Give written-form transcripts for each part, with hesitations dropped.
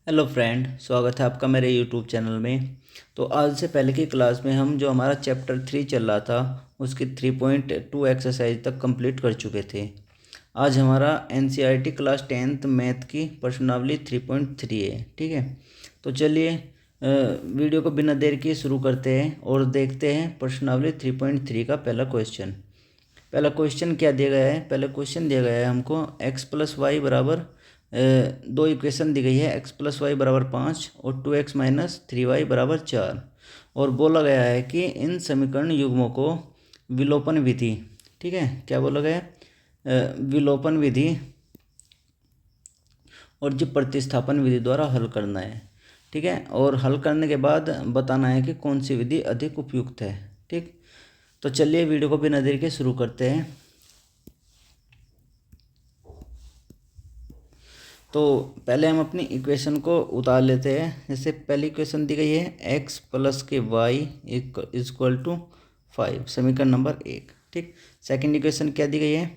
Hello friend, स्वागत है आपका मेरे यूट्यूब चैनल में। तो आज से पहले की क्लास में हम जो हमारा चैप्टर 3 चल रहा था उसकी 3.2 एक्सरसाइज तक कंप्लीट कर चुके थे। आज हमारा एनसीईआरटी क्लास 10th मैथ की प्रश्नावली 3.3 है। ठीक है, तो चलिए वीडियो को बिना देर किए शुरू करते हैं और देखते हैं प्रश्नावली 3.3 का पहला क्वेश्चन। पहला क्वेश्चन क्या दिया गया है? पहला क्वेश्चन दिया गया है हमको x प्लस वाई बराबर दो इक्वेशन दी गई है, x प्लस वाई बराबर 5 और 2x माइनस 3y बराबर 4। और बोला गया है कि इन समीकरण युग्मों को विलोपन विधि, ठीक है, क्या बोला गया है? विलोपन विधि और जो प्रतिस्थापन विधि द्वारा हल करना है। ठीक है, और हल करने के बाद बताना है कि कौन सी विधि अधिक उपयुक्त है। ठीक, तो चलिए वीडियो को बिना देर के शुरू करते हैं। तो पहले हम अपनी इक्वेशन को उतार लेते हैं। जैसे पहली इक्वेशन दी गई है x प्लस के वाई इक्वल टू 5, समीकरण नंबर 1। ठीक, सेकंड इक्वेशन क्या दी गई है?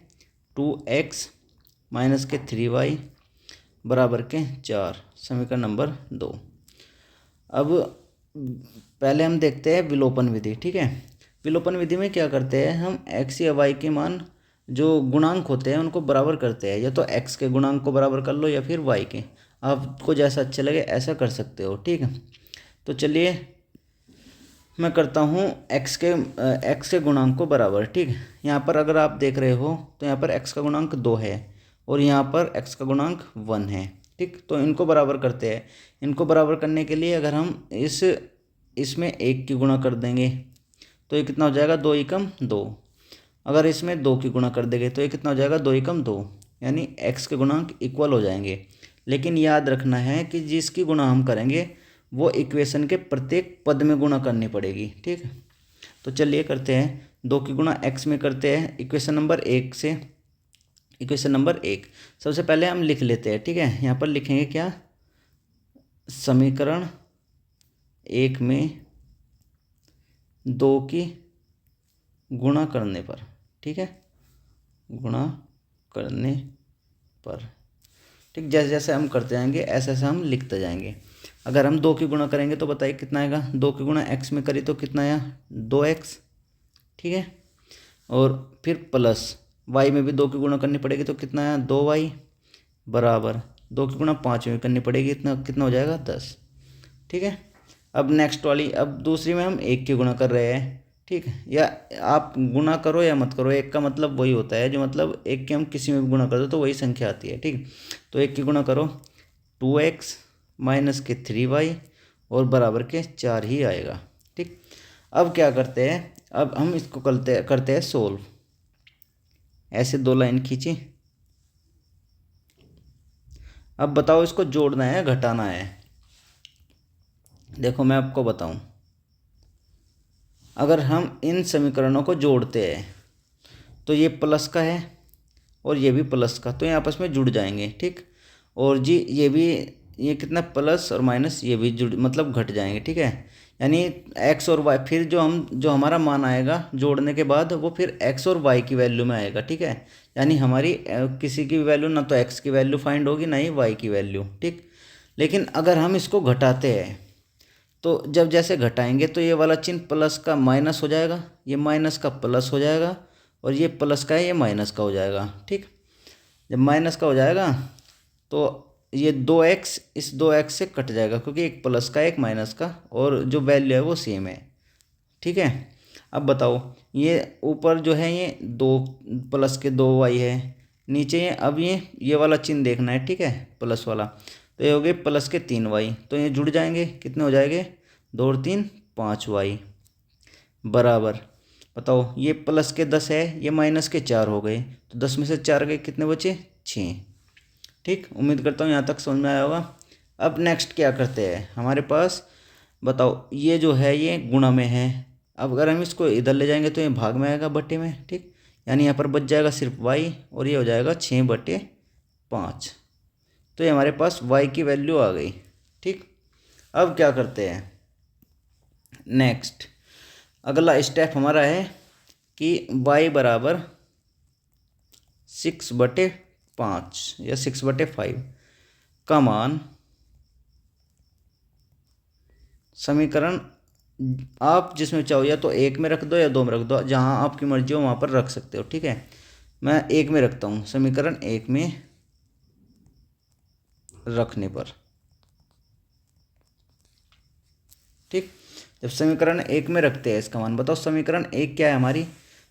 2x माइनस के 3y बराबर के 4, समीकरण नंबर 2। अब पहले हम देखते हैं विलोपन विधि। ठीक है, विलोपन विधि में क्या करते हैं हम? x या y के मान जो गुणांक होते हैं उनको बराबर करते हैं। या तो x के गुणांक को बराबर कर लो या फिर y के, आपको जैसा अच्छा लगे ऐसा कर सकते हो। ठीक है, तो चलिए मैं करता हूँ x के गुणांक को बराबर। ठीक है, यहाँ पर अगर आप देख रहे हो तो यहाँ पर x का गुणांक 2 है और यहाँ पर x का गुणांक 1 है। ठीक, तो इनको बराबर करते हैं। इनको बराबर करने के लिए अगर हम इसमें 1 की गुणा कर देंगे तो ये कितना हो जाएगा? 2 एकम 2। अगर इसमें 2 की गुणा कर देंगे तो ये कितना हो जाएगा? 2 एकम 2, यानी x के गुणांक इक्वल हो जाएंगे। लेकिन याद रखना है कि जिसकी गुणा हम करेंगे वो इक्वेशन के प्रत्येक पद में गुणा करनी पड़ेगी। ठीक है, तो चलिए करते हैं। 2 की गुणा x में करते हैं इक्वेशन नंबर 1 से। इक्वेशन नंबर 1 सबसे पहले हम लिख लेते हैं। ठीक है, यहाँ पर लिखेंगे क्या? समीकरण 1 में 2 की गुणा करने पर, ठीक है, गुणा करने पर। ठीक, जैसे जैसे हम करते जाएंगे ऐसे ऐसे हम लिखते जाएंगे। अगर हम 2 की गुणा करेंगे तो बताइए कितना आएगा? 2 की गुणा x में करी तो कितना आया? 2x। ठीक है, और फिर प्लस y में भी 2 की गुणा करनी पड़ेगी तो कितना आया? 2y बराबर 2 की गुणा 5 में करनी पड़ेगी, इतना कितना हो जाएगा? 10। ठीक है, अब नेक्स्ट वाली, अब दूसरी में हम 1 की गुणा कर रहे हैं। ठीक है, या आप गुणा करो या मत करो, 1 का मतलब वही होता है जो मतलब 1 के हम किसी में भी गुणा कर दो तो वही संख्या आती है। ठीक, तो 1 की गुणा करो 2x माइनस के 3y और बराबर के 4 ही आएगा। ठीक, अब क्या करते हैं? अब हम इसको करते हैं सोल्व। ऐसे 2 लाइन खींची। अब बताओ इसको जोड़ना है घटाना है? देखो मैं आपको बताऊं, अगर हम इन समीकरणों को जोड़ते हैं तो ये प्लस का है और ये भी प्लस का, तो ये आपस में जुड़ जाएंगे। ठीक, और जी ये भी, ये कितना प्लस और माइनस ये भी जुड़ मतलब घट जाएंगे। ठीक है, यानी x और y, फिर जो हमारा मान आएगा जोड़ने के बाद वो फिर x और y की वैल्यू में आएगा। ठीक है, यानी हमारी किसी की वैल्यू ना तो x की वैल्यू फाइंड होगी ना ही y की वैल्यू। ठीक, लेकिन अगर हम इसको घटाते हैं तो जब जैसे घटाएंगे तो ये वाला चिन्ह प्लस का माइनस हो जाएगा, ये माइनस का प्लस हो जाएगा और ये प्लस का है ये माइनस का हो जाएगा। ठीक, जब माइनस का हो जाएगा तो ये 2x इस 2x से कट जाएगा क्योंकि एक प्लस का एक माइनस का और जो वैल्यू है वो सेम है। ठीक है, अब बताओ ये ऊपर जो है ये 2 प्लस के 2y है, नीचे ये अब ये वाला चिन्ह देखना है। ठीक है, प्लस वाला, तो ये हो गए प्लस के 3y, तो ये जुड़ जाएंगे, कितने हो जाएंगे? 2 और 3 5y बराबर, बताओ ये प्लस के 10 है, ये माइनस के 4 हो गए, तो 10 में से 4 गए, कितने बचे? 6। ठीक, उम्मीद करता हूँ यहाँ तक समझ में आया होगा। अब नेक्स्ट क्या करते हैं? हमारे पास बताओ ये जो है ये गुणा में है, अब अगर हम इसको इधर ले जाएंगे तो ये भाग में आएगा बट्टे में। ठीक, यानी यहाँ पर बच जाएगा सिर्फ y और ये हो जाएगा 6/5, तो ये हमारे पास y की वैल्यू आ गई। ठीक, अब क्या करते हैं? नेक्स्ट अगला स्टेप हमारा है कि y बराबर 6/5 या 6/5 का मान समीकरण आप जिसमें चाहो या तो 1 में रख दो या 2 में रख दो, जहाँ आपकी मर्जी हो वहाँ पर रख सकते हो, ठीक है। मैं 1 में रखता हूँ, समीकरण 1 में रखने पर, ठीक। जब समीकरण 1 में रखते हैं इसका मान बताओ, समीकरण 1 क्या है हमारी,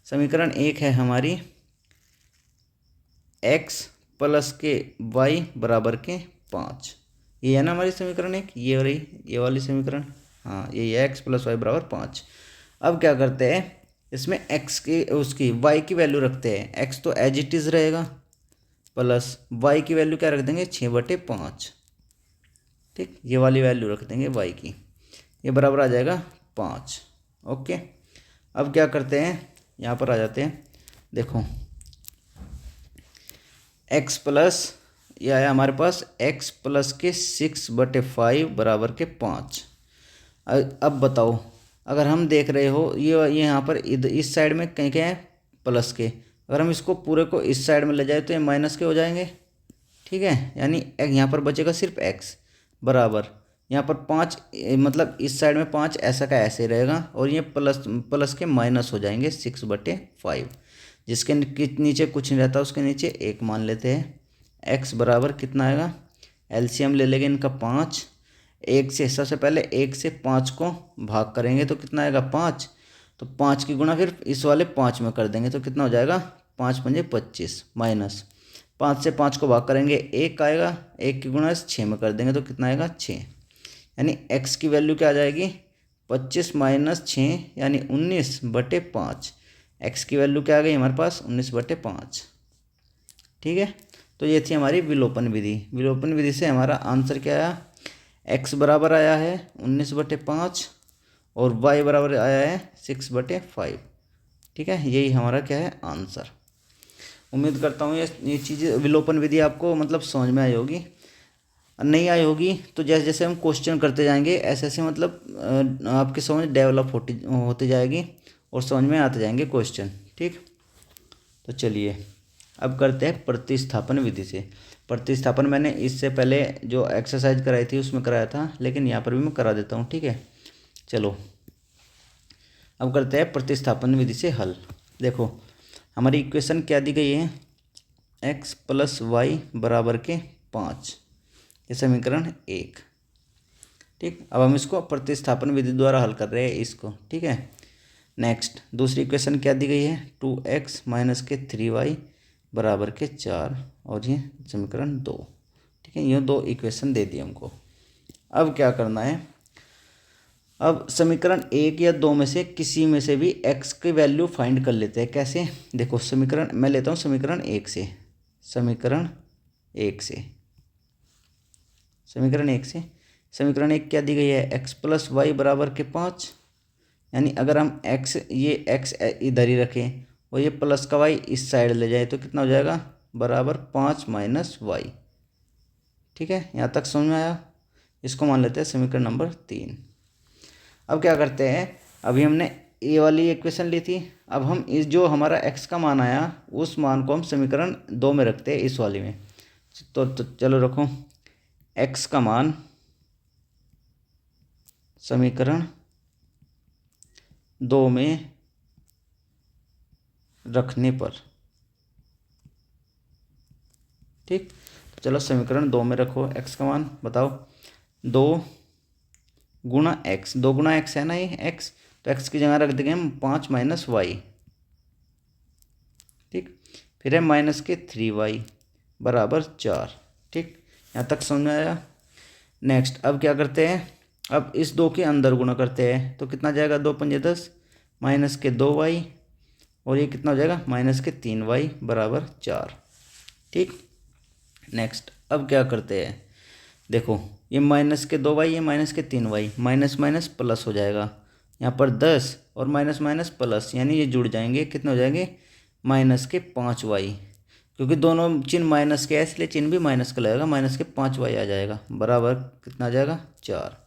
समीकरण 1 है हमारी x प्लस के y बराबर के 5। ये है ना हमारी समीकरण 1, ये वाली समीकरण, हाँ ये है x प्लस वाई बराबर 5। अब क्या करते हैं, इसमें x की उसकी y की वैल्यू रखते हैं, x तो एज इट इज़ रहेगा, प्लस y की वैल्यू क्या रख देंगे 6/5, ठीक। ये वाली वैल्यू रख देंगे y की, ये बराबर आ जाएगा 5। ओके, अब क्या करते हैं, यहाँ पर आ जाते हैं, देखो x प्लस, यह है हमारे पास x प्लस के 6/5 बराबर के 5। अब बताओ, अगर हम देख रहे हो ये यहाँ पर इस साइड में कहीं क्या है प्लस के, अगर हम इसको पूरे को इस साइड में ले जाए तो ये माइनस के हो जाएंगे, ठीक है। यानी यहाँ पर बचेगा सिर्फ x बराबर, यहाँ पर 5 मतलब इस साइड में 5 ऐसा का ऐसे रहेगा, और ये प्लस के माइनस हो जाएंगे 6/5, जिसके नीचे कुछ नहीं रहता उसके नीचे 1 मान लेते हैं। x बराबर कितना आएगा, एलसीएम ले लेंगे इनका 5, 1 से सबसे पहले 1 से 5 को भाग करेंगे तो कितना आएगा 5, तो 5 की गुणा फिर इस वाले 5 में कर देंगे तो कितना हो जाएगा 5×5 = 25, माइनस 5 से 5 को भाग करेंगे 1 आएगा, 1 की गुणा 6 में कर देंगे तो कितना आएगा 6, यानी x की वैल्यू क्या आ जाएगी 25 - 6 यानी 19/5। x की वैल्यू क्या आ गई हमारे पास 19/5, ठीक है। तो ये थी हमारी विलोपन विधि। विलोपन विधि से हमारा आंसर क्या आया, x बराबर आया है 19/5 और y बराबर आया है 6/5, ठीक है। यही हमारा क्या है आंसर। उम्मीद करता हूँ ये चीज़ें विलोपन विधि आपको मतलब समझ में आई होगी। नहीं आई होगी तो जैसे जैसे हम क्वेश्चन करते जाएंगे ऐसे ऐसे मतलब आपकी समझ डेवलप होती जाएगी और समझ में आते जाएंगे क्वेश्चन, ठीक। तो चलिए अब करते हैं प्रतिस्थापन विधि से। प्रतिस्थापन मैंने इससे पहले जो एक्सरसाइज कराई थी उसमें कराया था, लेकिन यहाँ पर भी मैं करा देता हूँ, ठीक है। चलो अब करते हैं प्रतिस्थापन विधि से हल। देखो हमारी इक्वेशन क्या दी गई है, x + y बराबर के 5, ये समीकरण 1, ठीक। अब हम इसको प्रतिस्थापन विधि द्वारा हल कर रहे हैं इसको, ठीक है। नेक्स्ट दूसरी इक्वेशन क्या दी गई है, 2x - के 3y बराबर के 4, और ये समीकरण 2, ठीक है। ये 2 इक्वेशन दे दी हमको। अब क्या करना है, अब समीकरण 1 या 2 में से किसी में से भी x की वैल्यू फाइंड कर लेते हैं। कैसे, देखो समीकरण मैं लेता हूँ समीकरण 1 से, समीकरण 1 से, समीकरण 1 से, समीकरण 1 क्या दी गई है, x + y बराबर के 5, यानी अगर हम x ये x इधर ही रखें और ये प्लस का y इस साइड ले जाए तो कितना हो जाएगा बराबर 5 - y, ठीक है। यहाँ तक समझ में आया। इसको मान लेते हैं समीकरण नंबर 3। अब क्या करते हैं, अभी हमने ये वाली इक्वेशन ली थी, अब हम इस जो हमारा x का मान आया उस मान को हम समीकरण 2 में रखते हैं, इस वाली में। तो चलो रखो x का मान समीकरण 2 में रखने पर, ठीक। तो चलो समीकरण 2 में रखो x का मान, बताओ 2 गुणा x, 2 गुणा x है ना ये x, तो x की जगह रख देंगे हम 5 - y, ठीक। फिर है माइनस के 3y बराबर 4, ठीक। यहाँ तक समझ में आया। नेक्स्ट अब क्या करते हैं, अब इस 2 के अंदर गुणा करते हैं तो कितना जाएगा 2 × 5 = 10 माइनस के 2y, और ये कितना हो जाएगा माइनस के 3y बराबर 4, ठीक। नेक्स्ट अब क्या करते हैं, देखो ये माइनस के 2y, ये माइनस के 3y, माइनस माइनस प्लस हो जाएगा, यहाँ पर 10 और माइनस माइनस प्लस, यानी ये जुड़ जाएंगे, कितने हो जाएंगे माइनस के 5y, क्योंकि दोनों चिन्ह माइनस के है इसलिए चिन्ह भी माइनस का लगेगा, माइनस के 5y आ जाएगा बराबर कितना आ जाएगा 4।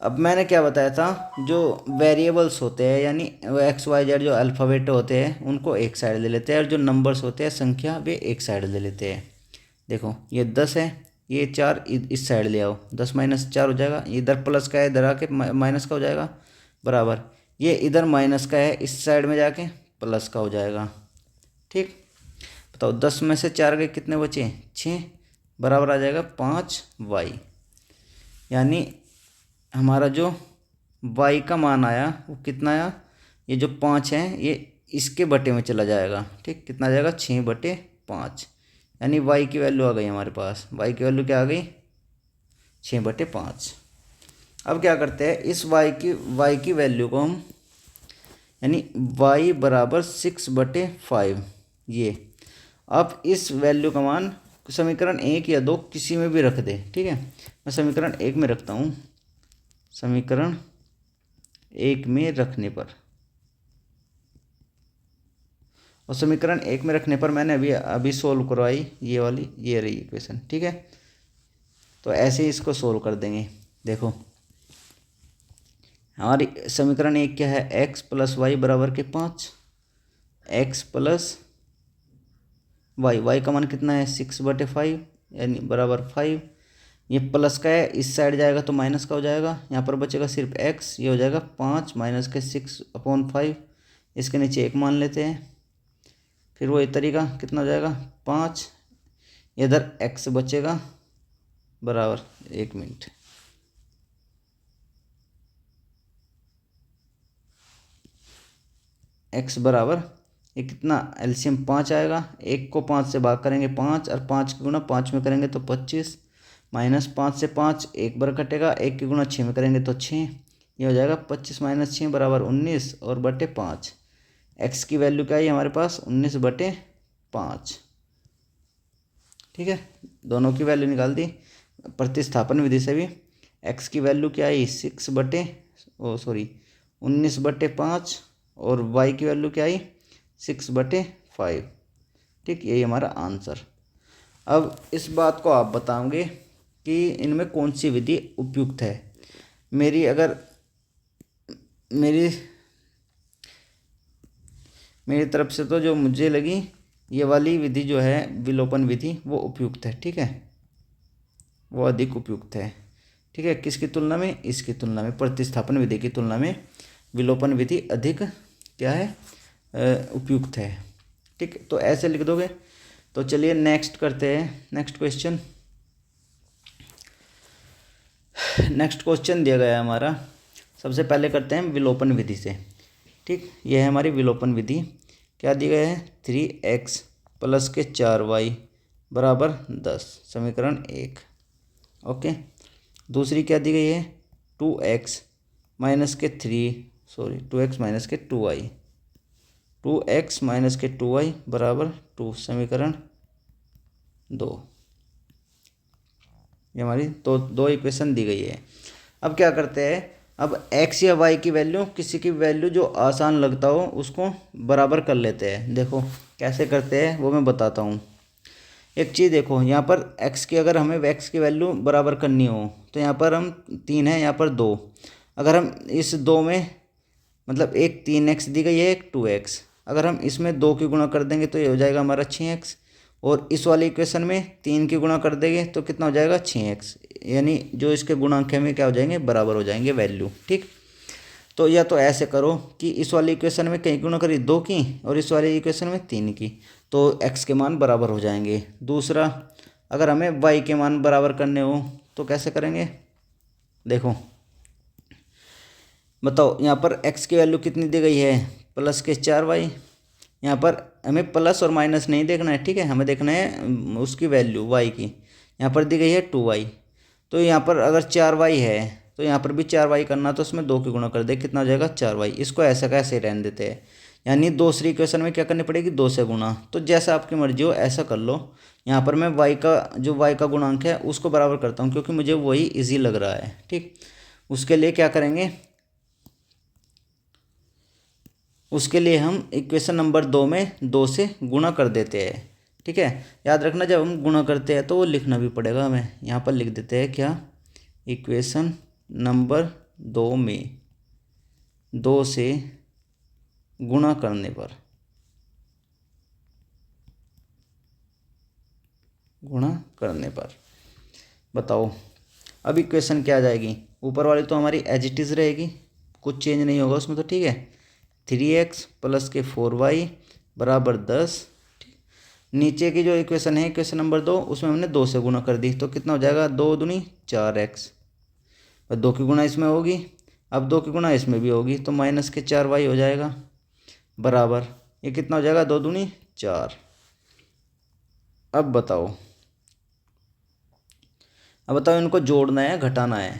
अब मैंने क्या बताया था, जो वेरिएबल्स होते हैं यानी एक्स वाई जेड जो अल्फ़ाबेट होते हैं उनको एक साइड ले लेते हैं, और जो नंबर्स होते हैं संख्या वे एक साइड ले लेते हैं। देखो ये 10 है, ये 4 इस साइड ले आओ, 10 माइनस 4 हो जाएगा, इधर प्लस का है इधर आके माइनस का हो जाएगा, बराबर ये इधर माइनस का है इस साइड में जाके प्लस का हो जाएगा। ठीक, बताओ 10 में से 4 गए कितने बचे, 6, बराबर आ जाएगा 5y। यानी हमारा जो y का मान आया वो कितना आया, ये जो 5 है ये इसके बटे में चला जाएगा। ठीक, कितना आ जाएगा, 6/5, यानी y की वैल्यू आ गई हमारे पास। y की वैल्यू क्या आ गई, 6/5। अब क्या करते हैं, इस y की वैल्यू को हम, यानी y बराबर 6/5, ये आप इस वैल्यू का मान समीकरण 1 या 2 किसी में भी रख दे। ठीक है, मैं समीकरण 1 में रखता हूँ। समीकरण 1 में रखने पर, और समीकरण 1 में रखने पर मैंने अभी सोल्व करवाई ये वाली, ये रही इक्वेशन। ठीक है, तो ऐसे ही इसको सोल्व कर देंगे। देखो हमारी समीकरण 1 क्या है, x + y बराबर के 5, x + y का मान कितना है 6/5, यानी बराबर 5। ये प्लस का है इस साइड जाएगा तो माइनस का हो जाएगा, यहाँ पर बचेगा सिर्फ x, ये हो जाएगा 5 माइनस के 6/5, इसके नीचे 1 मान लेते हैं। फिर वही तरीका कितना हो जाएगा 5, इधर x बचेगा, बराबर 1 मिनट, x बराबर ये कितना एलसीएम 5 आएगा, 1 को 5 से भाग करेंगे 5, और 5 की गुणा 5 में करेंगे तो 25, माइनस 5 से 5 1 बार कटेगा, 1 की गुणा 6 में करेंगे तो 6, ये हो जाएगा 25 माइनस 6 बराबर 19 और बटे 5। x की वैल्यू क्या है हमारे पास 19/5। ठीक है, दोनों की वैल्यू निकाल दी प्रतिस्थापन विधि से भी। x की वैल्यू क्या आई 19/5, और y की वैल्यू क्या आई 6/5। ठीक, यही हमारा आंसर। अब इस बात को आप बताओगे कि इनमें कौन सी विधि उपयुक्त है। मेरी तरफ से तो जो मुझे लगी ये वाली विधि जो है विलोपन विधि वो उपयुक्त है। ठीक है, वो अधिक उपयुक्त है। ठीक है, किसकी तुलना में, इसकी तुलना में, प्रतिस्थापन विधि की तुलना में विलोपन विधि अधिक क्या है उपयुक्त है। ठीक, तो ऐसे लिख दोगे। तो चलिए नेक्स्ट करते हैं, नेक्स्ट क्वेश्चन दिया गया है हमारा। सबसे पहले करते हैं विलोपन विधि से। ठीक, यह है हमारी विलोपन विधि। क्या दी गया है 3x + के 4y बराबर 10, समीकरण 1। ओके, दूसरी क्या दी गई है 2x - के 2y, 2x - के 2y बराबर 2, समीकरण 2। ये हमारी तो दो इक्वेशन दी गई है। अब क्या करते हैं, अब x या y की वैल्यू, किसी की वैल्यू जो आसान लगता हो उसको बराबर कर लेते हैं। देखो कैसे करते हैं वो मैं बताता हूँ। एक चीज़ देखो, यहाँ पर x की, अगर हमें x की वैल्यू बराबर करनी हो तो यहाँ पर हम 3 है, यहाँ पर 2, अगर हम इस 2 में, मतलब एक 3x दी गई है, एक 2x, अगर हम इसमें 2 की गुणा कर देंगे तो ये हो जाएगा हमारा 6x, और इस वाली इक्वेशन में 3 की गुणा कर देंगे तो कितना हो जाएगा 6x, यानी जो इसके गुणांक में क्या हो जाएंगे, बराबर हो जाएंगे वैल्यू। ठीक, तो या तो ऐसे करो कि इस वाली इक्वेशन में कहीं गुणा करी 2 की, और इस वाली इक्वेशन में 3 की, तो x के मान बराबर हो जाएंगे। दूसरा, अगर हमें y के मान बराबर करने हो तो कैसे करेंगे, देखो बताओ, यहाँ पर x की वैल्यू कितनी दी गई है + के 4y। यहाँ पर हमें प्लस और माइनस नहीं देखना है। ठीक है, हमें देखना है उसकी वैल्यू y की। यहाँ पर दी गई है 2y, तो यहाँ पर अगर 4y है तो यहाँ पर भी 4y करना, तो उसमें 2 की गुणा कर दे, कितना हो जाएगा 4y। इसको ऐसा कैसे रहने देते हैं, यानी दूसरी इक्वेशन में क्या करनी पड़ेगी 2 से गुणा। तो जैसा आपकी मर्जी हो ऐसा कर लो। यहाँ पर मैं y का गुणांक है उसको बराबर करता हूँ, क्योंकि मुझे वही ईजी लग रहा है। ठीक, उसके लिए क्या करेंगे, उसके लिए हम इक्वेशन नंबर 2 में 2 से गुणा कर देते हैं। ठीक है, याद रखना जब हम गुणा करते हैं तो वो लिखना भी पड़ेगा हमें। यहाँ पर लिख देते हैं क्या, इक्वेशन नंबर 2 में 2 से गुणा करने पर, बताओ अब इक्वेशन क्या आ जाएगी, ऊपर वाली तो हमारी एज इट इज़ रहेगी, कुछ चेंज नहीं होगा उसमें, तो ठीक है। 3x प्लस के 4y बराबर 10। नीचे की जो इक्वेशन है इक्वेशन नंबर 2, उसमें हमने 2 से गुना कर दी, तो कितना हो जाएगा, 2 दूनी 4x, और 2 की गुना इसमें होगी, अब 2 की गुना इसमें भी होगी, तो माइनस के 4y हो जाएगा बराबर, ये कितना हो जाएगा, 2 दूनी 4। अब बताओ इनको जोड़ना है घटाना है।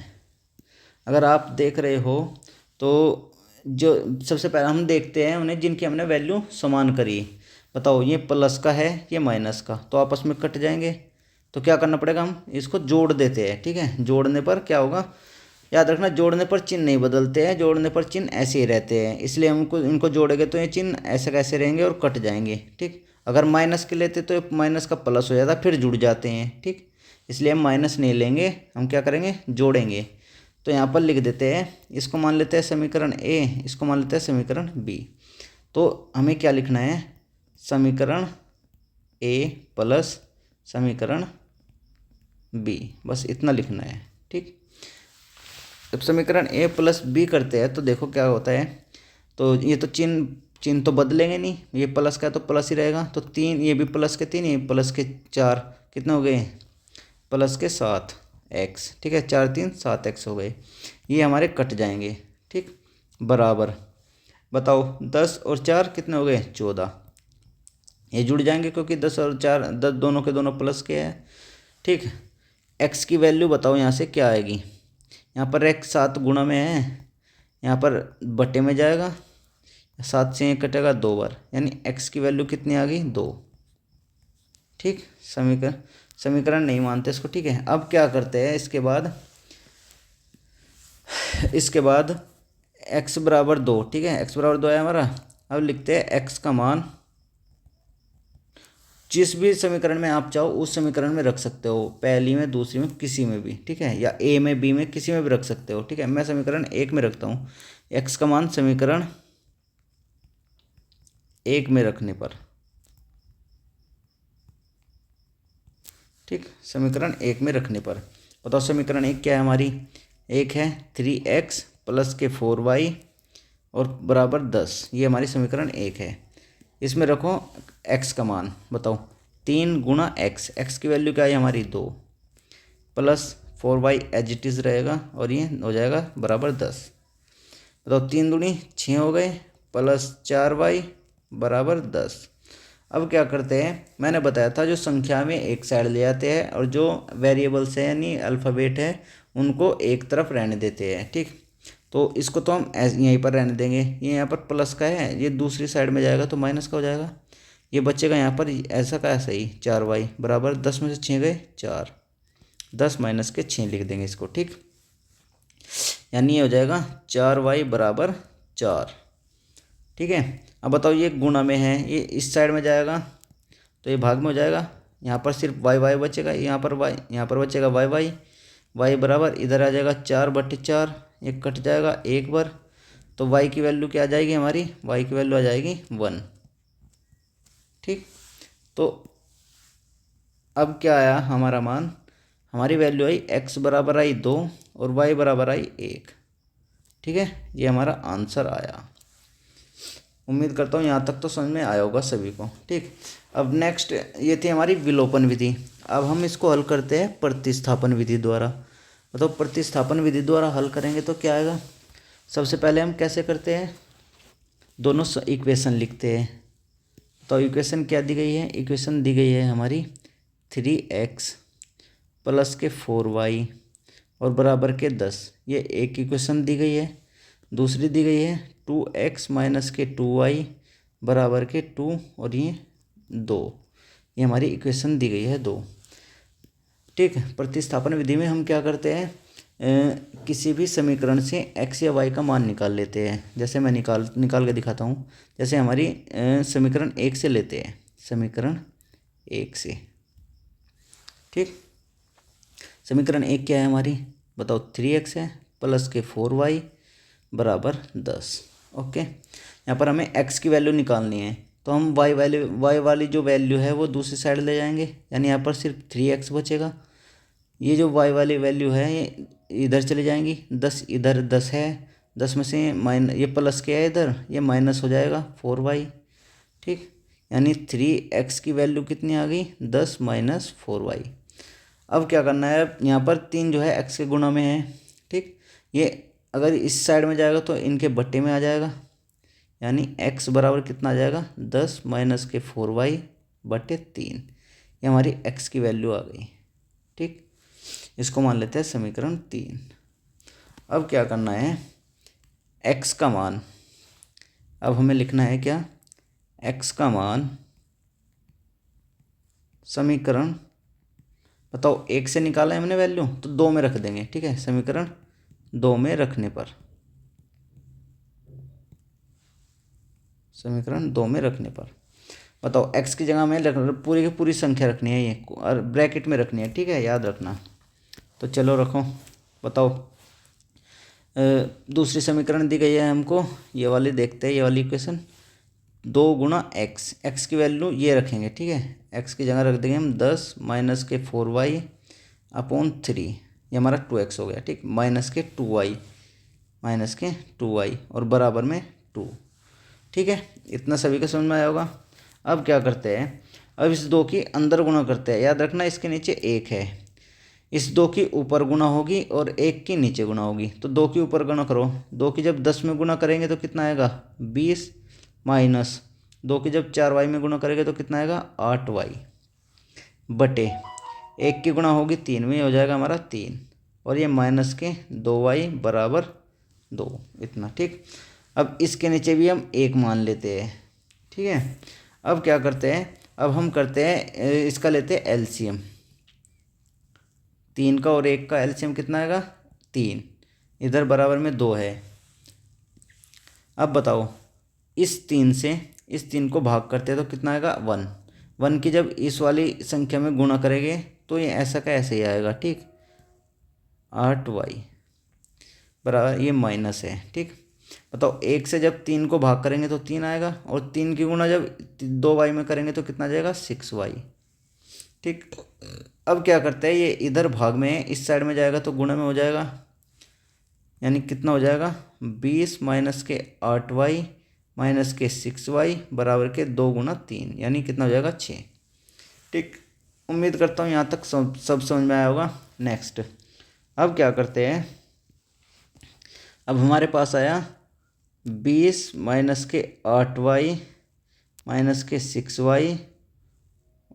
अगर आप देख रहे हो तो जो सबसे पहले हम देखते हैं उन्हें जिनकी हमने वैल्यू समान करी। बताओ ये प्लस का है ये माइनस का, तो आपस में कट जाएंगे, तो क्या करना पड़ेगा, हम इसको जोड़ देते हैं। ठीक है, जोड़ने पर क्या होगा, याद रखना जोड़ने पर चिन्ह नहीं बदलते हैं, जोड़ने पर चिन्ह ऐसे ही रहते हैं, इसलिए हमको इनको जोड़ेंगे तो ये चिन्ह ऐसे कैसे रहेंगे और कट जाएंगे। ठीक, अगर माइनस के लेते तो माइनस का प्लस हो जाता, फिर जुड़ जाते हैं। ठीक, इसलिए हम माइनस नहीं लेंगे, हम क्या करेंगे, जोड़ेंगे। तो यहाँ पर लिख देते हैं, इसको मान लेते हैं समीकरण ए, इसको मान लेते हैं समीकरण बी। तो हमें क्या लिखना है, समीकरण ए प्लस समीकरण बी, बस इतना लिखना है। ठीक, जब समीकरण ए प्लस बी करते हैं तो देखो क्या होता है, तो ये तो चिन्ह तो बदलेंगे नहीं, ये प्लस का है तो प्लस ही रहेगा, तो 3 ये भी प्लस के 3, ये प्लस के 4, कितने हो गए, प्लस के 7x। ठीक है, 4 3 7x हो गए, ये हमारे कट जाएंगे। ठीक, बराबर, बताओ 10 और 4 कितने हो गए, 14, ये जुड़ जाएंगे क्योंकि 10 और 4 10 दोनों के दोनों प्लस के हैं। ठीक, x की वैल्यू बताओ यहाँ से क्या आएगी, यहाँ पर x 7 गुणा में है, यहाँ पर बटे में जाएगा, 7 से 1 कटेगा 2 बार, यानी x की वैल्यू कितनी आ गई, 2। ठीक, समीकरण नहीं मानते इसको। ठीक है, अब क्या करते हैं, इसके बाद x बराबर 2। ठीक है, x बराबर 2 है हमारा, अब लिखते हैं x का मान, जिस भी समीकरण में आप चाहो उस समीकरण में रख सकते हो, पहली में दूसरी में किसी में भी। ठीक है, या a में b में किसी में भी रख सकते हो। ठीक है, मैं समीकरण 1 में रखता हूँ, x का मान समीकरण 1 में रखने पर, ठीक, समीकरण 1 में रखने पर बताओ समीकरण 1 क्या है हमारी, 1 है 3x प्लस के 4y और बराबर 10, ये हमारी समीकरण 1 है। इसमें रखो x का मान, बताओ 3 गुणा x की वैल्यू क्या है हमारी 2, plus 4y as it is रहेगा, और ये हो जाएगा बराबर 10। बताओ 3 दूनी 6 हो गए, प्लस 4y बराबर 10। अब क्या करते हैं, मैंने बताया था जो संख्या में एक साइड ले आते हैं और जो वेरिएबल्स है यानी अल्फ़ाबेट है उनको एक तरफ रहने देते हैं। ठीक, तो इसको तो हम यहीं पर रहने देंगे, ये यहाँ पर प्लस का है, ये दूसरी साइड में जाएगा तो माइनस का हो जाएगा, ये बचेगा यहाँ पर ऐसा का ऐसा ही, 4y बराबर 10 में से 6 गए 4, 10 माइनस के 6 लिख देंगे इसको। ठीक, यानी ये हो जाएगा 4y बराबर 4। ठीक है, अब बताओ ये गुणा में है, ये इस साइड में जाएगा तो ये भाग में हो जाएगा, यहाँ पर सिर्फ y बचेगा, यहाँ पर बचेगा y बराबर इधर आ जाएगा 4/4, ये कट जाएगा 1 बार, तो y की वैल्यू क्या आ जाएगी हमारी, y की वैल्यू आ जाएगी 1। ठीक, तो अब क्या आया हमारा मान, हमारी वैल्यू आई x बराबर आई 2 और y बराबर आई 1। ठीक है, ये हमारा आंसर आया। उम्मीद करता हूँ यहाँ तक तो समझ में आया होगा सभी को। ठीक, अब नेक्स्ट ये थी हमारी विलोपन विधि। अब हम इसको हल करते हैं प्रतिस्थापन विधि द्वारा। तो प्रतिस्थापन विधि द्वारा हल करेंगे तो क्या आएगा, सबसे पहले हम कैसे करते हैं, दोनों इक्वेशन लिखते हैं। तो इक्वेशन क्या दी गई है, इक्वेशन दी गई है हमारी 3x प्लस के 4y और बराबर के 10, ये एक इक्वेशन दी गई है। दूसरी दी गई है 2x माइनस के 2y बराबर के 2 और ये 2, ये हमारी इक्वेशन दी गई है 2। ठीक, प्रतिस्थापन विधि में हम क्या करते हैं, किसी भी समीकरण से x या y का मान निकाल लेते हैं। जैसे मैं निकाल के दिखाता हूँ, जैसे हमारी समीकरण 1 से लेते हैं, समीकरण 1 से। ठीक, समीकरण 1 क्या है हमारी, बताओ 3x है प्लस के 4y बराबर 10। ओके, यहाँ पर हमें x की वैल्यू निकालनी है, तो हम y वाली जो वैल्यू है वो दूसरी साइड ले जाएंगे, यानी यहाँ पर सिर्फ 3x बचेगा, ये जो y वाली वैल्यू है ये इधर चली जाएंगी, 10 इधर 10 है, 10 में से ये प्लस क्या है इधर, ये माइनस हो जाएगा 4y। ठीक, यानी 3x की वैल्यू कितनी आ गई, 10 माइनस 4y। अब क्या करना है, यहाँ पर 3 जो है x के गुणा में है। ठीक, ये अगर इस साइड में जाएगा तो इनके बट्टे में आ जाएगा, यानी x बराबर कितना आ जाएगा, 10 माइनस के 4y बट्टे 3। ये हमारी x की वैल्यू आ गई। ठीक, इसको मान लेते हैं समीकरण 3। अब क्या करना है, x का मान, अब हमें लिखना है क्या, x का मान समीकरण, बताओ 1 से निकाला है हमने वैल्यू तो 2 में रख देंगे। ठीक है, समीकरण 2 में रखने पर, समीकरण 2 में रखने पर बताओ x की जगह में पूरी की पूरी संख्या रखनी है ये, और ब्रैकेट में रखनी है। ठीक है, याद रखना। तो चलो रखो, बताओ दूसरी समीकरण दी गई है हमको, ये वाली देखते हैं, ये वाली इक्वेशन, 2 गुणा x की वैल्यू ये रखेंगे। ठीक है, x की जगह रख देंगे हम 10 माइनस के 4y अपॉन 3, ये हमारा 2x हो गया। ठीक, माइनस के 2y, माइनस के 2y और बराबर में 2। ठीक है, इतना सभी को समझ में आया होगा। अब क्या करते हैं, अब इस 2 की अंदर गुणा करते हैं। याद रखना इसके नीचे 1 है, इस 2 की ऊपर गुणा होगी और 1 की नीचे गुणा होगी। तो 2 की ऊपर गुणा करो, 2 की जब 10 में गुणा करेंगे तो कितना आएगा 20, माइनस 2 की जब 4y में गुणा करेंगे तो कितना आएगा 8y बटे 1 की गुणा होगी 3 में, हो जाएगा हमारा 3, और ये माइनस के 2y बराबर 2, इतना। ठीक, अब इसके नीचे भी हम 1 मान लेते हैं। ठीक है, अब क्या करते हैं, अब हम करते हैं इसका लेते हैं एलसीएम, 3 का और 1 का एलसीएम कितना आएगा 3, इधर बराबर में 2 है। अब बताओ इस 3 से इस 3 को भाग करते हैं तो कितना आएगा 1, 1 की जब इस वाली संख्या में गुणा करेंगे तो ये ऐसा का ऐसे ही आएगा। ठीक, 8y बराबर, ये माइनस है। ठीक, बताओ 1 से जब 3 को भाग करेंगे तो 3 आएगा, और 3 की गुणा जब 2y में करेंगे तो कितना आ जाएगा 6y। ठीक, अब क्या करते हैं, ये इधर भाग में है, इस साइड में जाएगा तो गुणा में हो जाएगा, यानी कितना हो जाएगा 20 माइनस के 8y माइनस के 6y बराबर के 2 गुणा 3, यानी कितना हो जाएगा 6। ठीक, उम्मीद करता हूँ यहाँ तक सब समझ में आया होगा। नेक्स्ट, अब क्या करते हैं, अब हमारे पास आया 20 माइनस के 8y माइनस के 6y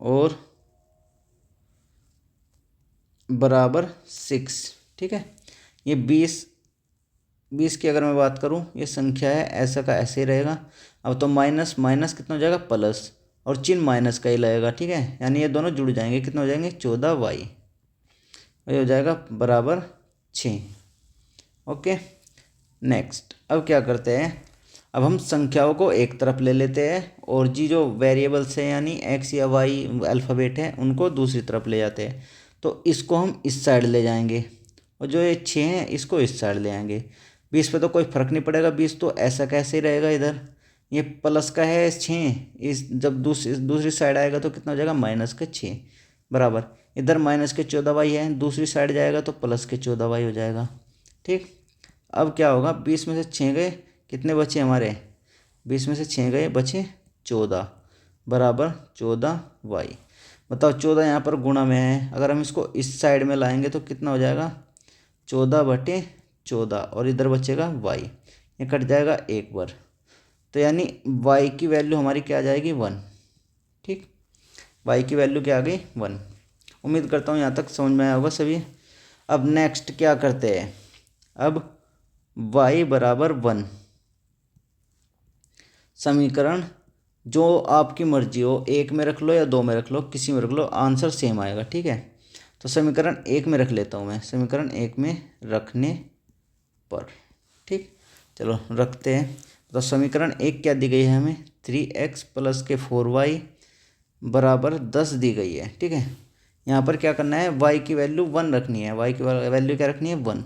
और बराबर 6। ठीक है, ये 20 की अगर मैं बात करूँ, ये संख्या है, ऐसा का ऐसे ही रहेगा। अब तो माइनस माइनस कितना हो जाएगा प्लस, और चिन्ह माइनस का ही लगेगा। ठीक है, यानी ये दोनों जुड़ जाएंगे, कितना हो जाएंगे 14y, ये हो जाएगा बराबर 6। ओके, नेक्स्ट, अब क्या करते हैं, अब हम संख्याओं को एक तरफ ले लेते हैं, और जी जो वेरिएबल्स हैं यानी x या y अल्फ़ाबेट है उनको दूसरी तरफ ले जाते हैं। तो इसको हम इस साइड ले जाएंगे, और जो ये 6 हैं इसको इस साइड ले आएंगे। 20 पे तो कोई फ़र्क नहीं पड़ेगा, 20 तो ऐसा कैसे रहेगा, इधर ये प्लस का है 6, इस जब दूसरी साइड आएगा तो कितना हो जाएगा माइनस के 6 बराबर, इधर माइनस के 14y है, दूसरी साइड जाएगा तो प्लस के 14y हो जाएगा। ठीक, अब क्या होगा, 20 में से 6 गए, कितने बचे हमारे, 20 में से 6 गए बचे 14 बराबर 14y। बताओ 14 यहाँ पर गुणा में है, अगर हम इसको इस साइड में लाएंगे तो कितना हो जाएगा 14 बटे 14, और इधर बचेगा y, ये कट जाएगा एक बार, तो यानी y की वैल्यू हमारी क्या आ जाएगी 1। ठीक, y की वैल्यू क्या आ गई 1। उम्मीद करता हूँ यहाँ तक समझ में आया होगा सभी। अब नेक्स्ट क्या करते हैं, अब y बराबर 1 समीकरण, जो आपकी मर्जी हो, 1 में रख लो या 2 में रख लो, किसी में रख लो, आंसर सेम आएगा। ठीक है, तो समीकरण 1 में रख लेता हूँ मैं, समीकरण 1 में रखने पर। ठीक, चलो रखते हैं। तो समीकरण 1 क्या दी गई है हमें, 3x प्लस के 4y बराबर 10 दी गई है। ठीक है, यहाँ पर क्या करना है, y की वैल्यू 1 रखनी है, y की वैल्यू क्या रखनी है 1।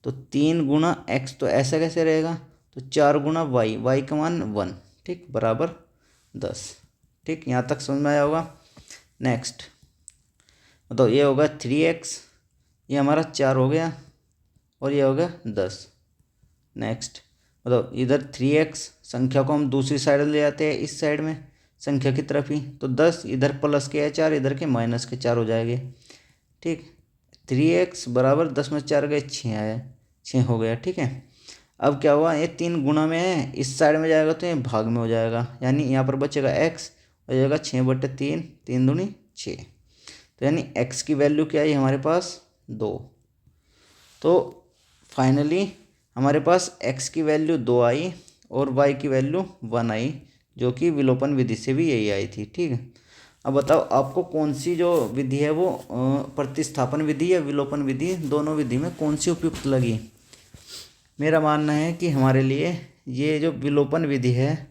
तो 3 गुणा x, तो ऐसा कैसे रहेगा, तो 4 गुणा y का मान 1। ठीक, बराबर 10। ठीक, यहाँ तक समझ में आया होगा। नेक्स्ट, तो ये होगा 3x ये हमारा 4 हो गया और ये हो गया 10। नेक्स्ट मतलब इधर 3x संख्या को हम दूसरी साइड ले जाते हैं, इस साइड में संख्या की तरफ ही, तो 10 इधर प्लस के है 4, इधर के माइनस के 4 हो जाएंगे। ठीक, 3x बराबर 10 में 4 गए 6 आया, 6 हो गया। ठीक है, अब क्या हुआ, ये 3 गुना में है, इस साइड में जाएगा तो ये भाग में हो जाएगा, यानी यहाँ पर बचेगा x, हो जाएगा 6/3, 3 दूनी 6, तो यानी x की वैल्यू क्या आई हमारे पास 2। तो फाइनली हमारे पास x की वैल्यू 2 आई और y की वैल्यू 1 आई, जो कि विलोपन विधि से भी यही आई थी। ठीक है, अब बताओ आपको कौन सी जो विधि है वो प्रतिस्थापन विधि या विलोपन विधि, दोनों विधि में कौन सी उपयुक्त लगी। मेरा मानना है कि हमारे लिए ये जो विलोपन विधि है,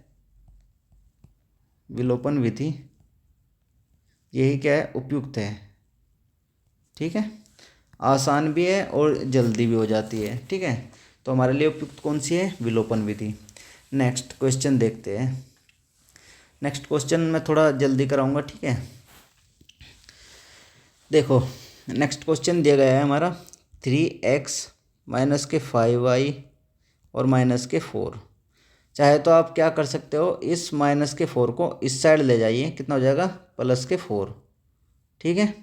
विलोपन विधि यही क्या है, उपयुक्त है। ठीक है, आसान भी है और जल्दी भी हो जाती है। ठीक है, तो हमारे लिए उपयुक्त कौन सी है, विलोपन विधि। नेक्स्ट क्वेश्चन देखते हैं। नेक्स्ट क्वेश्चन मैं थोड़ा जल्दी कराऊंगा। ठीक है, देखो नेक्स्ट क्वेश्चन दिया गया है हमारा 3x माइनस के 5y और माइनस के 4। चाहे तो आप क्या कर सकते हो, इस माइनस के 4 को इस साइड ले जाइए, कितना हो जाएगा प्लस के 4। ठीक है,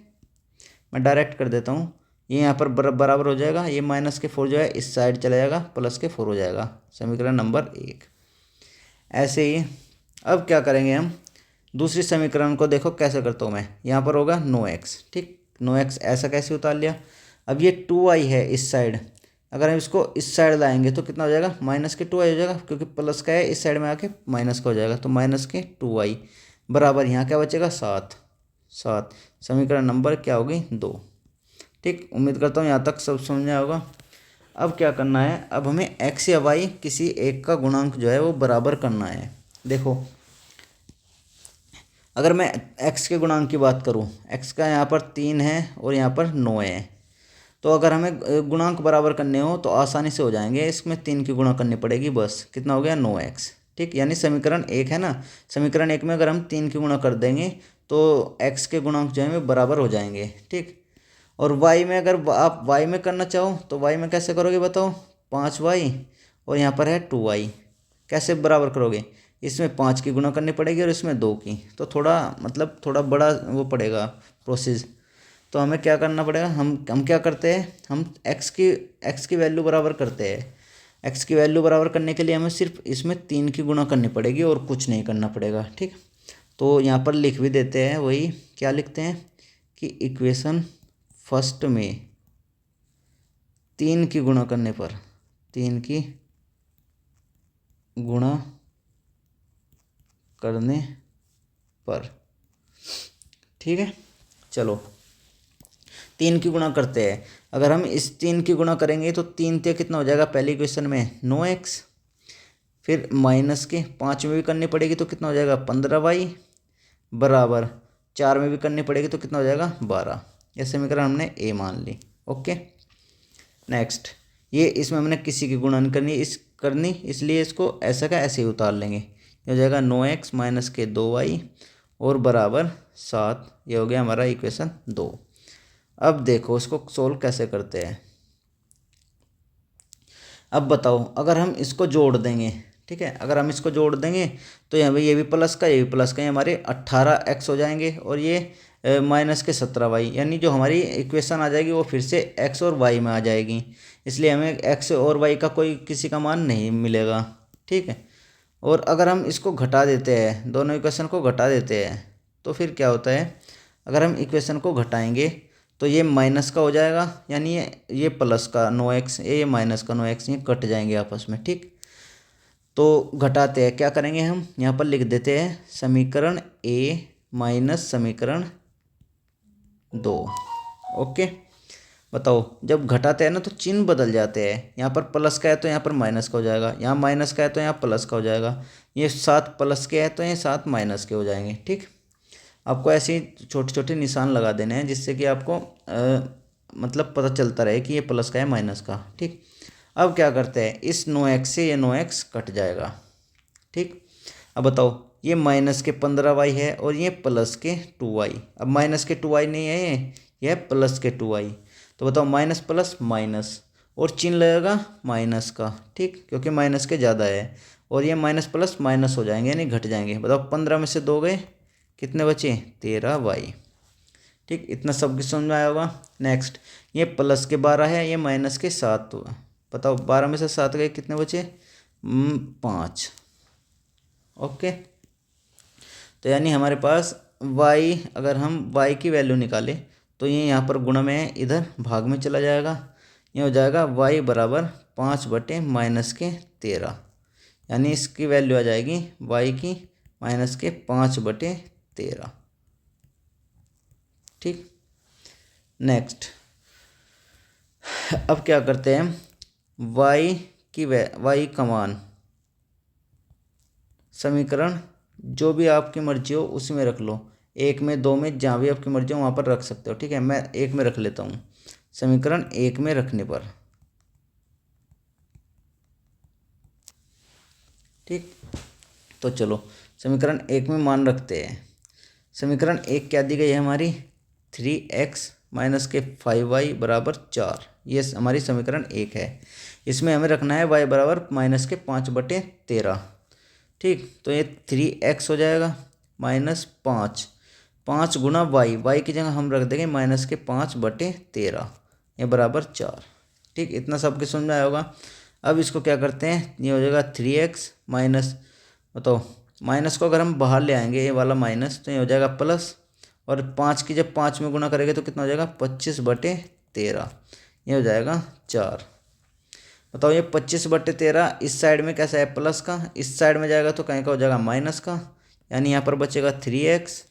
मैं डायरेक्ट कर देता हूँ, ये यहाँ पर बराबर हो जाएगा, ये माइनस के 4 जो है इस साइड चला जाएगा, प्लस के 4 हो जाएगा, समीकरण नंबर 1। ऐसे ही अब क्या करेंगे हम, दूसरी समीकरण को देखो कैसे करता हूँ मैं, यहाँ पर होगा 9x। ठीक, 9x ऐसा कैसे उतार लिया, अब ये 2y है इस साइड, अगर हम इसको इस साइड लाएंगे तो कितना हो जाएगा, माइनस के 2y हो जाएगा, क्योंकि प्लस का है इस साइड में आके माइनस का हो जाएगा, तो माइनस के 2y बराबर यहाँ क्या बचेगा 7। समीकरण नंबर क्या होगी 2। ठीक, उम्मीद करता हूँ यहाँ तक सब समझ में होगा। अब क्या करना है, अब हमें x या y किसी एक का गुणांक जो है वो बराबर करना है। देखो अगर मैं x के गुणांक की बात करूँ, x का यहाँ पर 3 है और यहाँ पर 9 है, तो अगर हमें गुणांक बराबर करने हो तो आसानी से हो जाएंगे, इसमें 3 की गुणा करनी पड़ेगी बस, कितना हो गया 9x। ठीक, यानी समीकरण 1 है ना, समीकरण 1 में अगर हम 3 की गुणा कर देंगे तो x के गुणांक जो है वे बराबर हो जाएंगे। ठीक, और y में अगर आप y में करना चाहो तो y में कैसे करोगे बताओ, 5y और यहाँ पर है 2y, कैसे बराबर करोगे, इसमें 5 की गुणा करनी पड़ेगी और इसमें 2 की, तो थोड़ा बड़ा वो पड़ेगा प्रोसेस। तो हमें क्या करना पड़ेगा, हम क्या करते हैं, हम x की वैल्यू बराबर करते हैं। x की वैल्यू बराबर करने के लिए हमें सिर्फ इसमें 3 की गुणा करनी पड़ेगी और कुछ नहीं करना पड़ेगा। ठीक, तो यहाँ पर लिख भी देते हैं, वही क्या लिखते हैं कि इक्वेशन फर्स्ट में 3 की गुणा करने पर, 3 की गुणा करने पर, ठीक है चलो 3 की गुणा करते हैं। अगर हम इस 3 की गुणा करेंगे तो 3 ते कितना हो जाएगा, पहली इक्वेशन में 9x, फिर माइनस के 5 में भी करनी पड़ेगी तो कितना हो जाएगा 15y, बराबर 4 में भी करनी पड़ेगी तो कितना हो जाएगा 12। यह समीकरण हमने ए मान ली। ओके, नेक्स्ट ये इसमें हमने किसी की गुणा नहीं करनी, इसलिए इसको ऐसा का ऐसे ही उतार लेंगे, ये हो जाएगा 9x माइनस के 2y और बराबर 7। ये हो गया हमारा इक्वेशन 2। अब देखो इसको सोल्व कैसे करते हैं। अब बताओ अगर हम इसको जोड़ देंगे, ठीक है, अगर हम इसको जोड़ देंगे तो यहाँ पे ये भी प्लस का ये भी प्लस का, ये हमारे 18x हो जाएंगे और ये माइनस के 17y, यानी जो हमारी इक्वेशन आ जाएगी वो फिर से x और y में आ जाएगी, इसलिए हमें x और y का कोई किसी का मान नहीं मिलेगा। ठीक है, और अगर हम इसको घटा देते हैं, दोनों इक्वेशन को घटा देते हैं तो फिर क्या होता है, अगर हम इक्वेशन को घटाएंगे तो ये माइनस का हो जाएगा, यानी ये प्लस का 9x, ये माइनस का 9x, ये कट जाएंगे आपस में। ठीक, तो घटाते हैं, क्या करेंगे हम यहाँ पर लिख देते हैं समीकरण ए माइनस समीकरण 2। ओके, बताओ जब घटाते हैं ना तो चिन्ह बदल जाते हैं, यहाँ पर प्लस का है तो यहाँ पर माइनस का हो जाएगा, यहाँ माइनस का है तो यहाँ प्लस का हो जाएगा, ये 7 प्लस के है तो ये 7 माइनस के हो जाएंगे। ठीक, आपको ऐसे ही छोटे छोटे निशान लगा देने हैं जिससे कि आपको मतलब पता चलता रहे कि ये प्लस का है माइनस का। ठीक, अब क्या करते हैं, इस 9x से ये 9x कट जाएगा। ठीक, अब बताओ ये माइनस के 15y है और ये प्लस के 2y, अब माइनस के 2y नहीं है, ये प्लस के 2y, तो बताओ माइनस प्लस माइनस, और चिन्ह लगेगा माइनस का, ठीक, क्योंकि माइनस के ज़्यादा है, और ये माइनस प्लस माइनस हो जाएंगे यानी घट जाएंगे। बताओ 15 में से 2 गए, कितने बचे, 13y। ठीक, इतना सबकी समझ में आया होगा। नेक्स्ट, ये प्लस के 12 है, ये माइनस के 7 हुआ। बताओ 12 में से 7 गए, कितने बचे, 5। ओके, तो यानी हमारे पास y, अगर हम y की वैल्यू निकालें तो ये यहाँ पर गुणा में है, इधर भाग में चला जाएगा, ये हो जाएगा y बराबर 5/-13, यानी इसकी वैल्यू आ जाएगी y की -5/13। ठीक, नेक्स्ट, अब क्या करते हैं, y का मान समीकरण जो भी आपकी मर्जी हो उसी में रख लो, 1 में 2 में जहाँ भी आपकी मर्जी हो वहाँ पर रख सकते हो। ठीक है, मैं 1 में रख लेता हूँ। समीकरण 1 में रखने पर, ठीक, तो चलो समीकरण 1 में मान रखते हैं। समीकरण 1 क्या दी गई है हमारी, 3x - 5y बराबर 4। ये हमारी समीकरण 1 है। इसमें हमें रखना है y बराबर -5/13। ठीक, तो ये 3x हो जाएगा -5, 5 गुना y की जगह हम रख देंगे -5/13, ये बराबर 4। ठीक, इतना सबके समझ में आया होगा। अब इसको क्या करते हैं, ये हो जाएगा 3x माइनस, बताओ माइनस को अगर हम बाहर ले आएंगे, ये वाला माइनस, तो ये हो जाएगा प्लस, और 5 की जब 5 में गुना करेंगे तो कितना हो जाएगा, 25/13, ये हो जाएगा 4। बताओ ये 25/13 इस साइड में कैसा है, प्लस का, इस साइड में जाएगा तो कहीं का हो जाएगा माइनस का, यानी यहाँ पर बचेगा 3x,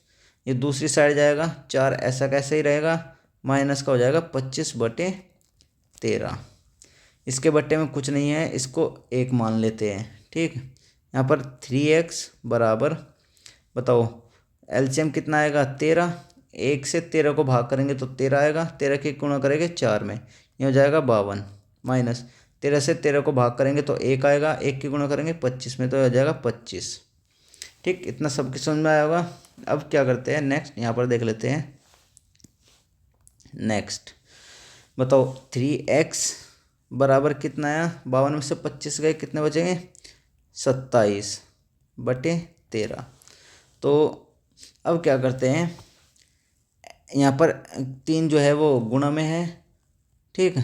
ये दूसरी साइड जाएगा 4, ऐसा कैसे ही रहेगा, माइनस का हो जाएगा 25/13। इसके बट्टे में कुछ नहीं है, इसको 1 मान लेते हैं। ठीक, यहाँ पर 3x बराबर, बताओ एलसीएम कितना आएगा, 13, 1 से 13 को भाग करेंगे तो 13 आएगा, 13 की गुणा करेंगे 4 में, ये हो जाएगा 52, माइनस 13 से 13 को भाग करेंगे तो 1 आएगा, 1 की गुणा करेंगे 25 में तो हो जाएगा 25। ठीक, इतना सबकी समझ में आया होगा। अब क्या करते हैं, नेक्स्ट यहाँ पर देख लेते हैं। नेक्स्ट बताओ 3x बराबर कितना आया, 52 में से 25 गए, कितने बचेंगे, 27/13। तो अब क्या करते हैं, यहाँ पर 3 जो है वो गुणा में है, ठीक,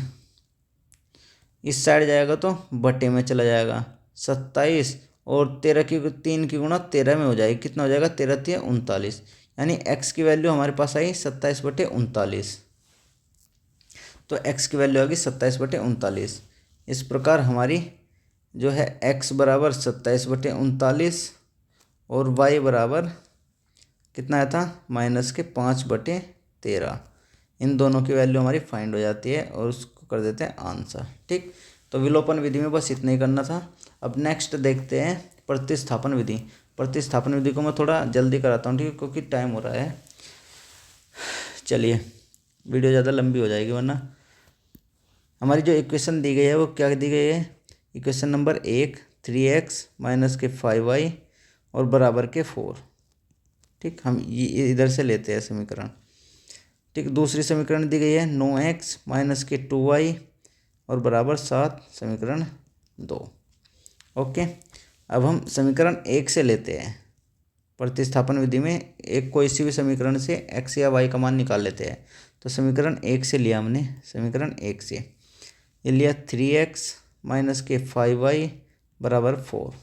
इस साइड जाएगा तो बटे में चला जाएगा, 27 और 13 की 3 की गुणा 13 में हो जाएगी, कितना हो जाएगा, 13×3 = 39, यानी x की वैल्यू हमारे पास आई 27/39। तो x की वैल्यू आ गई 27/39। इस प्रकार हमारी जो है x बराबर 27/39 और y बराबर कितना आया था, -5/13। इन दोनों की वैल्यू हमारी फाइंड हो जाती है और उसको कर देते हैं आंसर। ठीक, तो विलोपन विधि में बस इतना ही करना था। अब नेक्स्ट देखते हैं प्रतिस्थापन विधि। प्रतिस्थापन विधि को मैं थोड़ा जल्दी कराता हूँ, ठीक है, क्योंकि टाइम हो रहा है। चलिए, वीडियो ज़्यादा लंबी हो जाएगी वरना। हमारी जो इक्वेशन दी गई है वो क्या दी गई है, इक्वेशन नंबर 1, 3x - 5y और बराबर के 4। ठीक, हम ये इधर से लेते हैं समीकरण। ठीक, दूसरी समीकरण दी गई है 9x - 2y और बराबर 7, समीकरण 2। ओके, अब हम समीकरण 1 से लेते हैं। प्रतिस्थापन विधि में एक कोई सी भी समीकरण से x या y का मान निकाल लेते हैं। तो समीकरण 1 से लिया हमने, समीकरण 1 से ये लिया 3x - 5y बराबर 4।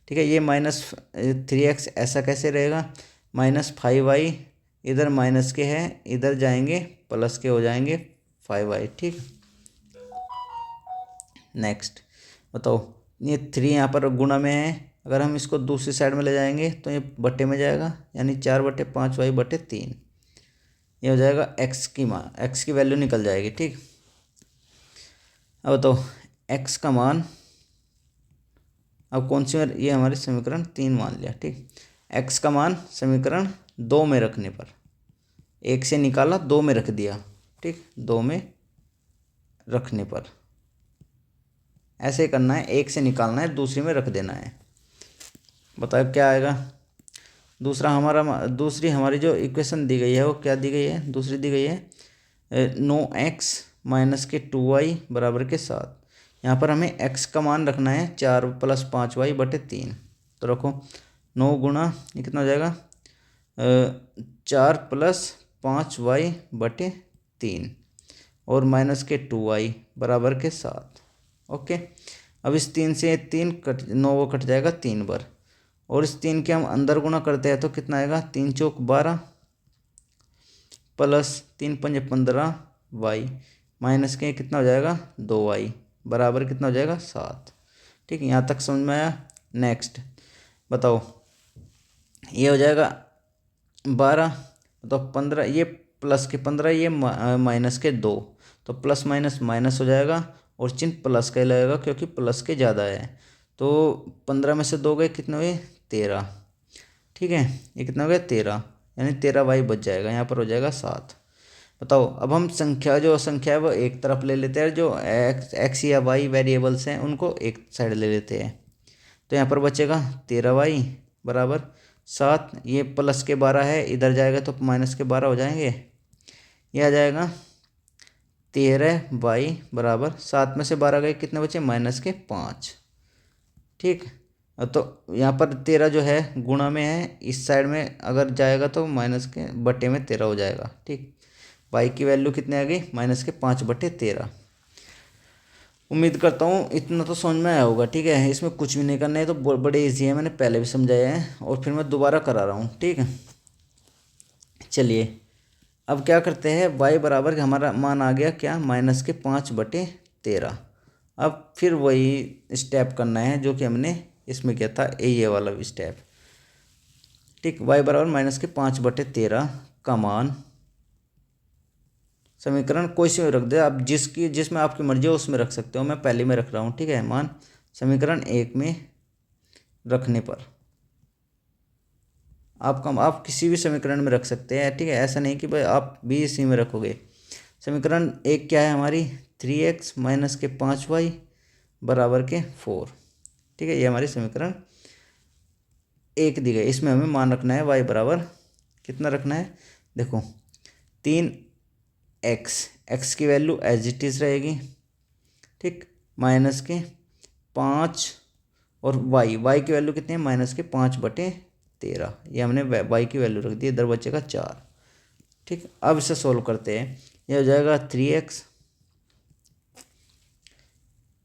ठीक है, ये -3x ऐसा कैसे रहेगा, -5y इधर माइनस के है, इधर जाएंगे प्लस के हो जाएंगे 5y। ठीक, नेक्स्ट बताओ ये 3 यहाँ पर गुणा में है, अगर हम इसको दूसरी साइड में ले जाएंगे तो ये बट्टे में जाएगा, यानी 4/5y/3, ये हो जाएगा x की वैल्यू निकल जाएगी। ठीक, अब बताओ x का मान, अब कौन सी, ये हमारे समीकरण 3 मान लिया। ठीक, x का मान समीकरण 2 में रखने पर, 1 से निकाला 2 में रख दिया। ठीक, 2 में रखने पर ऐसे करना है, 1 से निकालना है, दूसरी में रख देना है। बताओ क्या आएगा। दूसरी हमारी जो इक्वेशन दी गई है वो क्या दी गई है, दूसरी दी गई है 9x माइनस के 2y बराबर के 7। यहाँ पर हमें x का मान रखना है 4 + 5y बटे 3। तो रखो 9 गुणा ये कितना हो जाएगा 4 + 5y बटे 3 और माइनस के 2y बराबर के 7। ओके, अब इस 3 से 3 कट 9 वो कट जाएगा 3 बार, और इस 3 के हम अंदर गुणा करते हैं तो कितना आएगा 3 चौक 12 प्लस 3 पंजे 15y माइनस के कितना हो जाएगा 2y बराबर कितना हो जाएगा 7। ठीक है, यहाँ तक समझ में आया। नेक्स्ट बताओ, ये हो जाएगा 12 तो 15, ये प्लस के 15, ये माइनस के 2, तो प्लस माइनस माइनस हो जाएगा और चिन्ह प्लस का ही लगेगा क्योंकि प्लस के ज़्यादा है। तो 15 में से 2 गए कितने हुए 13। ठीक है, ये कितना हो गया 13, यानी 13y बच जाएगा, यहाँ पर हो जाएगा 7। बताओ, अब हम संख्या जो संख्या है वो एक तरफ ले लेते हैं, जो x या y वेरिएबल्स हैं उनको एक साइड ले लेते हैं। तो यहाँ पर बचेगा 13y बराबर 7, ये प्लस के 12 है, इधर जाएगा तो माइनस के 12 हो जाएंगे, ये आ जाएगा 13y बराबर 7 में से 12 गए कितने बचे माइनस के 5। ठीक, तो यहाँ पर 13 जो है गुणा में है, इस साइड में अगर जाएगा तो माइनस के बटे में 13 हो जाएगा। ठीक, y की वैल्यू कितने आ गई माइनस के 5 बटे 13। उम्मीद करता हूँ इतना तो समझ में आया होगा। ठीक है, इसमें कुछ भी नहीं करना है, तो बड़े इजी है, मैंने पहले भी समझाया है और फिर मैं दोबारा करा रहा हूँ। ठीक है, चलिए अब क्या करते हैं, y बराबर हमारा मान आ गया क्या माइनस के 5 बटे 13। अब फिर वही स्टेप करना है जो कि हमने इसमें किया था, ये वाला स्टेप। ठीक, y बराबर माइनस के 5 बटे 13 का मान समीकरण कोई से रख दे आप, जिसमें आपकी मर्जी हो उसमें रख सकते हो, मैं पहले में रख रहा हूँ। ठीक है, मान समीकरण 1 में रखने पर आप किसी भी समीकरण में रख सकते हैं। ठीक है, ऐसा नहीं कि भाई आप भी इसी में रखोगे। समीकरण 1 क्या है हमारी 3x माइनस के 5y बराबर के 4। ठीक है, ये हमारी समीकरण 1 दी गई। इसमें हमें मान रखना है y बराबर कितना रखना है, देखो 3x की वैल्यू एज इट इज़ रहेगी। ठीक, माइनस के 5 और y की वैल्यू कितनी है माइनस के 5 बटे 13, ये हमने y की वैल्यू रख दी, इधर बचेगा 4। ठीक, अब इसे सोल्व करते हैं, ये हो जाएगा 3x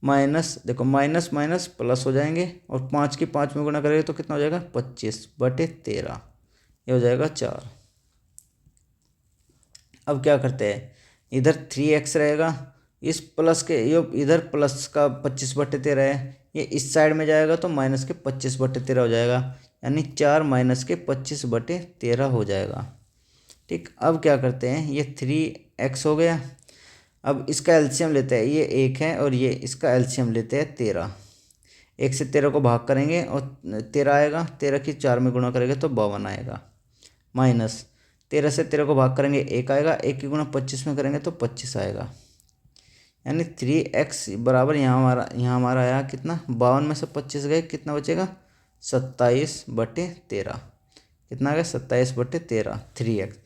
माइनस, देखो माइनस माइनस प्लस हो जाएंगे और 5 की 5 में गुणा करेंगे तो कितना हो जाएगा 25 बटे 13, ये हो जाएगा 4। अब क्या करते हैं, इधर 3x रहेगा, इस प्लस के ये इधर प्लस का 25 बटे 13 है, ये इस साइड में जाएगा तो माइनस के 25 बटे 13 हो जाएगा, यानी 4 माइनस के 25 बटे 13 हो जाएगा। ठीक, अब क्या करते हैं, ये 3x हो गया, अब इसका एलसीएम लेते हैं, ये 1 है और ये इसका एलसीएम लेते हैं 13। 1 से 13 को भाग करेंगे और 13 आएगा, 13 की 4 में गुणा करेंगे तो 52 आएगा, माइनस 13 से 13 को भाग करेंगे 1 आएगा, 1 की गुणा 25 में करेंगे तो 25 आएगा, यानी 3x बराबर यहाँ हमारा आया कितना 52 में से 25 गए कितना बचेगा 27 बटे 13, कितना आ गया 27 बटे 13 3x।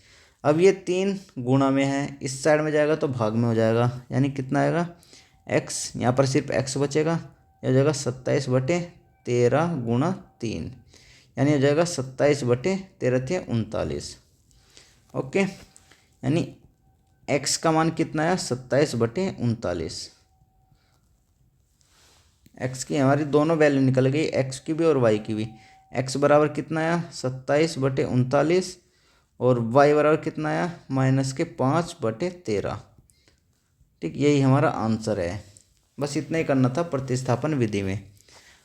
अब ये 3 गुणा में है, इस साइड में जाएगा तो भाग में हो जाएगा, यानी कितना आएगा x, यहाँ पर सिर्फ x बचेगा, ये हो जाएगा 27 बटे 13 गुणा 3, यानी हो जाएगा 27 बटे 13 थे 39। ओके, यानी x का मान कितना है 27 बटे 39। x की हमारी दोनों वैल्यू निकल गई, x की भी और y की भी। x बराबर कितना आया 27 बटे 39 और y बराबर कितना आया माइनस के 5 बटे 13। ठीक, यही हमारा आंसर है। बस इतना ही करना था प्रतिस्थापन विधि में,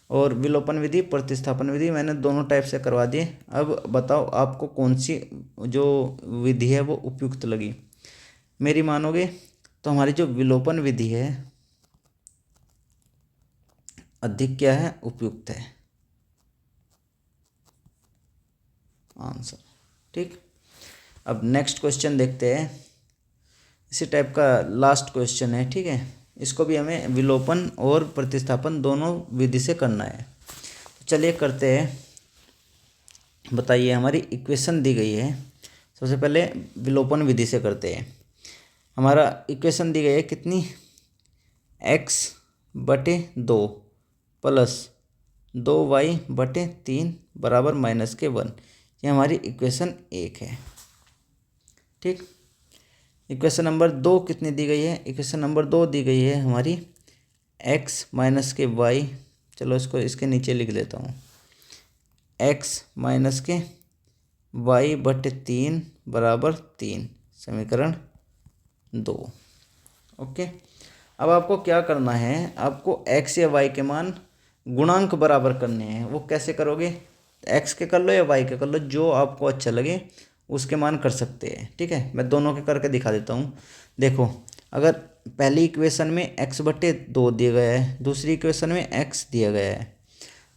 और विलोपन विधि प्रतिस्थापन विधि मैंने दोनों टाइप से करवा दिए। अब बताओ आपको कौन सी जो विधि है वो उपयुक्त लगी। मेरी मानोगे तो हमारी जो विलोपन विधि है अधिक क्या है उपयुक्त है आंसर। ठीक, अब नेक्स्ट क्वेश्चन देखते हैं, इसी टाइप का लास्ट क्वेश्चन है। ठीक है, इसको भी हमें विलोपन और प्रतिस्थापन दोनों विधि से करना है, तो चलिए करते हैं। बताइए, हमारी इक्वेशन दी गई है, सबसे पहले विलोपन विधि से करते हैं। हमारा इक्वेशन दी गई है कितनी, x/2 प्लस 2y/3 बराबर -1। ये हमारी इक्वेशन 1 है। ठीक, इक्वेशन नंबर 2 कितनी दी गई है, इक्वेशन नंबर 2 दी गई है हमारी x माइनस के y, चलो इसको इसके नीचे लिख देता हूँ, x माइनस के y/3 बराबर 3, समीकरण 2। ओके, अब आपको क्या करना है, आपको x या y के मान गुणांक बराबर करने हैं। वो कैसे करोगे, x के कर लो या y के कर लो, जो आपको अच्छा लगे उसके मान कर सकते हैं। ठीक है, मैं दोनों के करके दिखा देता हूँ। देखो, अगर पहली इक्वेशन में x/2 दिया गया है, दूसरी इक्वेशन में x दिया गया है,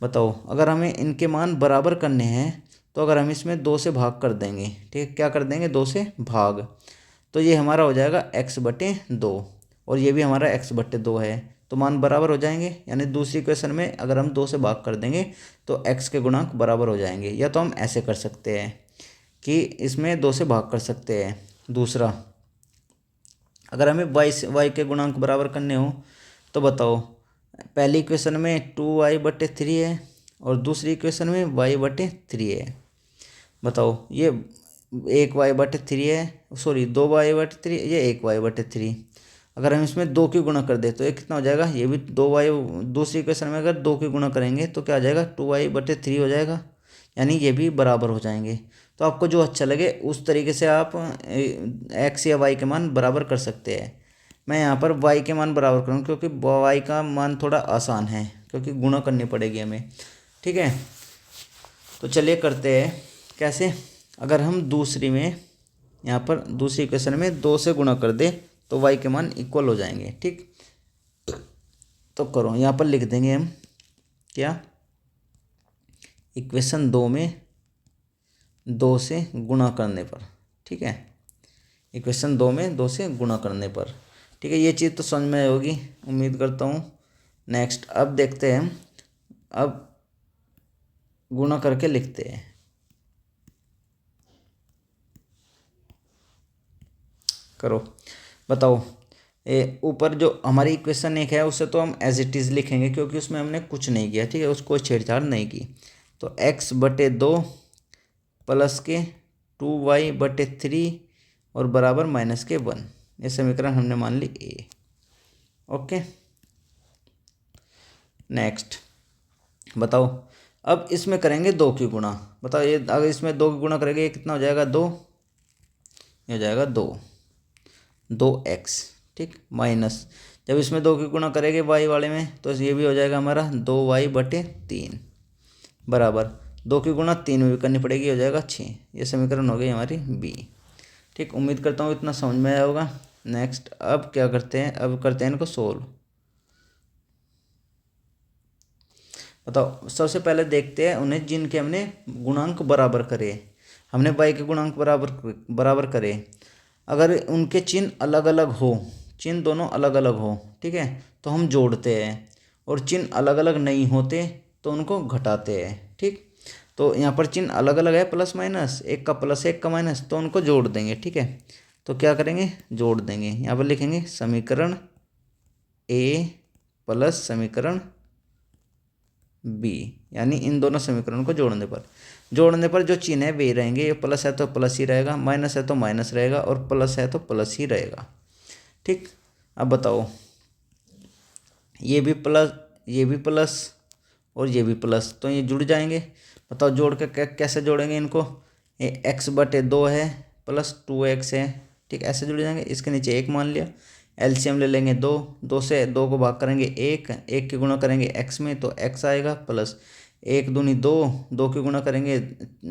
बताओ अगर हमें इनके मान बराबर करने हैं तो अगर हम इसमें 2 से भाग कर देंगे, ठीक है, क्या कर देंगे, 2 से भाग, तो ये हमारा हो जाएगा x/2 और ये भी हमारा x/2 है, तो मान बराबर हो जाएंगे। यानी दूसरी इक्वेशन में अगर हम 2 से भाग कर देंगे तो x के गुणांक बराबर हो जाएंगे। या तो हम ऐसे कर सकते हैं कि इसमें 2 से भाग कर सकते हैं। दूसरा, अगर हमें y के गुणांक बराबर करने हो तो बताओ, पहली इक्वेशन में 2y/3 है और दूसरी इक्वेशन में y/3 है। बताओ, ये 1y/3 है, सॉरी 2y/3, ये 1y/3। अगर हम इसमें 2 की गुणा कर दे तो ये कितना हो जाएगा, ये भी 2y, दूसरी इक्वेशन में अगर 2 की गुणा करेंगे तो क्या आ जाएगा, 2y/3 हो जाएगा। यानी ये भी बराबर हो जाएंगे। तो आपको जो अच्छा लगे उस तरीके से आप x या y के मान बराबर कर सकते हैं। मैं यहाँ पर y के मान बराबर करूँ क्योंकि y का मान थोड़ा आसान है, क्योंकि गुणा करनी पड़ेगी हमें। ठीक है, तो चलिए करते हैं। कैसे, अगर हम दूसरी में, यहाँ पर दूसरी इक्वेशन में 2 से गुणा कर दे तो y के मान इक्वल हो जाएंगे। ठीक, तो करो, यहाँ पर लिख देंगे हम क्या, इक्वेशन 2 में 2 से गुणा करने पर। ठीक है, इक्वेशन 2 में 2 से गुणा करने पर। ठीक है, ये चीज़ तो समझ में होगी उम्मीद करता हूँ। नेक्स्ट, अब देखते हैं, अब गुणा करके लिखते हैं। करो, बताओ, ऊपर जो हमारी इक्वेशन 1 है उसे तो हम एज इट इज़ लिखेंगे क्योंकि उसमें हमने कुछ नहीं किया। ठीक है, उसको छेड़छाड़ नहीं की। तो x/2 प्लस के 2y/3 और बराबर -1, ये समीकरण हमने मान ली ए। ओके, नेक्स्ट बताओ, अब इसमें करेंगे 2 की गुणा। बताओ, ये अगर इसमें 2 की गुणा करेंगे ये कितना हो जाएगा, 2, ये हो जाएगा 2x। ठीक, माइनस, जब इसमें 2 की गुणा करेंगे y वाले में तो ये भी हो जाएगा हमारा 2y/3 बराबर 2 की गुणा 3 में भी करनी पड़ेगी, हो जाएगा 6। ये समीकरण हो गई हमारी बी। ठीक, उम्मीद करता हूँ इतना समझ में आया होगा। नेक्स्ट, अब क्या करते हैं, अब करते हैं इनको सोल्व। बताओ, सबसे पहले देखते हैं उन्हें जिनके हमने गुणांक बराबर करे। हमने y के गुणांक बराबर करे, अगर उनके चिन्ह अलग अलग हो, चिन्ह दोनों अलग अलग हो, ठीक है, तो हम जोड़ते हैं, और चिन्ह अलग अलग नहीं होते तो उनको घटाते हैं। ठीक, तो यहाँ पर चिन्ह अलग अलग है, प्लस माइनस, एक का प्लस एक का माइनस, तो उनको जोड़ देंगे। ठीक है, तो क्या करेंगे, जोड़ देंगे। यहाँ पर लिखेंगे समीकरण ए प्लस समीकरण बी, यानी इन दोनों समीकरणों को जोड़ने पर जो चिन्ह है वे रहेंगे। ये प्लस है तो प्लस ही रहेगा, माइनस है तो माइनस रहेगा, और प्लस है तो प्लस ही रहेगा। ठीक, अब बताओ, ये भी प्लस और ये भी प्लस, तो ये जुड़ जाएंगे। बताओ, जोड़ के कैसे जोड़ेंगे इनको, ये x/2 है प्लस 2x है। ठीक, ऐसे जुड़ जाएंगे। इसके नीचे 1 मान लिया, एलसीएम ले लेंगे 2 से 2 को भाग करेंगे 1 की गुणा करेंगे x में तो x आएगा, प्लस 1 दूनी 2 की गुणा करेंगे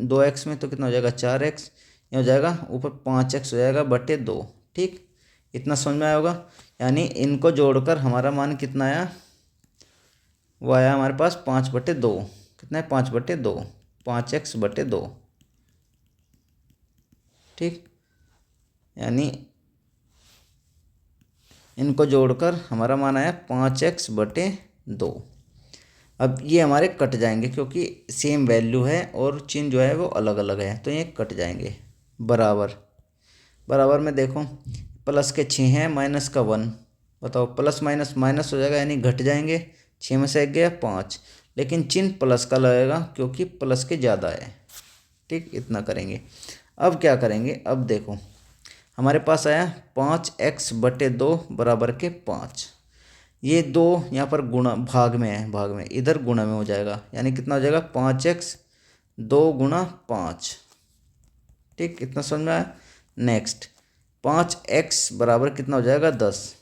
2x में तो कितना हो जाएगा, 4x। ये हो जाएगा ऊपर 5x हो जाएगा बटे 2। ठीक, इतना समझ में आया होगा। यानी इनको जोड़कर हमारा मान कितना आया, वो आया हमारे पास 5/2। कितना है, 5/2, 5x/2। ठीक, यानी इनको जोड़कर हमारा मान आया 5x/2। अब ये हमारे कट जाएंगे क्योंकि सेम वैल्यू है और चिन्ह जो है वो अलग अलग है, तो ये कट जाएंगे। बराबर में देखो, प्लस के 6 हैं, माइनस का 1। बताओ प्लस माइनस माइनस हो जाएगा, यानी घट जाएंगे। 6 में से 1 गया 5, लेकिन चिन्ह प्लस का लगेगा क्योंकि प्लस के ज़्यादा है। ठीक, इतना करेंगे। अब क्या करेंगे, अब देखो हमारे पास आया 5x/2 बराबर के 5। ये 2 यहाँ पर गुणा भाग में है, भाग में, इधर गुणा में हो जाएगा, यानी कितना हो जाएगा 5x 2 गुणा 5। ठीक, इतना समझ में आया। नेक्स्ट 5x बराबर कितना हो जाएगा 10।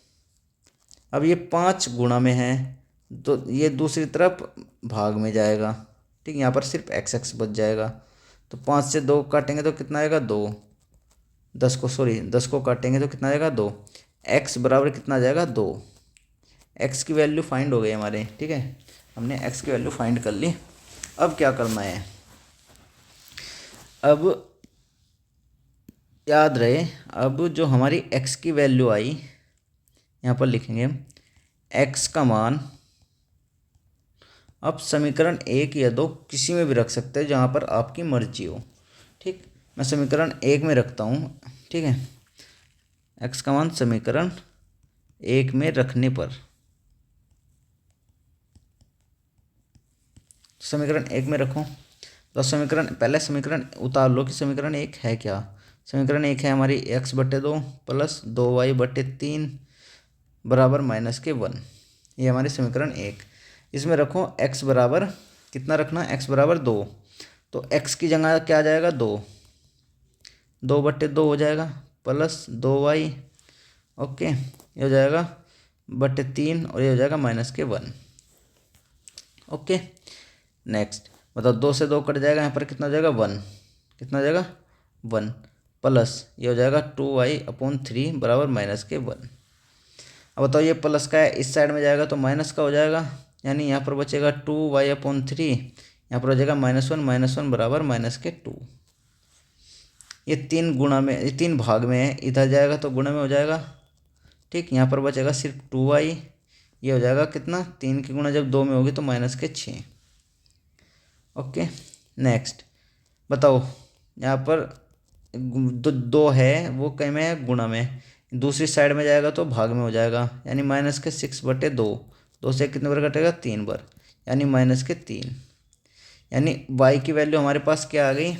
अब ये 5 गुणा में है तो ये दूसरी तरफ भाग में जाएगा। ठीक, यहाँ पर सिर्फ x बच जाएगा। तो 5 से 2 काटेंगे तो कितना आएगा 2। 10 को काटेंगे तो कितना आएगा 2। x बराबर कितना आ जाएगा 2। x की वैल्यू फाइंड हो गई हमारे। ठीक है, हमने x की वैल्यू फाइंड कर ली। अब क्या करना है, अब याद रहे, अब जो हमारी x की वैल्यू आई यहाँ पर लिखेंगे x का मान। आप समीकरण 1 या 2 किसी में भी रख सकते हैं जहाँ पर आपकी मर्जी हो। ठीक, मैं समीकरण 1 में रखता हूँ। ठीक है, x का मान समीकरण 1 में रखने पर, समीकरण 1 में रखो तो समीकरण पहले समीकरण उतार लो कि समीकरण 1 है क्या। समीकरण 1 है हमारी x/2 प्लस 2y/3 बराबर माइनस के 1। ये हमारी समीकरण 1। इसमें रखो x बराबर कितना रखना, x बराबर 2। तो x की जगह क्या आ जाएगा 2, 2/2 हो जाएगा प्लस 2y। ओके, ये हो जाएगा /3 और ये हो जाएगा माइनस के 1। ओके, नेक्स्ट बताओ 2 से 2 कट जाएगा, यहाँ पर कितना हो जाएगा 1, कितना हो जाएगा 1 प्लस ये हो जाएगा 2y/3 बराबर माइनस के 1। अब बताओ ये प्लस का है, इस साइड में जाएगा तो माइनस का हो जाएगा, यानी यहाँ पर बचेगा 2y/3, यहाँ पर हो जाएगा -1 बराबर माइनस के 2। ये 3 गुणा में, ये 3 भाग में है, इधर जाएगा तो गुणा में हो जाएगा। ठीक, यहाँ पर बचेगा सिर्फ 2y, ये हो जाएगा कितना 3 की गुणा जब 2 में होगी तो माइनस के 6। ओके, नेक्स्ट बताओ यहाँ पर 2 है वो कहीं में है गुणा में, दूसरी साइड में जाएगा तो भाग में हो जाएगा, यानी माइनस के 6/2। 2 से कितने बार कटेगा 3 बार, यानी माइनस के 3। यानी y की वैल्यू हमारे पास क्या आ गई,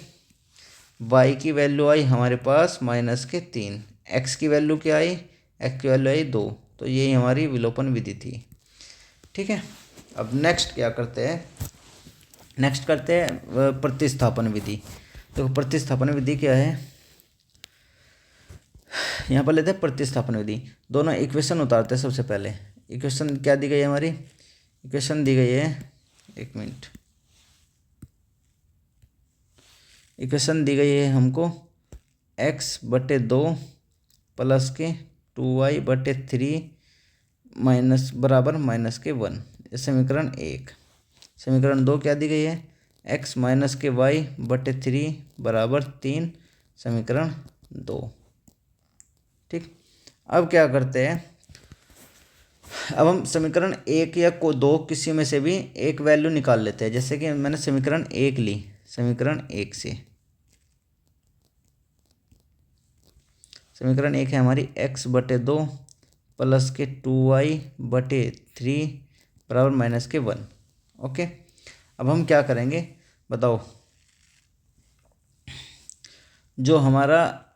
y की वैल्यू आई हमारे पास माइनस के 3। x की वैल्यू क्या आई, x की वैल्यू आई 2। तो यही हमारी विलोपन विधि थी। ठीक है, अब नेक्स्ट क्या करते हैं, नेक्स्ट करते हैं प्रतिस्थापन विधि। तो प्रतिस्थापन विधि क्या है, यहाँ पर लेते हैं प्रतिस्थापन विधि। दोनों इक्वेशन उतारते हैं। सबसे पहले इक्वेशन क्या दी गई है हमारी, इक्वेशन दी गई है, एक मिनट, इक्वेशन दी गई है हमको x/2 प्लस के 2y/3 माइनस बराबर माइनस के 1। समीकरण 1। समीकरण 2 क्या दी गई है, x माइनस के y/3 बराबर 3, समीकरण 2। ठीक, अब क्या करते हैं, अब हम समीकरण 1 या 2 किसी में से भी एक वैल्यू निकाल लेते हैं। जैसे कि मैंने समीकरण 1 ली, समीकरण 1 से समीकरण 1 है हमारी x/2 प्लस के 2y/3 बराबर माइनस के 1। ओके, अब हम क्या करेंगे बताओ, जो हमारा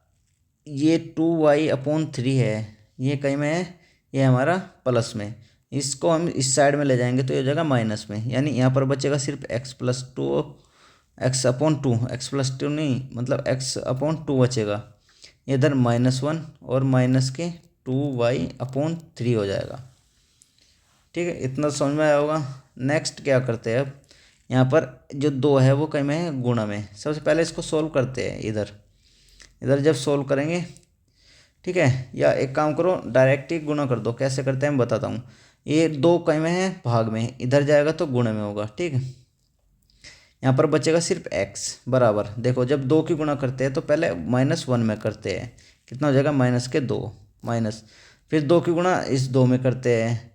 ये 2y/3 है ये कहीं में है, ये हमारा प्लस में, इसको हम इस साइड में ले जाएंगे तो ये हो जाएगा माइनस में, यानी यहाँ पर बचेगा सिर्फ x+2, x/2, x+2 नहीं मतलब x/2 बचेगा। इधर -1 और माइनस के 2y/3 हो जाएगा। ठीक है, इतना समझ में आया होगा। नेक्स्ट क्या करते हैं, अब यहाँ पर जो 2 है वो कहीं में है गुणा में। सबसे पहले इसको सोल्व करते हैं। इधर जब सोल्व करेंगे, ठीक है, या एक काम करो डायरेक्ट ही गुणा कर दो। कैसे करते हैं मैं बताता हूँ। ये 2 कहीं में है भाग में, इधर जाएगा तो गुणा में होगा। ठीक है, यहाँ पर बचेगा सिर्फ x बराबर, देखो जब 2 की गुणा करते हैं तो पहले -1 में करते हैं, कितना हो जाएगा माइनस के 2 माइनस, फिर 2 की गुणा इस 2 में करते हैं।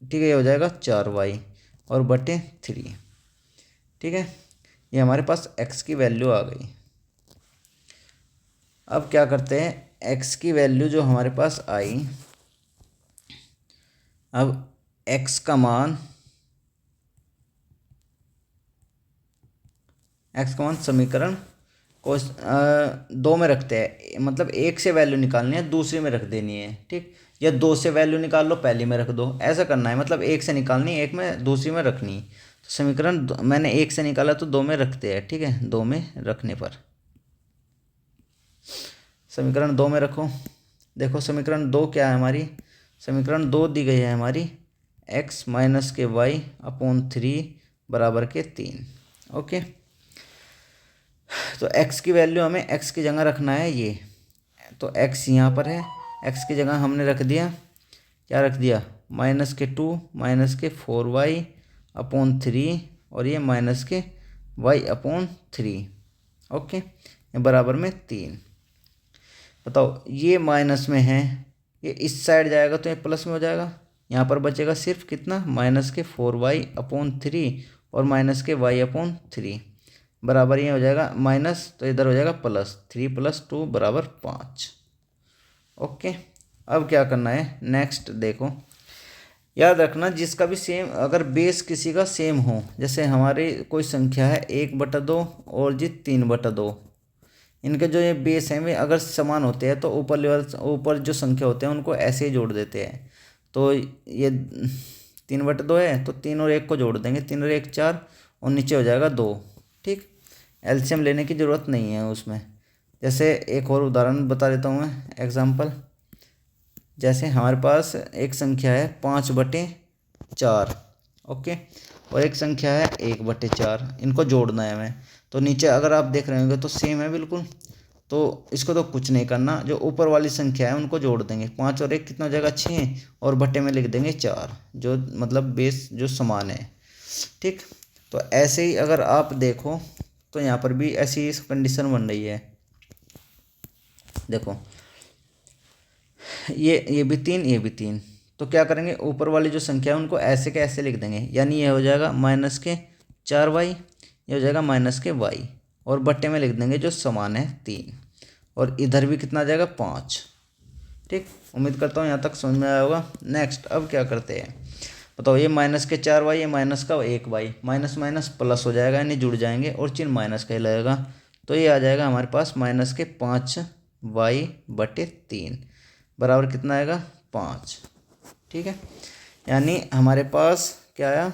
ठीक है, ये हो जाएगा 4y और बटे 3। ठीक है, ये हमारे पास x की वैल्यू आ गई। अब क्या करते हैं, एक्स की वैल्यू जो हमारे पास आई, अब एक्स का मान समीकरण को 2 में रखते हैं, मतलब एक से वैल्यू निकालनी है दूसरी में रख देनी है, ठीक। या 2 से वैल्यू निकाल लो पहली में रख दो, ऐसा करना है, मतलब एक से निकालनी एक में दूसरी में रखनी। तो समीकरण मैंने एक से निकाला तो 2 में रखते हैं, ठीक है। 2 में रखने पर समीकरण 2 में रखो। देखो समीकरण 2 क्या है हमारी, समीकरण 2 दी गई है हमारी x माइनस के वाई अपॉन 3 बराबर के 3। ओके, तो x की वैल्यू हमें x की जगह रखना है ये, तो x यहाँ पर है, x की जगह हमने रख दिया, क्या रख दिया, माइनस के 2 माइनस के 4y अपॉन 3 और ये माइनस के y अपॉन 3। ओके, ये बराबर में 3। बताओ ये माइनस में है, ये इस साइड जाएगा तो ये प्लस में हो जाएगा, यहाँ पर बचेगा सिर्फ कितना, माइनस के 4y अपॉन 3 और माइनस के y अपॉन 3 बराबर ये हो जाएगा माइनस, तो इधर हो जाएगा प्लस, 3 + 2 बराबर 5। ओके, अब क्या करना है, नेक्स्ट देखो, याद रखना जिसका भी सेम, अगर बेस किसी का सेम हो, जैसे हमारी कोई संख्या है 1/2 और जी 3/2, इनके जो ये बेस हैं वे अगर समान होते हैं तो ऊपर जो संख्या होते हैं उनको ऐसे ही जोड़ देते हैं। तो ये 3/2 है तो 3 और 1 को जोड़ देंगे, 3 और 1 4 और नीचे हो जाएगा 2, ठीक। एलसीएम लेने की ज़रूरत नहीं है उसमें। जैसे एक और उदाहरण बता देता हूँ मैं, एग्जाम्पल, जैसे हमारे पास एक संख्या है 5/4, ओके, और एक संख्या है 1/4, इनको जोड़ना है हमें। तो नीचे अगर आप देख रहे होंगे तो सेम है बिल्कुल, तो इसको तो कुछ नहीं करना, जो ऊपर वाली संख्या है उनको जोड़ देंगे, 5 और 1 कितना हो जाएगा 6, और बट्टे में लिख देंगे 4, जो मतलब बेस जो समान है, ठीक। तो ऐसे ही अगर आप देखो तो यहाँ पर भी ऐसी कंडीशन बन रही है। देखो ये भी 3, ये भी 3, तो क्या करेंगे, ऊपर वाली जो संख्या है उनको ऐसे के ऐसे लिख देंगे, यानी ये हो जाएगा माइनस के 4y, ये हो जाएगा माइनस के y, और बट्टे में लिख देंगे जो समान है 3, और इधर भी कितना आ जाएगा 5, ठीक। उम्मीद करता हूँ यहाँ तक समझ में आया होगा। नेक्स्ट अब क्या करते हैं, बताओ ये माइनस के 4y, ये माइनस का 1y, माइनस माइनस प्लस हो जाएगा, यानी जुड़ जाएंगे और चिन्ह माइनस का ही लगेगा, तो ये आ जाएगा हमारे पास माइनस के 5y/3 बराबर कितना आएगा 5, ठीक है। यानी हमारे पास क्या आया,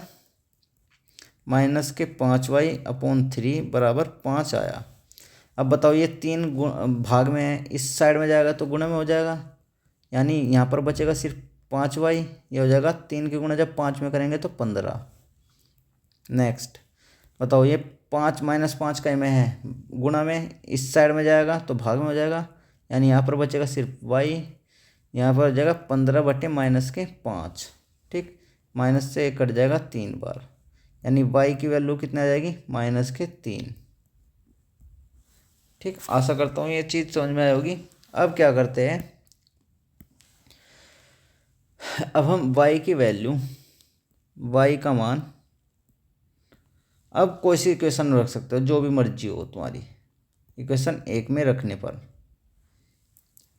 माइनस के 5y/3 बराबर 5 आया। अब बताओ ये 3 भाग में है, इस साइड में जाएगा तो गुणा में हो जाएगा, यानी यहाँ पर बचेगा सिर्फ 5y, ये हो जाएगा 3 के गुणा जब 5 में करेंगे तो 15। नेक्स्ट बताओ ये 5 माइनस 5 का में है, गुणा में इस साइड में जाएगा तो भाग में हो जाएगा, यानी यहाँ पर बचेगा सिर्फ y, यहाँ पर हो जाएगा 15/-5, ठीक। माइनस से कट जाएगा 3 बार, यानी y की वैल्यू कितनी आ जाएगी, -3, ठीक। आशा करता हूँ ये चीज़ समझ में आई होगी। अब क्या करते हैं, अब हम y की वैल्यू, y का मान, अब कोई सी इक्वेशन रख सकते हो जो भी मर्जी हो तुम्हारी, इक्वेशन 1 में रखने पर,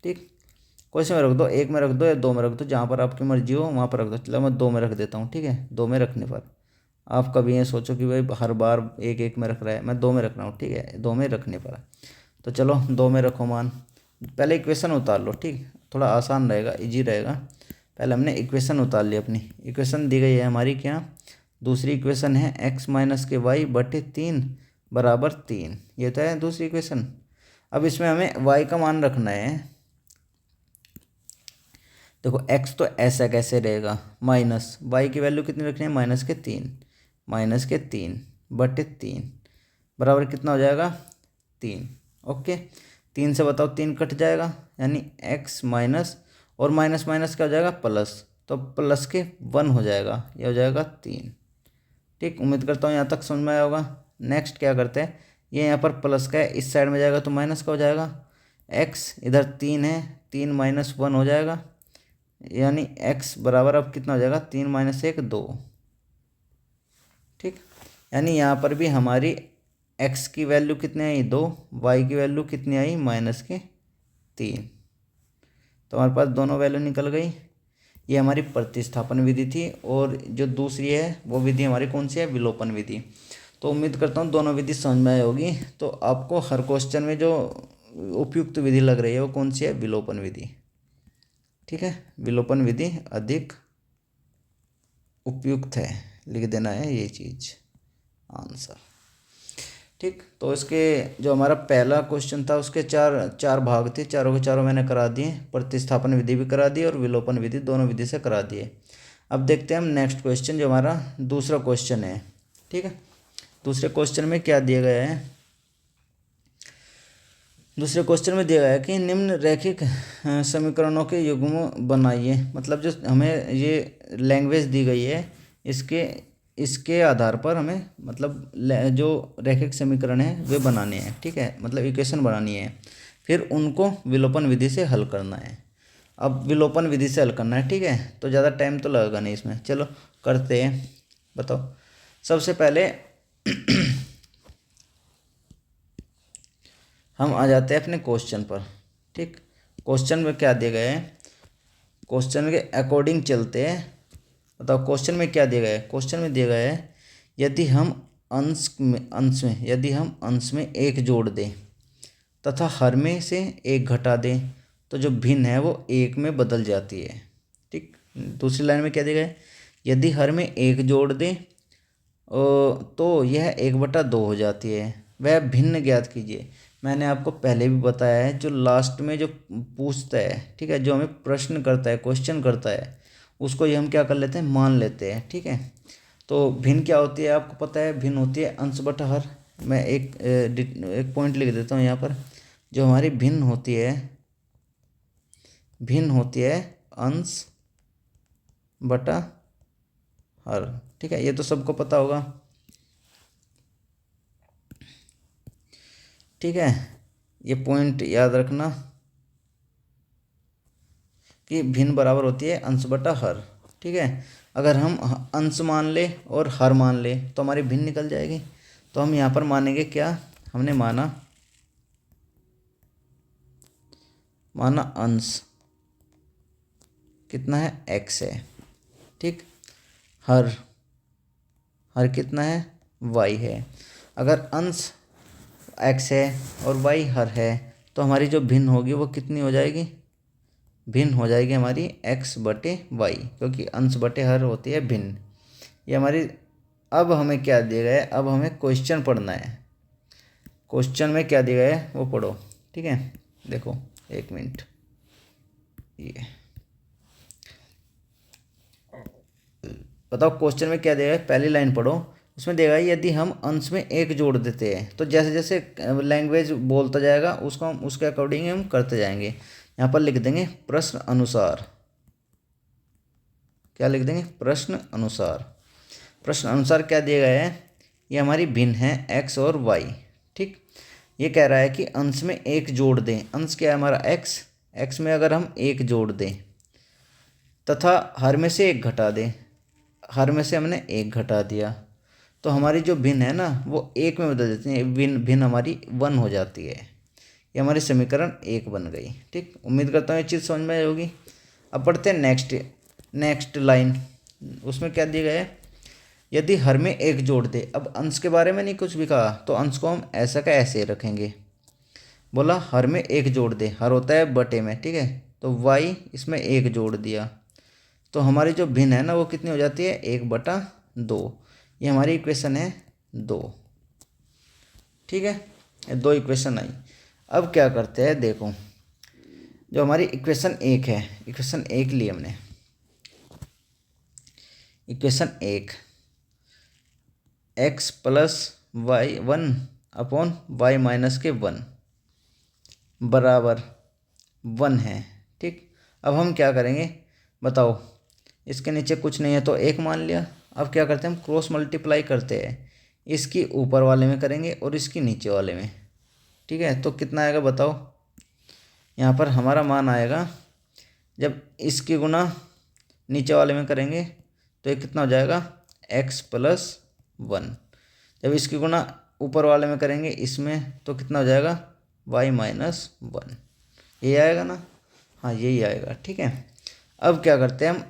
ठीक। कोई सी में रख दो, 1 में रख दो या 2 में रख दो, जहाँ पर आपकी मर्जी हो वहाँ पर रख दो। चलो मैं 2 में रख देता हूँ, ठीक है। 2 में रखने पर आप कभी ये सोचो कि भाई हर बार 1 में रख रहा है, मैं 2 में रख रहा हूँ, ठीक है। 2 में रखने पर तो चलो 2 में रखो मान, पहले इक्वेशन उतार लो, ठीक, थोड़ा आसान रहेगा, इजी रहेगा। पहले हमने इक्वेशन उतार ली, अपनी इक्वेशन दी गई है हमारी क्या, दूसरी इक्वेशन है x माइनस के y/3 बराबर 3, ये तो है दूसरी इक्वेशन। अब इसमें हमें y का मान रखना है। देखो x तो ऐसा कैसे रहेगा, माइनस y की वैल्यू कितनी रखनी है, -3/3 बराबर कितना हो जाएगा 3। ओके, 3 से बताओ 3 कट जाएगा, यानी x माइनस और माइनस माइनस क्या हो जाएगा प्लस, तो प्लस के 1 हो जाएगा, ये हो जाएगा 3, ठीक। उम्मीद करता हूँ यहाँ तक समझ में आया होगा। नेक्स्ट क्या करते हैं, ये यहाँ पर प्लस का है, इस साइड में जाएगा तो माइनस का हो जाएगा, x इधर 3 है, 3 - 1 हो जाएगा, यानी x बराबर अब कितना हो जाएगा 3 - 1 2, ठीक। यानी यहाँ पर भी हमारी x की वैल्यू कितनी आई 2, y की वैल्यू कितनी आई -3। तो हमारे पास दोनों वैल्यू निकल गई। ये हमारी प्रतिस्थापन विधि थी, और जो दूसरी है वो विधि हमारी कौन सी है, विलोपन विधि। तो उम्मीद करता हूँ दोनों विधि समझ में आई होगी। तो आपको हर क्वेश्चन में जो उपयुक्त विधि लग रही है वो कौन सी है, विलोपन विधि। ठीक है, विलोपन विधि अधिक उपयुक्त है, लिख देना है ये चीज़ आंसर। ठीक, तो इसके जो हमारा पहला क्वेश्चन था उसके चार भाग थे, चारों के चारों मैंने करा दिए, प्रतिस्थापन विधि भी करा दी और विलोपन विधि दोनों विधि से करा दिए। अब देखते हैं हम नेक्स्ट क्वेश्चन जो हमारा दूसरा क्वेश्चन है। ठीक है, दूसरे क्वेश्चन में क्या दिया गया है, दूसरे क्वेश्चन में दिया गया है कि निम्न रैखिक समीकरणों के युग्म बनाइए। मतलब जो हमें ये लैंग्वेज दी गई है इसके आधार पर हमें मतलब जो रैखिक समीकरण है वे बनाने हैं। ठीक है, मतलब इक्वेशन बनानी है, फिर उनको विलोपन विधि से हल करना है। अब विलोपन विधि से हल करना है, ठीक है, तो ज़्यादा टाइम तो लगेगा नहीं इसमें। चलो करते हैं, बताओ। सबसे पहले हम आ जाते हैं अपने क्वेश्चन पर। ठीक, क्वेश्चन में क्या दिया गया है, क्वेश्चन के अकॉर्डिंग चलते हैं। बताओ क्वेश्चन में क्या दिया गया है, क्वेश्चन में दिया गया है यदि हम अंश में एक जोड़ दें तथा हर में से एक घटा दें तो जो भिन्न है वो एक में बदल जाती है। ठीक, दूसरी लाइन में क्या दिया गया है, यदि हर में एक जोड़ दें तो यह 1/2 हो जाती है, वह भिन्न ज्ञात कीजिए। मैंने आपको पहले भी बताया है, जो लास्ट में जो पूछता है, ठीक है, जो हमें प्रश्न करता है, क्वेश्चन करता है, उसको ये हम क्या कर लेते हैं, मान लेते हैं। ठीक है, तो भिन्न क्या होती है आपको पता है, भिन्न होती है अंश बटा हर। मैं एक पॉइंट लिख देता हूँ यहाँ पर, जो हमारी भिन्न होती है अंश बटा हर। ठीक है, ये तो सबको पता होगा। ठीक है, ये पॉइंट याद रखना कि भिन्न बराबर होती है अंश बटा हर। ठीक है, अगर हम अंश मान ले और हर मान ले तो हमारी भिन्न निकल जाएगी। तो हम यहाँ पर मानेंगे क्या, हमने माना अंश कितना है, x है। ठीक, हर कितना है, y है। अगर अंश x है और y हर है तो हमारी जो भिन्न होगी वो कितनी हो जाएगी, भिन्न हो जाएगी हमारी x बटे y, क्योंकि अंश बटे हर होती है भिन्न। ये हमारी, अब हमें क्या दिया गया है, अब हमें क्वेश्चन पढ़ना है। क्वेश्चन में क्या दिया गया है वो पढ़ो। ठीक है, देखो एक मिनट, ये बताओ क्वेश्चन में क्या दिया गया है, पहली लाइन पढ़ो। उसमें दिया गया है यदि हम अंश में एक जोड़ देते हैं, तो जैसे जैसे लैंग्वेज बोलता जाएगा उसको हम उसके अकॉर्डिंग हम करते जाएंगे। यहाँ पर लिख देंगे प्रश्न अनुसार। क्या लिख देंगे, प्रश्न अनुसार। प्रश्न अनुसार क्या दिया गया है, ये हमारी भिन्न है x और y। ठीक, ये कह रहा है कि अंश में एक जोड़ दें, अंश क्या है हमारा x में अगर हम एक जोड़ दें तथा हर में से एक घटा दें, हर में से हमने एक घटा दिया तो हमारी जो भिन्न है ना वो एक में बदल जाती है, भिन्न हमारी 1 हो जाती है। ये हमारी समीकरण 1 बन गई। ठीक, उम्मीद करता हूँ ये चीज़ समझ में आई होगी। अब पढ़ते हैं नेक्स्ट लाइन। उसमें क्या दिया गया है, यदि हर में एक जोड़ दे। अब अंश के बारे में नहीं कुछ भी कहा, तो अंश को हम ऐसा का ऐसे रखेंगे। बोला हर में एक जोड़ दे, हर होता है बटे में। ठीक है, तो y इसमें एक जोड़ दिया तो हमारी जो भिन्न है ना वो कितनी हो जाती है, 1/2। ये हमारी इक्वेशन है 2। ठीक है, 2 इक्वेशन आई। अब क्या करते हैं, देखो जो हमारी इक्वेशन 1 है, इक्वेशन 1 ली हमने, equation 1 x plus y 1 upon y minus के 1 बराबर 1 है। ठीक, अब हम क्या करेंगे बताओ, इसके नीचे कुछ नहीं है तो 1 मान लिया। अब क्या करते हैं, हम क्रॉस मल्टीप्लाई करते हैं, इसकी ऊपर वाले में करेंगे और इसकी नीचे वाले में। ठीक है, तो कितना आएगा बताओ, यहाँ पर हमारा मान आएगा, जब इसकी गुना नीचे वाले में करेंगे तो ये कितना हो जाएगा, x प्लस 1। जब इसकी गुना ऊपर वाले में करेंगे इसमें तो कितना हो जाएगा, y माइनस 1। ये आएगा ना। हाँ यही आएगा, ठीक है। अब क्या करते हैं हम,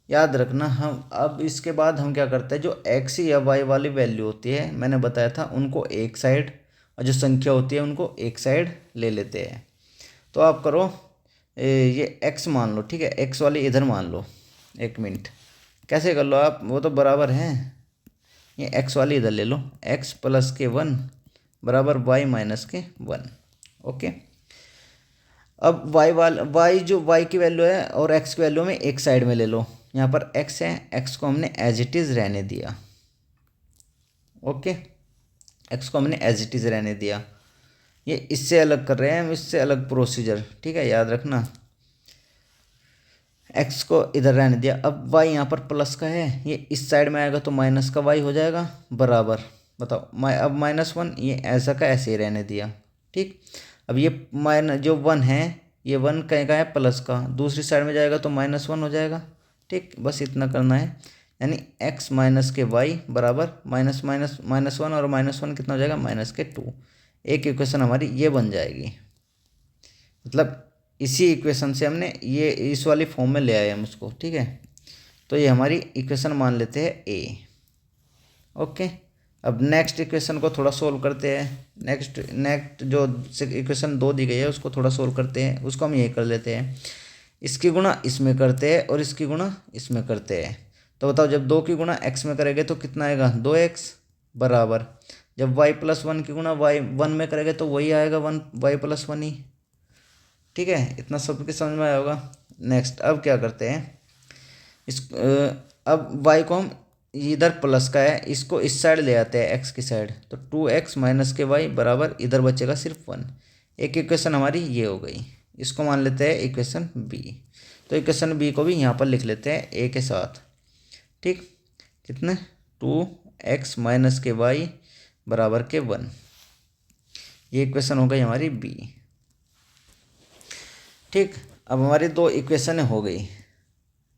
याद रखना, हम अब इसके बाद हम क्या करते हैं, जो एक्स या वाई वाली वैल्यू होती है मैंने बताया था उनको एक साइड, और जो संख्या होती है उनको एक साइड ले लेते हैं। तो आप करो, ये एक्स मान लो, ठीक है, एक्स वाली इधर मान लो। एक मिनट, कैसे कर लो आप, वो तो बराबर है, ये एक्स वाली इधर ले लो, एक्स प्लस के 1 बराबर वाई माइनस के 1। ओके, अब वाई जो वाई की वैल्यू है और एक्स की वैल्यू में एक साइड में ले लो। यहाँ पर एक्स है, एक्स को हमने एज इट इज़ रहने दिया। ओके, एक्स को हमने एज इट इज़ रहने दिया। ये इससे अलग कर रहे हैं हम, इससे अलग प्रोसीजर, ठीक है, याद रखना। एक्स को इधर रहने दिया। अब वाई यहाँ पर प्लस का है, ये इस साइड में आएगा तो माइनस का वाई हो जाएगा बराबर। बताओ अब -1, ये ऐसा का ऐसे ही रहने दिया, ठीक। अब ये जो 1 है, ये 1 कहीं का है प्लस का, दूसरी साइड में जाएगा तो -1 हो जाएगा, ठीक। बस इतना करना है, यानी x माइनस के वाई बराबर माइनस माइनस -1 और -1 कितना हो जाएगा, -2। एक इक्वेशन हमारी ये बन जाएगी। मतलब इसी इक्वेशन से हमने ये इस वाली फॉर्म में ले आए हम उसको, ठीक है। तो ये हमारी इक्वेशन मान लेते हैं ए। ओके, अब नेक्स्ट इक्वेशन को थोड़ा सोल्व करते हैं। नेक्स्ट जो इक्वेशन 2 दी गई है उसको थोड़ा सोल्व करते हैं। उसको हम ये कर लेते हैं, इसकी गुणा इसमें करते हैं और इसकी गुणा इसमें करते हैं। तो बताओ, जब 2 की गुणा x में करेंगे तो कितना आएगा, 2x बराबर, जब y प्लस 1 की गुणा y 1 में करेंगे तो वही आएगा 1 y प्लस 1 ही, ठीक है। इतना सबके समझ में आया होगा। नेक्स्ट अब क्या करते हैं, अब y को हम, इधर प्लस का है, इसको इस साइड ले आते हैं x की साइड, तो 2x माइनस के y बराबर इधर बचेगा सिर्फ 1। एक इक्वेशन हमारी ये हो गई, इसको मान लेते हैं इक्वेशन b। तो इक्वेशन b को भी यहाँ पर लिख लेते हैं a के साथ, ठीक। कितने, 2x माइनस के y बराबर के 1। ये इक्वेशन हो गई हमारी b, ठीक। अब हमारी 2 इक्वेशन हो गई,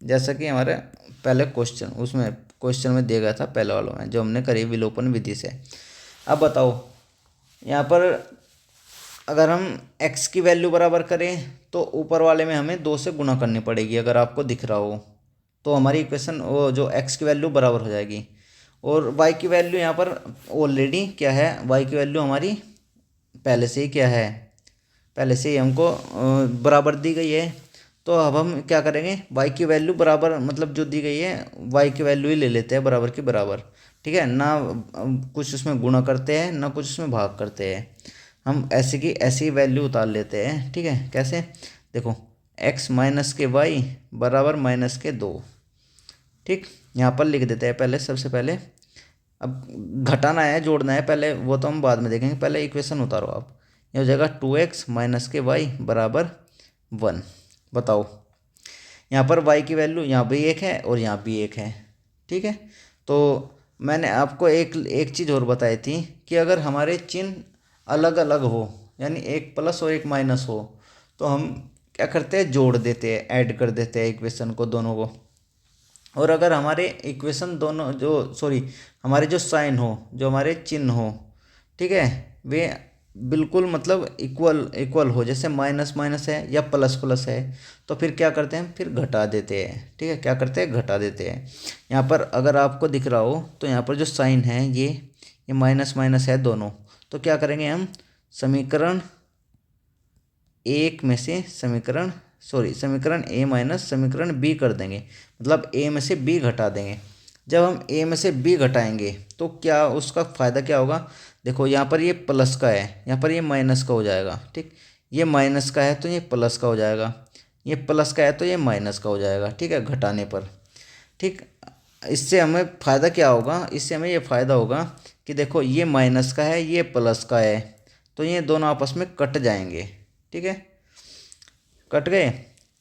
जैसा कि हमारे पहले क्वेश्चन में दिया गया था, पहले वालों में जो हमने करी विलोपन विधि से। अब बताओ, यहाँ पर अगर हम x की वैल्यू बराबर करें तो ऊपर वाले में हमें 2 से गुणा करनी पड़ेगी, अगर आपको दिख रहा हो तो हमारी इक्वेशन वो जो x की वैल्यू बराबर हो जाएगी। और y की वैल्यू यहाँ पर ऑलरेडी क्या है, y की वैल्यू हमारी पहले से ही क्या है, पहले से ही हमको बराबर दी गई है। तो अब हम क्या करेंगे, y की वैल्यू बराबर, मतलब जो दी गई है y की वैल्यू ही ले लेते हैं बराबर की बराबर, ठीक है ना। कुछ उसमें गुणा करते हैं ना कुछ उसमें भाग करते हैं, हम ऐसे की ऐसी वैल्यू उतार लेते हैं, ठीक है। कैसे, देखो, x माइनस के y बराबर -2, ठीक। यहाँ पर लिख देते हैं पहले, सबसे पहले। अब घटाना है जोड़ना है पहले, वो तो हम बाद में देखेंगे, पहले इक्वेशन उतारो आप। ये हो जाएगा 2x माइनस के y बराबर 1। बताओ, यहाँ पर y की वैल्यू यहाँ भी 1 है और यहाँ भी 1 है, ठीक है। तो मैंने आपको एक चीज़ और बताई थी कि अगर हमारे चिन्ह अलग अलग हो, यानी एक प्लस और एक माइनस हो, तो हम क्या करते हैं, जोड़ देते हैं, ऐड कर देते हैं इक्वेशन को, दोनों को। और अगर हमारे इक्वेशन दोनों हमारे जो साइन हो, जो हमारे चिन्ह हो, ठीक है, वे बिल्कुल मतलब इक्वल हो, जैसे माइनस माइनस है या प्लस प्लस है, तो फिर क्या करते हैं, फिर घटा देते हैं, ठीक है। क्या करते हैं, घटा देते हैं। यहाँ पर अगर आपको दिख रहा हो तो यहाँ पर जो साइन है ये माइनस माइनस है दोनों, तो क्या करेंगे हम, समीकरण एक में से समीकरण ए माइनस समीकरण बी कर देंगे, मतलब ए में से बी घटा देंगे। जब हम ए में से बी घटाएंगे तो क्या उसका फ़ायदा क्या होगा, देखो यहाँ पर ये प्लस का है, यहाँ पर ये माइनस का हो जाएगा, ठीक। ये माइनस का है तो ये प्लस का हो जाएगा, ये प्लस का है तो ये माइनस का हो जाएगा, ठीक है, घटाने पर, ठीक। इससे हमें फ़ायदा क्या होगा, इससे हमें ये फ़ायदा होगा कि देखो ये माइनस का है, ये प्लस का है, तो ये दोनों आपस में कट जाएंगे, ठीक है, कट गए।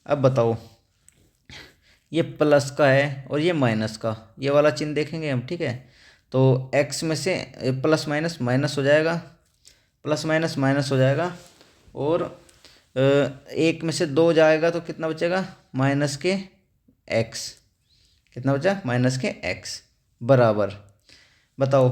अब बताओ, ये प्लस का है और ये माइनस का, ये वाला चिन्ह देखेंगे हम, ठीक है। तो x में से प्लस माइनस माइनस हो जाएगा, प्लस माइनस माइनस हो जाएगा, और एक में से 2 जाएगा तो कितना बचेगा, माइनस के x, कितना बचा, माइनस के x बराबर। बताओ,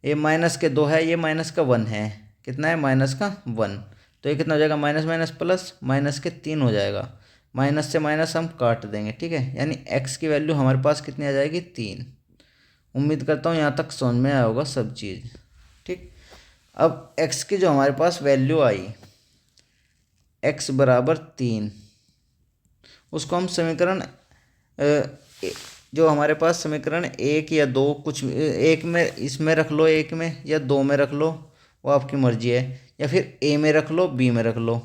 ये -2 है, ये -1 है, कितना है, -1, तो ये कितना हो जाएगा, माइनस माइनस प्लस, माइनस के 3 हो जाएगा, माइनस से माइनस हम काट देंगे, ठीक है। यानी x की वैल्यू हमारे पास कितनी आ जाएगी, 3। उम्मीद करता हूँ यहाँ तक समझ में आया होगा सब चीज़, ठीक। अब x की जो हमारे पास वैल्यू आई, x बराबर 3, उसको हम समीकरण जो हमारे पास समीकरण 1 या 2 कुछ एक में, इसमें रख लो, एक में या 2 में रख लो, वो आपकी मर्जी है, या फिर a में रख लो, b में रख लो,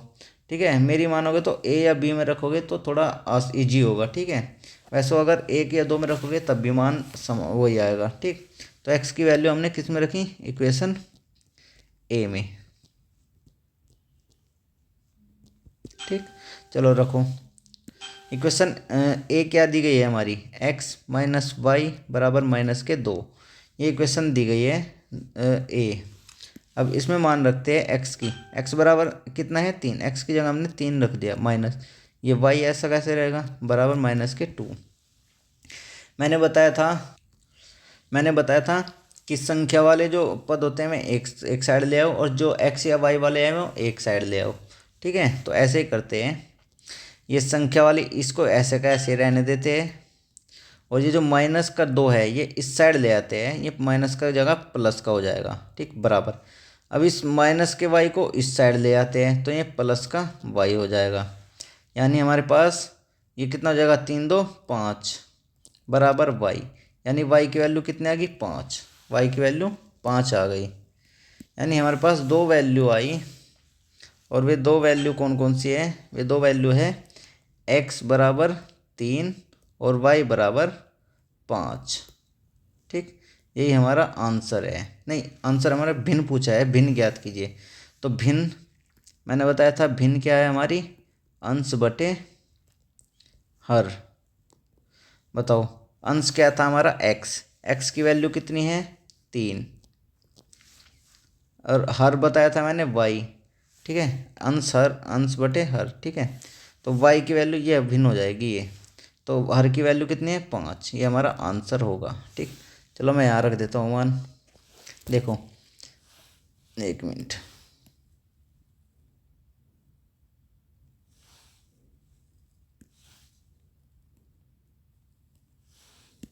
ठीक है। मेरी मानोगे तो a या b में रखोगे तो थोड़ा ईजी होगा, ठीक है। वैसे अगर 1 या 2 में रखोगे तब भी मान वही आएगा, ठीक। तो x की वैल्यू हमने किस में रखी, इक्वेशन a में, ठीक। चलो रखो, इक्वेशन ए क्या दी गई है हमारी, x माइनस वाई बराबर माइनस के 2, ये इक्वेशन दी गई है ए। अब इसमें मान रखते हैं x की, x बराबर कितना है, 3, x की जगह हमने 3 रख दिया, माइनस ये y ऐसा कैसे रहेगा, बराबर माइनस के 2। मैंने बताया था कि संख्या वाले जो पद होते हैं मैं एक साइड ले आओ, और जो x या y वाले हैं वो एक साइड ले आओ, ठीक है। तो ऐसे ही करते हैं, ये संख्या वाली इसको ऐसे का ऐसे रहने देते हैं, और ये जो माइनस का 2 है ये इस साइड ले आते हैं, ये माइनस का जगह प्लस का हो जाएगा, ठीक, बराबर। अब इस माइनस के y को इस साइड ले आते हैं तो ये प्लस का y हो जाएगा, यानी हमारे पास ये कितना हो जाएगा, 3 2 5 बराबर y, यानी y की वैल्यू कितनी आ गई, 5, y की वैल्यू 5 आ गई। यानी हमारे पास 2 वैल्यू आई, और वे 2 वैल्यू कौन कौन सी है, वे 2 वैल्यू है x बराबर 3 और y बराबर 5, ठीक। यही हमारा आंसर है, नहीं आंसर हमारा भिन्न पूछा है, भिन्न ज्ञात कीजिए। तो भिन्न मैंने बताया था, भिन्न क्या है हमारी, अंश बटे हर। बताओ अंश क्या था हमारा, x की वैल्यू कितनी है, 3, और हर बताया था मैंने y, ठीक है। अंश हर, अंश बटे हर, ठीक है। तो y की वैल्यू ये भिन्न हो जाएगी ये, तो हर की वैल्यू कितनी है, 5, ये हमारा आंसर होगा, ठीक। चलो मैं यहाँ रख देता हूँ मान, देखो 1 मिनट,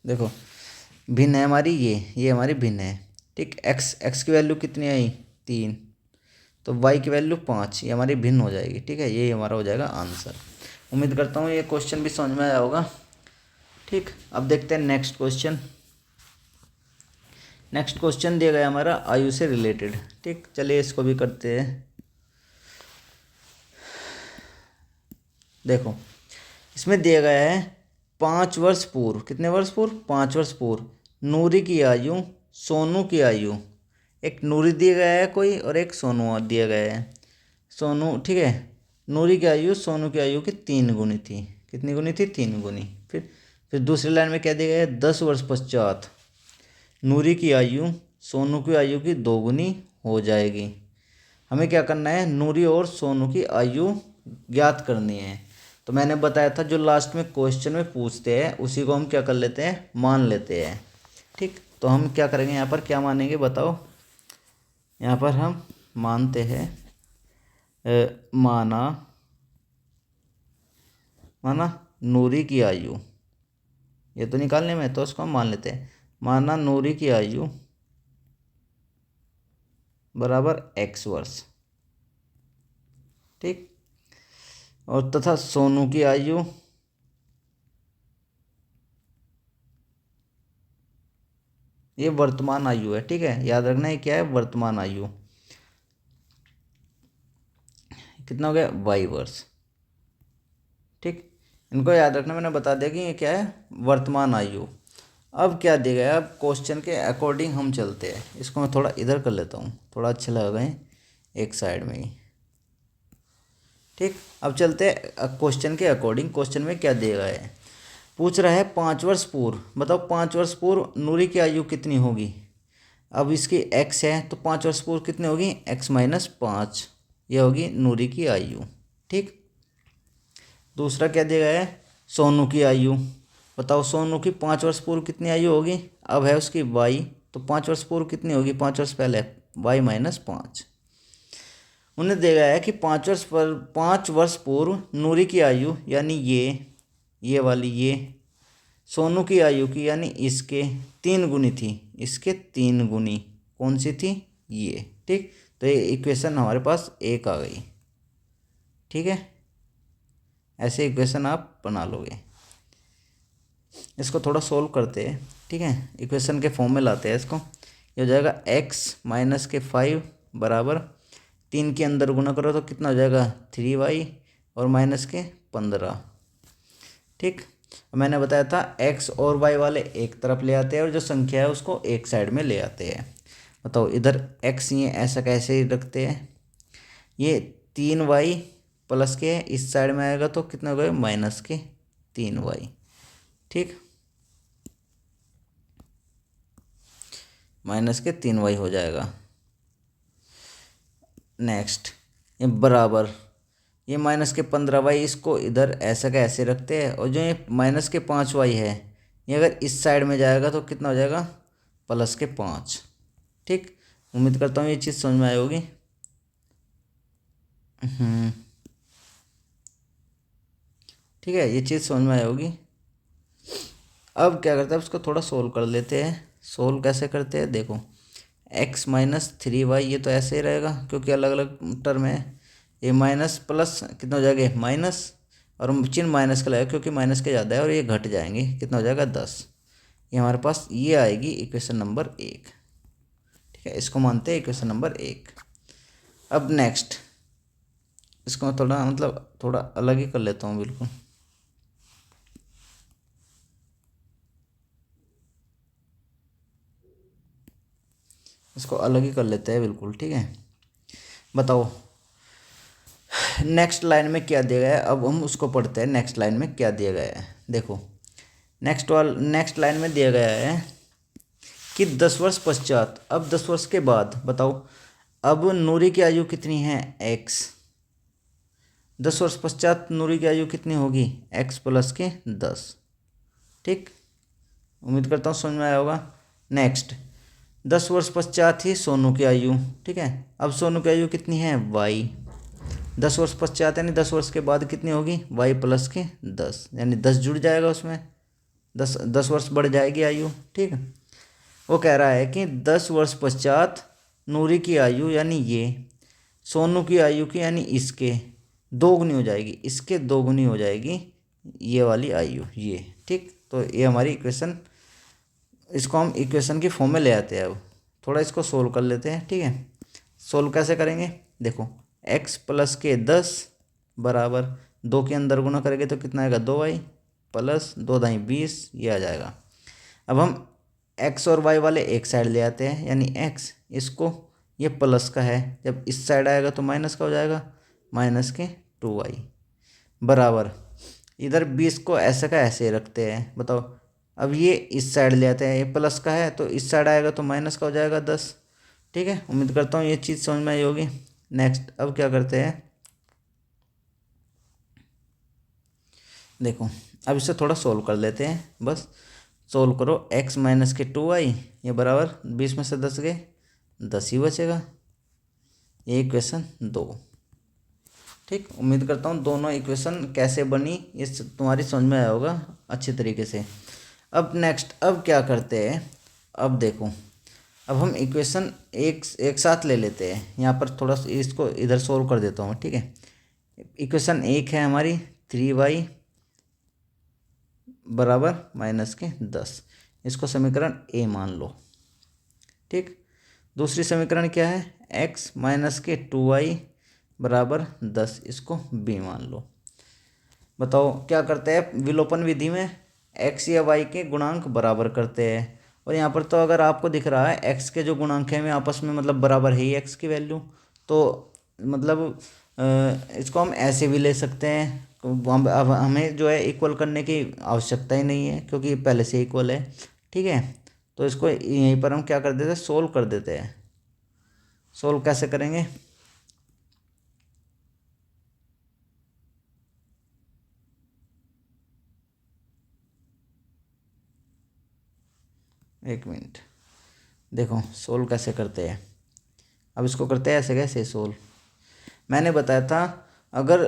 देखो भिन्न है हमारी ये हमारी भिन्न है, ठीक। x की वैल्यू कितनी आई, 3, तो y की वैल्यू 5, ये हमारी भिन्न हो जाएगी, ठीक है। ये हमारा हो जाएगा आंसर। उम्मीद करता हूँ ये क्वेश्चन भी समझ में आया होगा, ठीक। अब देखते हैं नेक्स्ट क्वेश्चन। नेक्स्ट क्वेश्चन दिया गया हमारा आयु से रिलेटेड, ठीक। चलिए इसको भी करते हैं। देखो इसमें दिया गया है 5 वर्ष पूर्व, कितने वर्ष पूर्व, 5 वर्ष पूर्व नूरी की आयु सोनू की आयु, एक नूरी दिया गया है कोई और एक सोनू दिया गया है, सोनू, ठीक है। नूरी की आयु सोनू की आयु की 3 गुनी थी, कितनी गुनी थी, 3 गुनी। फिर दूसरी लाइन में क्या दिया गया है, 10 वर्ष पश्चात नूरी की आयु सोनू की आयु की 2 गुनी हो जाएगी। हमें क्या करना है, नूरी और सोनू की आयु ज्ञात करनी है। तो मैंने बताया था जो लास्ट में क्वेश्चन में पूछते हैं उसी को हम क्या कर लेते हैं, मान लेते हैं, ठीक। तो हम क्या करेंगे, यहाँ पर क्या मानेंगे बताओ, यहाँ पर हम मानते हैं माना नूरी की आयु, ये तो निकालने में, तो उसको हम मान लेते हैं, माना नूरी की आयु बराबर x वर्ष, ठीक। और तथा सोनू की आयु ये वर्तमान आयु है, ठीक है। याद रखना है क्या है, वर्तमान आयु, कितना हो गया, y वर्ष, ठीक। इनको याद रखना, मैंने बता दिया कि ये क्या है, वर्तमान आयु। अब क्या दिया गया, अब क्वेश्चन के अकॉर्डिंग हम चलते हैं। इसको मैं थोड़ा इधर कर लेता हूँ, थोड़ा अच्छा लगेगा एक साइड में ही, ठीक। अब चलते हैं क्वेश्चन के अकॉर्डिंग। क्वेश्चन में क्या दिया गया है, पूछ रहा है 5 वर्ष पूर्व, बताओ 5 वर्ष पूर्व नूरी की आयु कितनी होगी। अब इसकी x है तो 5 वर्ष पूर्व कितनी होगी, x माइनस 5, यह होगी नूरी की आयु, ठीक। दूसरा क्या दिया गया है, सोनू की आयु, बताओ सोनू की 5 वर्ष पूर्व कितनी आयु होगी। अब है उसकी y, तो 5 वर्ष पूर्व कितनी होगी, 5 वर्ष पहले y माइनस 5। उन्हें दिया गया है कि 5 वर्ष पूर्व नूरी की आयु यानी ये वाली ये सोनू की आयु की यानी इसके 3 गुनी थी। इसके 3 गुनी कौन सी थी? ये। ठीक, तो ये इक्वेशन हमारे पास एक आ गई। ठीक है, ऐसे इक्वेशन आप बना लोगे। इसको थोड़ा सोल्व करते हैं। ठीक है, इक्वेशन के फॉर्म में लाते हैं इसको। ये हो जाएगा x-5 बराबर 3 के अंदर गुना करो तो कितना हो जाएगा 3y और -15। ठीक, मैंने बताया था x और y वाले एक तरफ ले आते हैं और जो संख्या है उसको एक साइड में ले आते हैं। बताओ इधर x ये ऐसा कैसे ही रखते हैं, ये 3y प्लस के इस साइड में आएगा तो कितना हो गया -3y। ठीक, -3y हो जाएगा। नेक्स्ट ये बराबर ये -15y, इसको इधर ऐसा का ऐसे रखते हैं और जो ये -5y है ये अगर इस साइड में जाएगा तो कितना हो जाएगा +5। ठीक, उम्मीद करता हूँ ये चीज़ समझ में आई होगी। ठीक है, ये चीज़ समझ में आई होगी। अब क्या करते हैं, उसको थोड़ा सोल्व कर लेते हैं। सोल्व कैसे करते हैं देखो, x-3y ये तो ऐसे ही रहेगा क्योंकि अलग अलग टर्म है। ये माइनस प्लस कितना हो जाएगा माइनस, और चिन्ह माइनस का लगेगा क्योंकि माइनस के ज़्यादा है और ये घट जाएंगे, कितना हो जाएगा 10। ये हमारे पास ये आएगी इक्वेशन नंबर 1। ठीक है, इसको मानते हैं इक्वेशन नंबर 1। अब नेक्स्ट इसको मैं थोड़ा अलग ही कर लेता हूँ बिल्कुल। इसको अलग ही कर लेते हैं बिल्कुल। ठीक है, बताओ नेक्स्ट लाइन में क्या दिया गया है। अब हम उसको पढ़ते हैं, नेक्स्ट लाइन में क्या दिया गया है। देखो नेक्स्ट लाइन में दिया गया है कि 10 वर्ष पश्चात, अब 10 वर्ष के बाद बताओ अब नूरी की आयु कितनी है x। 10 वर्ष पश्चात नूरी की आयु कितनी होगी x प्लस के 10। ठीक, उम्मीद करता हूँ समझ में आया होगा। नेक्स्ट 10 वर्ष पश्चात ही सोनू की आयु। ठीक है, अब सोनू की आयु कितनी है y। 10 वर्ष पश्चात यानी 10 वर्ष के बाद कितनी होगी y प्लस के 10, यानी 10 जुड़ जाएगा उसमें, 10 वर्ष बढ़ जाएगी आयु। ठीक है, वो कह रहा है कि 10 वर्ष पश्चात नूरी की आयु यानी ये सोनू की आयु की यानी इसके 2 गुनी हो जाएगी, इसके 2 गुनी हो जाएगी ये वाली आयु ये। ठीक, तो ये हमारी इक्वेशन, इसको हम इक्वेशन की फॉर्म में ले आते हैं। अब थोड़ा इसको सोल्व कर लेते हैं। ठीक है, सोल्व कैसे करेंगे देखो, x प्लस के 10 बराबर 2 के अंदर गुना करेंगे तो कितना आएगा 2y प्लस 2×2 20, ये आ जाएगा। अब हम x और y वाले एक साइड ले आते हैं, यानी x इसको ये प्लस का है, जब इस साइड आएगा तो माइनस का हो जाएगा -2y बराबर इधर 20 को ऐसा का ऐसे रखते हैं। बताओ अब ये इस साइड ले आते हैं, ये प्लस का है तो इस साइड आएगा तो माइनस का हो जाएगा 10। ठीक है, उम्मीद करता हूँ ये चीज़ समझ में आई होगी। नेक्स्ट अब क्या करते हैं देखो, अब इसे थोड़ा सोल्व कर लेते हैं। बस सोल्व करो, x माइनस के 2y ये बराबर 20 में से 10 गए 10 ही बचेगा, ये इक्वेशन 2। ठीक, उम्मीद करता हूँ दोनों इक्वेशन कैसे बनी ये तुम्हारी समझ में आया होगा अच्छे तरीके से। अब नेक्स्ट अब क्या करते हैं, अब देखो अब हम इक्वेशन एक साथ ले लेते हैं। यहाँ पर थोड़ा इसको इधर सोल्व कर देता हूँ। ठीक है, इक्वेशन 1 है हमारी 3y बराबर -10, इसको समीकरण ए मान लो। ठीक, दूसरी समीकरण क्या है x माइनस के 2y बराबर 10, इसको b मान लो। बताओ क्या करते हैं विलोपन विधि में x या y के गुणांक बराबर करते हैं, और यहाँ पर तो अगर आपको दिख रहा है x के जो गुणांक हैं वे आपस में बराबर है ही x की वैल्यू, तो इसको हम ऐसे भी ले सकते हैं। अब हमें जो है इक्वल करने की आवश्यकता ही नहीं है क्योंकि पहले से इक्वल है। ठीक है, तो इसको यहीं पर हम क्या कर देते हैं सोल्व कर देते हैं। सोल्व कैसे करेंगे एक मिनट, देखो सोल्व कैसे करते हैं। अब इसको करते हैं ऐसे कैसे सोल्व, मैंने बताया था अगर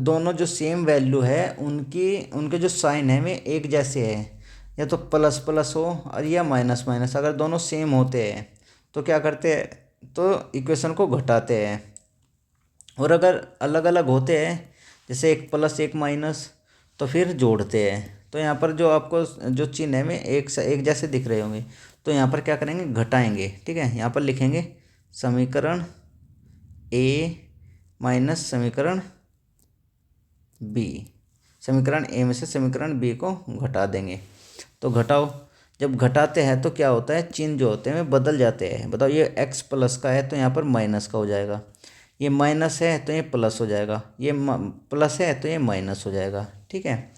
दोनों जो सेम वैल्यू है उनके जो साइन है वे एक जैसे है, या तो प्लस प्लस हो और या माइनस माइनस, अगर दोनों सेम होते हैं तो क्या करते हैं, तो इक्वेशन को घटाते हैं। और अगर अलग अलग होते हैं, जैसे एक प्लस एक माइनस, तो फिर जोड़ते हैं। तो यहाँ पर जो आपको जो चिन्ह है में एक जैसे दिख रहे होंगे, तो यहाँ पर क्या करेंगे, घटाएंगे। ठीक है, यहाँ पर लिखेंगे समीकरण ए माइनस समीकरण बी, समीकरण ए में से समीकरण बी को घटा देंगे। तो घटाओ, जब घटाते हैं तो क्या होता है, चिन्ह जो होते हैं वे बदल जाते हैं। बताओ, ये एक्स प्लस का है तो यहाँ पर माइनस का हो जाएगा, ये माइनस है तो ये प्लस हो जाएगा, ये प्लस है तो ये माइनस हो जाएगा। ठीक है,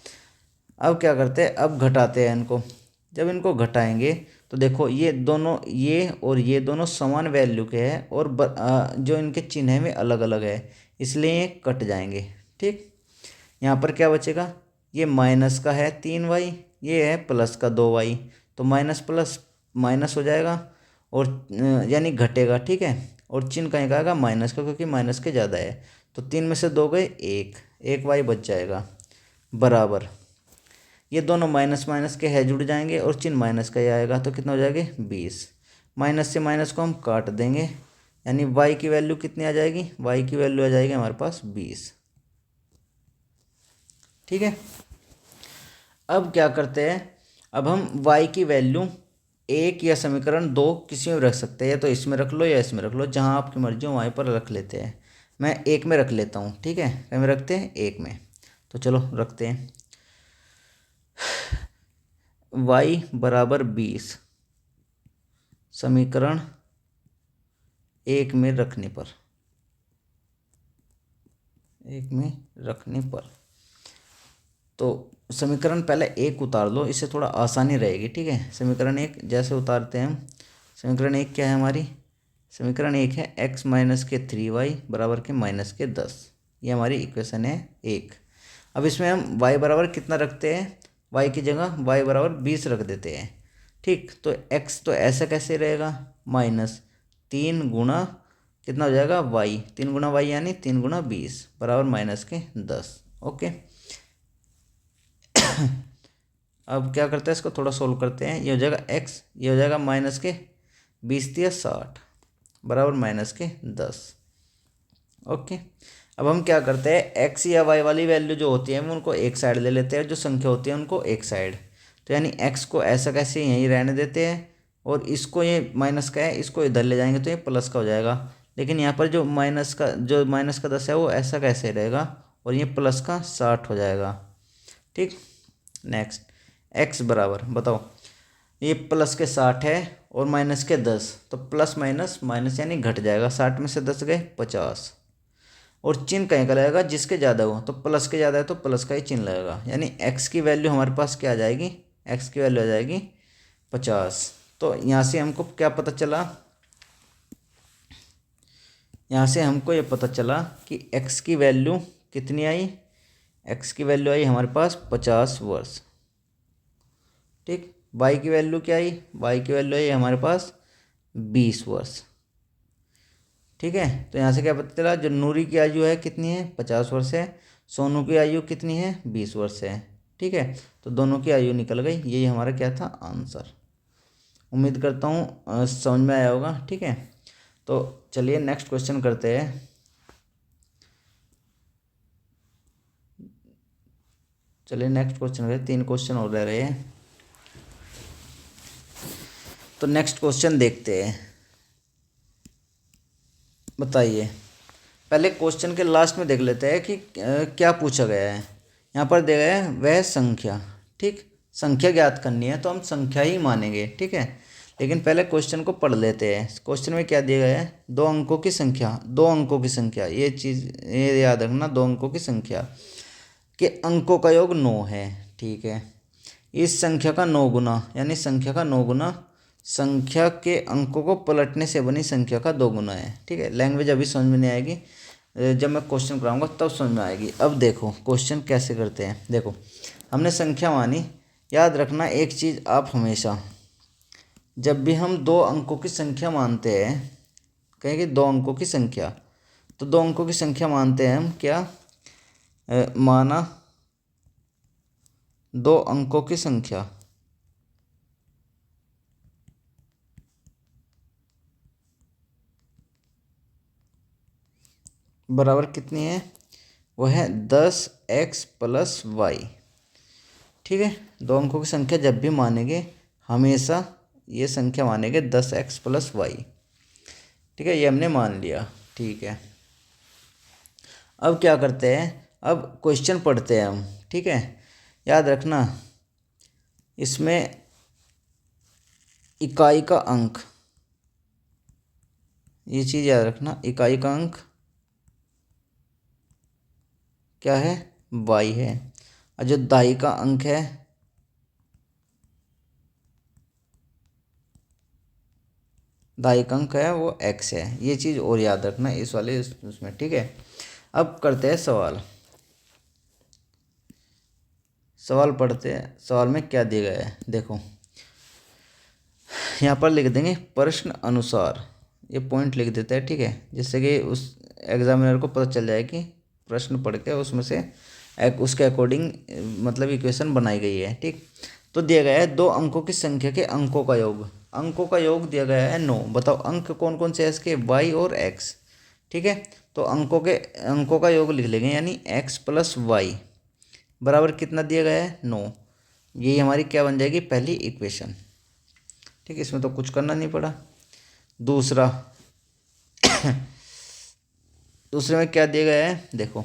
अब क्या करते हैं, अब घटाते हैं इनको। जब इनको घटाएंगे तो देखो ये दोनों, ये और ये दोनों समान वैल्यू के हैं, और जो इनके चिन्ह हैं वे अलग अलग है, इसलिए ये कट जाएंगे। ठीक, यहाँ पर क्या बचेगा, ये माइनस का है 3y, ये है प्लस का 2y, तो माइनस प्लस माइनस हो जाएगा, और यानी घटेगा। ठीक है, और चिन्ह कहीं का आएगा माइनस का, क्योंकि माइनस के ज़्यादा है, तो 3 में से 2 गए, एक y बच जाएगा, बराबर। ये दोनों माइनस माइनस के है जुड़ जाएंगे, और चिन्ह माइनस का ही आएगा, तो कितना हो जाएगा 20। माइनस से माइनस को हम काट देंगे, यानी y की वैल्यू कितनी आ जाएगी, y की वैल्यू आ जाएगी हमारे पास 20। ठीक है, अब क्या करते हैं, अब हम y की वैल्यू एक या समीकरण दो किसी में रख सकते हैं, या तो इसमें रख लो या इसमें रख लो, जहाँ आपकी मर्जी हो वहीं पर रख लेते हैं। मैं एक में रख लेता हूँ। ठीक है, कहीं में रखते हैं, एक में, तो चलो रखते हैं। y बराबर 20 समीकरण एक में रखने पर, एक में रखने पर, तो समीकरण पहले एक उतार लो, इससे थोड़ा आसानी रहेगी। ठीक है, समीकरण एक जैसे उतारते हैं हम, समीकरण एक क्या है हमारी, समीकरण एक है x माइनस के 3y बराबर के माइनस के 10, ये हमारी इक्वेशन है एक। अब इसमें हम y बराबर कितना रखते हैं, y की जगह y बराबर 20 रख देते हैं। ठीक, तो x तो ऐसा कैसे रहेगा, माइनस 3 गुणा कितना हो जाएगा y, 3 गुणा y यानी 3 गुणा 20 बराबर माइनस के 10। ओके, अब क्या करते हैं, इसको थोड़ा सोल्व करते हैं। ये हो जाएगा x, ये हो जाएगा माइनस के 20 या 60 बराबर माइनस के 10। ओके, अब हम क्या करते हैं, x या y वाली वैल्यू जो होती है उनको एक साइड ले लेते हैं, जो संख्या होती है उनको एक साइड। तो यानी x को ऐसा कैसे यहीं रहने देते हैं, और इसको ये माइनस का है, इसको इधर ले जाएंगे तो ये प्लस का हो जाएगा। लेकिन यहाँ पर जो माइनस का 10 है वो ऐसा कैसे रहेगा, और ये प्लस का 60 हो जाएगा। ठीक, नेक्स्ट x बराबर, बताओ, ये प्लस के 60 है और माइनस के 10, तो प्लस माइनस माइनस यानी घट जाएगा, 60 में से 10 गए 50, और चिन्ह कहीं का लगेगा, जिसके ज़्यादा हो, तो प्लस के ज़्यादा है तो प्लस का ही चिन्ह लगेगा, यानी x की वैल्यू हमारे पास क्या आ जाएगी, x की वैल्यू आ जाएगी 50। तो यहाँ से हमको क्या पता चला, यहाँ से हमको ये पता चला कि x की वैल्यू कितनी आई, x की वैल्यू आई हमारे पास 50 वर्ष। ठीक, y की वैल्यू क्या आई, y की वैल्यू आई हमारे पास 20 वर्ष। ठीक है, तो यहाँ से क्या पता चला, जो नूरी की आयु है कितनी है, 50 वर्ष है, सोनू की आयु कितनी है, 20 वर्ष है। ठीक है, तो दोनों की आयु निकल गई, यही हमारा क्या था आंसर। उम्मीद करता हूँ समझ में आया होगा। ठीक है, तो चलिए नेक्स्ट क्वेश्चन करते हैं। चलिए नेक्स्ट क्वेश्चन करें, 3 क्वेश्चन और रह रहे हैं, तो नेक्स्ट क्वेश्चन देखते हैं। बताइए, पहले क्वेश्चन के लास्ट में देख लेते हैं कि क्या पूछा गया है। यहाँ पर दिया गया है वह संख्या, ठीक, संख्या ज्ञात करनी है तो हम संख्या ही मानेंगे। ठीक है, लेकिन पहले क्वेश्चन को पढ़ लेते हैं। क्वेश्चन में क्या दिया गया है, 2 अंकों की संख्या, 2 अंकों की संख्या, ये चीज़ ये याद रखना, 2 अंकों की संख्या के अंकों का योग 9 है। ठीक है, इस संख्या का 9 गुना, यानी संख्या का 9 गुना संख्या के अंकों को पलटने से बनी संख्या का 2 गुना है। ठीक है, लैंग्वेज अभी समझ में नहीं आएगी, जब मैं क्वेश्चन कराऊंगा तब समझ में आएगी। अब देखो क्वेश्चन कैसे करते हैं। देखो, हमने संख्या मानी, याद रखना एक चीज़, आप हमेशा जब भी हम 2 अंकों की संख्या मानते हैं, कहेंगे 2 अंकों की संख्या, तो दो अंकों की संख्या मानते हैं हम क्या, माना दो अंकों की संख्या बराबर कितनी है, वो है 10x+y। ठीक है, दो अंकों की संख्या जब भी मानेंगे हमेशा ये संख्या मानेंगे 10x+y। ठीक है, ये हमने मान लिया। ठीक है, अब क्या करते हैं, अब क्वेश्चन पढ़ते हैं हम। ठीक है, याद रखना इसमें इकाई का अंक, ये चीज़ याद रखना, इकाई का अंक क्या है, y है, और जो दाई का अंक है दाई का अंक है वो x है। ये चीज़ और याद रखना इस वाले उसमें। ठीक है, अब करते हैं सवाल। सवाल पढ़ते हैं, सवाल में क्या दिया गया है देखो, यहाँ पर लिख देंगे प्रश्न अनुसार, ये पॉइंट लिख देते हैं। ठीक है, जिससे कि उस एग्जामिनर को पता चल जाए कि प्रश्न पढ़ के उसमें से उसके अकॉर्डिंग मतलब इक्वेशन बनाई गई है। ठीक, तो दिया गया है दो अंकों की संख्या के अंकों का योग, अंकों का योग दिया गया है 9। बताओ अंक कौन कौन से है इसके, y और x। ठीक है, तो अंकों का योग लिख लेंगे, यानी x+y बराबर कितना दिया गया है, 9। यही हमारी क्या बन जाएगी, पहली इक्वेशन। ठीक है, इसमें तो कुछ करना नहीं पड़ा। दूसरा दूसरे में क्या दिया गया है देखो,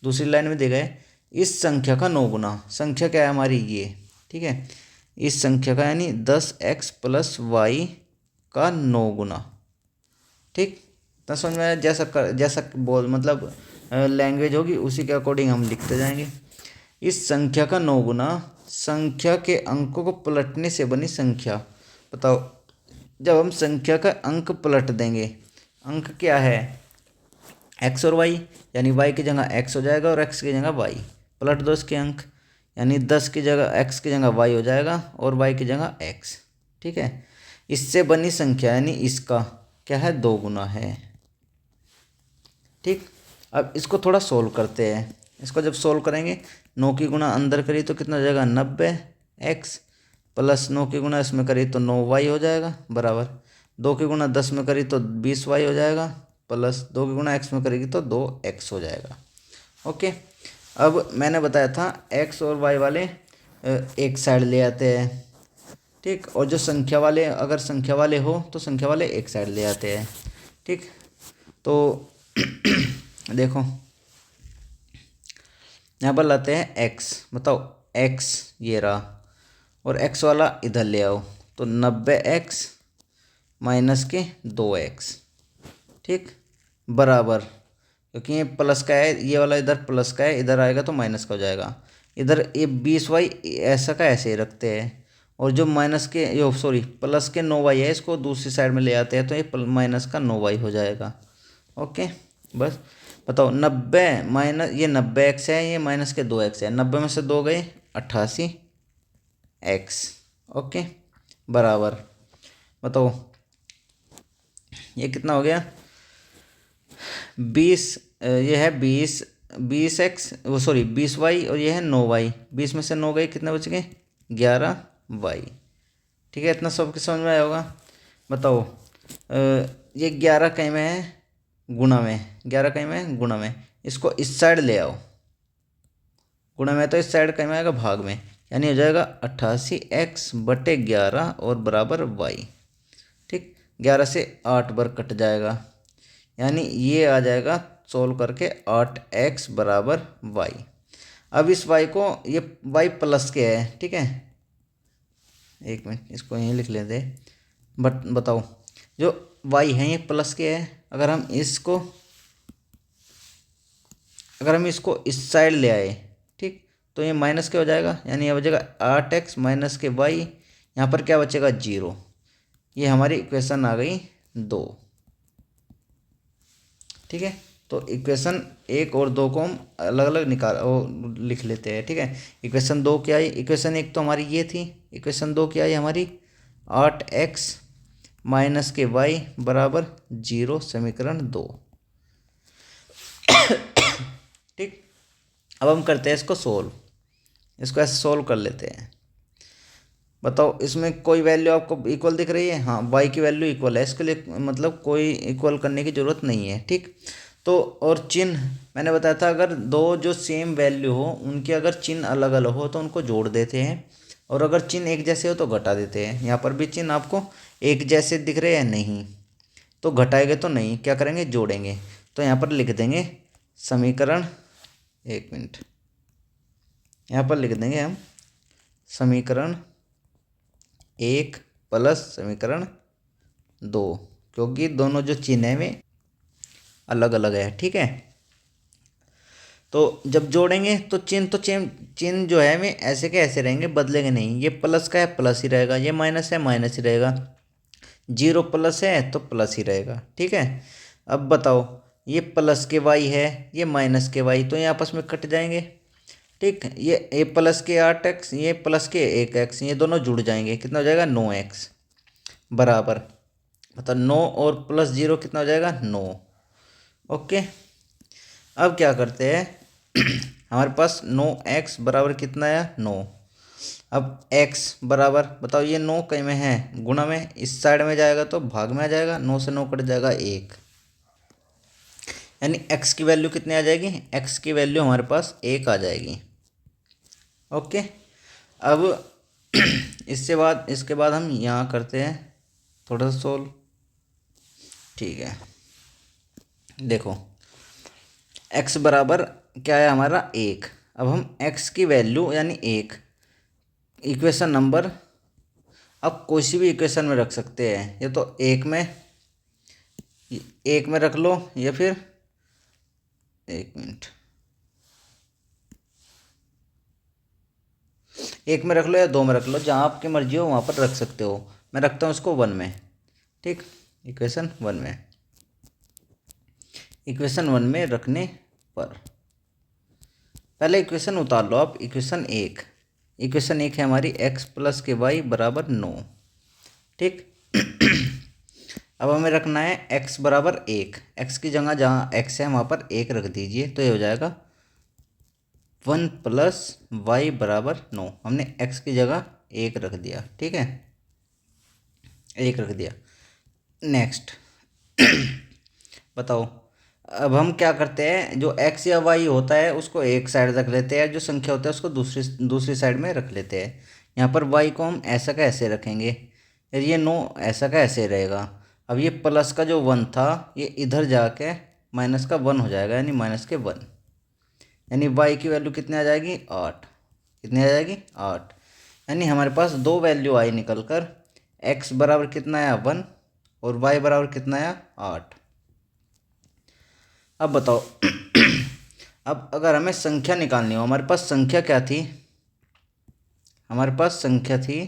दूसरी लाइन में दिया गया है इस संख्या का 9 गुना, संख्या क्या है हमारी ये। ठीक है, इस संख्या का यानी 10x+y का 9 गुना। ठीक, तो समझ में आया, जैसा बोल मतलब लैंग्वेज होगी उसी के अकॉर्डिंग हम लिखते जाएंगे। इस संख्या का 9 गुना संख्या के अंकों को पलटने से बनी संख्या। बताओ, जब हम संख्या का अंक पलट देंगे, अंक क्या है x और y, यानी y की जगह x हो जाएगा और x की जगह y। पलट दो इसके अंक, यानी 10 की जगह x की जगह y हो जाएगा और y की जगह x। ठीक है, इससे बनी संख्या यानी इसका क्या है, 2 गुना है। ठीक, अब इसको थोड़ा सोल्व करते हैं। इसको जब सोल्व करेंगे 9 की गुना अंदर करी तो कितना हो जाएगा, 90x प्लस 9 की गुना इसमें करी तो 9y हो जाएगा बराबर 2 की गुना 10 में करी तो 20y हो जाएगा प्लस 2 की गुना x में करेगी तो 2x हो जाएगा। ओके, अब मैंने बताया था x और y वाले एक साइड ले आते हैं। ठीक, और जो संख्या वाले, अगर संख्या वाले हो तो संख्या वाले एक साइड ले आते हैं। ठीक, तो देखो यहाँ पर लाते हैं x, बताओ x ये रहा और x वाला इधर ले आओ तो 90x माइनस के 2x। ठीक, बराबर, क्योंकि ये प्लस का है, ये वाला इधर प्लस का है, इधर आएगा तो माइनस का हो जाएगा। इधर ये 20y ऐसा का ऐसे ही रखते हैं, और जो माइनस के यो सॉरी प्लस के 9y है इसको दूसरी साइड में ले आते हैं तो ये माइनस का 9y हो जाएगा। ओके, बस बताओ 90 माइनस ये 90x है, ये माइनस के 2x है, 90 में से 2 गए 88x। ओके, बराबर बताओ ये कितना हो गया, 20 ये है 20x वो सॉरी 20y और ये है 9y, 20 में से 9 गए कितने बच गए, 11y। ठीक है, इतना सब समझ में आया होगा। बताओ ये 11 कहीं में है गुणा में, 11 कहीं में है गुणा में, इसको इस साइड ले आओ, गुणा में तो इस साइड कहीं में आएगा भाग में, यानी हो जाएगा 88x/11 और बराबर y। ठीक, 11 से 8 बार कट जाएगा, यानी ये आ जाएगा सोल्व करके 8x बराबर y। अब इस y को, ये y प्लस के है। ठीक है, एक मिनट इसको यहीं लिख लेते हैं। बट बताओ जो y है ये प्लस के है, अगर हम इसको इस साइड ले आए, ठीक, तो ये माइनस के हो जाएगा, यानी ये बचेगा 8x माइनस के y, यहाँ पर क्या बचेगा 0। ये हमारी इक्वेशन आ गई 2। ठीक है, तो इक्वेशन 1 और 2 को हम अलग अलग लिख लेते हैं। ठीक है, इक्वेशन 2 क्या आई, इक्वेशन 1 तो हमारी ये थी, इक्वेशन 2 क्या आई हमारी 8x माइनस के y बराबर 0, समीकरण 2। अब हम करते हैं इसको सोल्व, इसको ऐसे सोल्व कर लेते हैं। बताओ इसमें कोई वैल्यू आपको इक्वल दिख रही है? हाँ, y की वैल्यू इक्वल है, इसके लिए मतलब कोई इक्वल करने की ज़रूरत नहीं है, ठीक। तो और चिन्ह मैंने बताया था, अगर दो जो सेम वैल्यू हो उनके अगर चिन्ह अलग अलग हो तो उनको जोड़ देते हैं, और अगर चिन्ह एक जैसे हो तो घटा देते हैं। यहाँ पर भी चिन्ह आपको एक जैसे दिख रहे हैं? नहीं, तो घटाएंगे तो नहीं, क्या करेंगे? जोड़ेंगे। तो यहाँ पर लिख देंगे समीकरण, एक मिनट, यहाँ पर लिख देंगे हम समीकरण 1 प्लस समीकरण 2, क्योंकि दोनों जो चिन्ह है वे अलग अलग है, ठीक है। तो जब जोड़ेंगे तो चिन्ह जो है वे ऐसे के ऐसे रहेंगे, बदलेंगे नहीं। ये प्लस का है प्लस ही रहेगा, ये माइनस है माइनस ही रहेगा, जीरो प्लस है तो प्लस ही रहेगा, ठीक है। अब बताओ, ये प्लस के वाई है, ये माइनस के वाई, तो ये आपस में कट जाएंगे, ठीक। ये प्लस के 8x, ये प्लस के 1x, ये दोनों जुड़ जाएंगे, कितना हो जाएगा? 9x बराबर, मतलब 9 और प्लस 0 कितना हो जाएगा? 9। ओके, अब क्या करते हैं हमारे पास 9x बराबर कितना है? 9। अब x बराबर, बताओ ये 9 कहीं में है? गुणा में, इस साइड में जाएगा तो भाग में आ जाएगा, 9 से 9 कट जाएगा 1, यानी x की वैल्यू कितनी आ जाएगी? x की वैल्यू हमारे पास 1 आ जाएगी। ओके, अब इसके बाद हम यहाँ करते हैं थोड़ा सा सोल्व, ठीक है। देखो x बराबर क्या है हमारा? 1। अब हम x की वैल्यू यानी 1, इक्वेशन नंबर, अब कोई सी भी इक्वेशन में रख सकते हैं, ये तो एक में रख लो, या फिर एक मिनट, एक में रख लो या 2 में रख लो, जहाँ आपकी मर्जी हो वहाँ पर रख सकते हो। मैं रखता हूँ इसको 1 में, ठीक। इक्वेशन 1 में, इक्वेशन 1 में रखने पर पहले इक्वेशन उतार लो आप। इक्वेशन 1 है हमारी x प्लस के वाई बराबर 9, ठीक। अब हमें रखना है x बराबर 1, x की जगह जहाँ x है वहाँ पर 1 रख दीजिए, तो ये हो जाएगा 1 प्लस वाई बराबर 9। हमने x की जगह 1 रख दिया, ठीक है, 1 रख दिया। नेक्स्ट बताओ, अब हम क्या करते हैं, जो x या y होता है उसको एक साइड रख लेते हैं, जो संख्या होता है उसको दूसरी साइड में रख लेते हैं। यहाँ पर y को हम ऐसा का ऐसे रखेंगे, ये 9 ऐसा का ऐसे रहेगा। अब ये प्लस का जो 1 था ये इधर जाके माइनस का 1 हो जाएगा, यानी माइनस के 1, यानी y की वैल्यू कितनी आ जाएगी? 8। कितनी आ जाएगी? 8। यानी हमारे पास दो वैल्यू आई निकल कर, x बराबर कितना आया? 1, और y बराबर कितना आया? 8। अब बताओ अब अगर हमें संख्या निकालनी हो, हमारे पास संख्या क्या थी? हमारे पास संख्या थी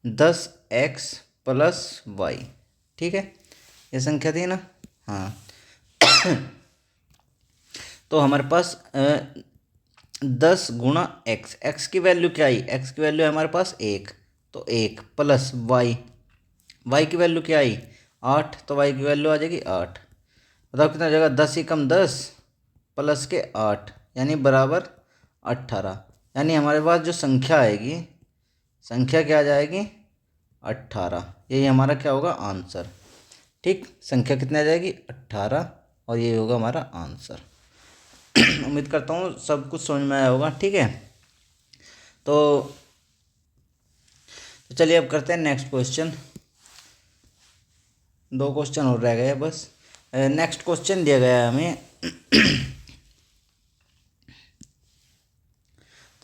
10x प्लस वाई, ठीक है, ये संख्या थी ना? हाँ तो हमारे पास 10 गुणा x की वैल्यू क्या आई? x की वैल्यू है हमारे पास 1, तो 1 प्लस y की वैल्यू क्या आई? 8, तो y की वैल्यू आ जाएगी 8। बताओ कितना हो जाएगा? 10 एकम 10 प्लस के 8, यानी बराबर 18। यानी हमारे पास जो संख्या आएगी, संख्या क्या आ जाएगी? 18। यही हमारा क्या होगा? आंसर, ठीक। संख्या कितनी आ जाएगी? 18, और ये होगा हमारा आंसर। उम्मीद करता हूँ सब कुछ समझ में आया होगा, ठीक है। तो चलिए अब करते हैं नेक्स्ट क्वेश्चन। 2 क्वेश्चन और रह गए बस। नेक्स्ट क्वेश्चन दिया गया है हमें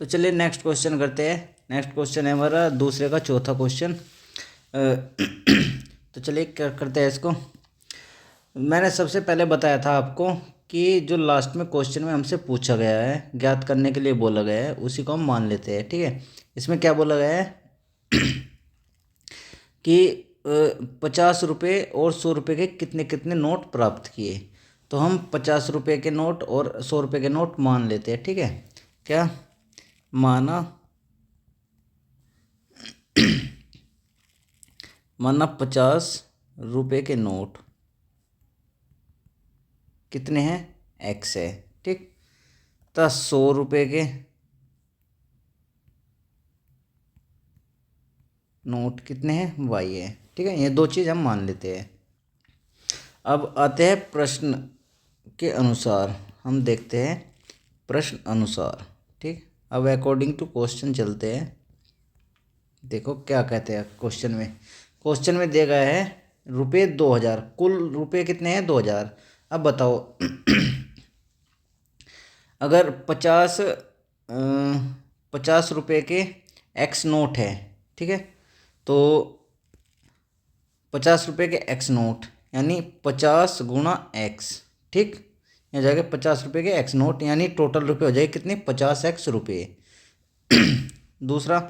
तो चलिए नेक्स्ट क्वेश्चन करते हैं। नेक्स्ट क्वेश्चन है हमारा दूसरे का चौथा क्वेश्चन। तो चलिए क्या करते हैं इसको। मैंने सबसे पहले बताया था आपको कि जो लास्ट में क्वेश्चन में हमसे पूछा गया है, ज्ञात करने के लिए बोला गया है, उसी को हम मान लेते हैं, ठीक है। इसमें क्या बोला गया है कि 50 रुपये और 100 रुपये के कितने कितने नोट प्राप्त किए। तो हम 50 रुपये के नोट और 100 रुपये के नोट मान लेते हैं, ठीक है। क्या माना? माना 50 रुपये के नोट कितने हैं? x है, ठीक। तथा 100 रुपये के नोट कितने हैं, वाई है। ठीक है, ये दो चीज़ हम मान लेते हैं। अब आते हैं प्रश्न के अनुसार, हम देखते हैं प्रश्न अनुसार। ठीक, अब अकॉर्डिंग टू क्वेश्चन चलते हैं। देखो क्या कहते हैं क्वेश्चन में। क्वेश्चन में दिया गया है रुपये 2000, कुल रुपये कितने हैं 2000। अब बताओ अगर 50 रुपये के एक्स नोट है, ठीक है, तो 50 रुपये के एक्स नोट यानी 50 गुणा एक्स। ठीक, यहाँ जाएगा 50 रुपये के एक्स नोट यानी टोटल रुपये हो जाएगा कितने, 50 रुपये। दूसरा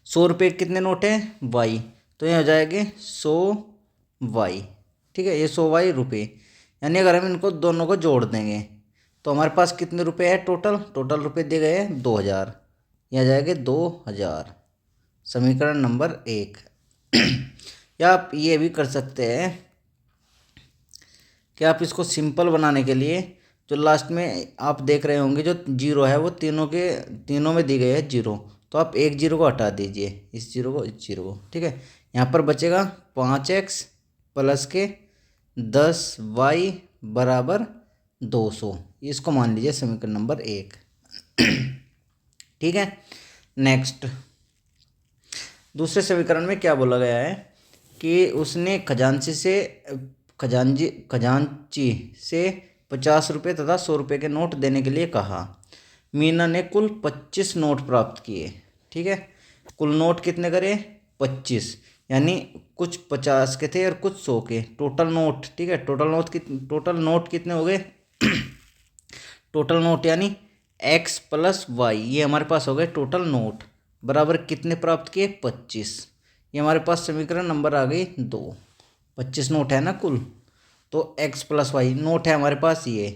100 रुपये कितने नोट हैं, वाई, तो यहाँ हो जाएंगे 100 वाई। ठीक है, ये 100 वाई रुपये, यानी अगर हम इनको दोनों को जोड़ देंगे तो हमारे पास कितने रुपए है, टोटल रुपए दिए गए हैं 2000, यहाँ जाएंगे 2000। समीकरण नंबर 1। या आप ये भी कर सकते हैं कि आप इसको सिंपल बनाने के लिए जो लास्ट में आप देख रहे होंगे जो जीरो है वो तीनों में दी गई है जीरो, तो आप एक जीरो को हटा दीजिए, इस जीरो को, इस जीरो को। ठीक है, यहाँ पर बचेगा 5x प्लस के 10y बराबर 200। इसको मान लीजिए समीकरण नंबर 1। ठीक है, नेक्स्ट दूसरे समीकरण में क्या बोला गया है कि उसने खजांची से 50 रुपये तथा 100 रुपये के नोट देने के लिए कहा। मीना ने कुल 25 नोट प्राप्त किए। ठीक है, कुल नोट कितने करे, 25, यानी कुछ 50 के थे और कुछ 100 के, टोटल नोट। ठीक है, टोटल नोट कितने हो गए टोटल नोट यानी x प्लस वाई, ये हमारे पास हो गए टोटल नोट, बराबर कितने प्राप्त किए, 25। ये हमारे पास समीकरण नंबर आ गई 2। 25 नोट है ना कुल, तो x प्लस वाई नोट है हमारे पास ये।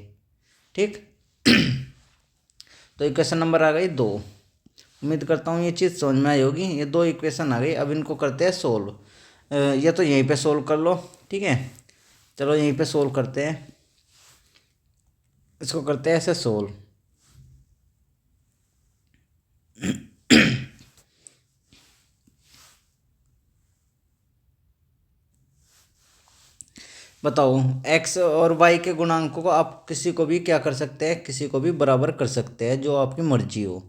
ठीक, तो इक्वेशन नंबर आ गई 2। उम्मीद करता हूँ ये चीज़ समझ में आई होगी। ये 2 इक्वेशन आ गई। अब इनको करते हैं सोल्व। ये तो यहीं पे सोल्व कर लो। ठीक है, चलो यहीं पे सोल्व करते हैं, इसको करते हैं ऐसे सोल्व। बताओ x और y के गुणांकों को आप किसी को भी क्या कर सकते हैं, किसी को भी बराबर कर सकते हैं, जो आपकी मर्जी हो।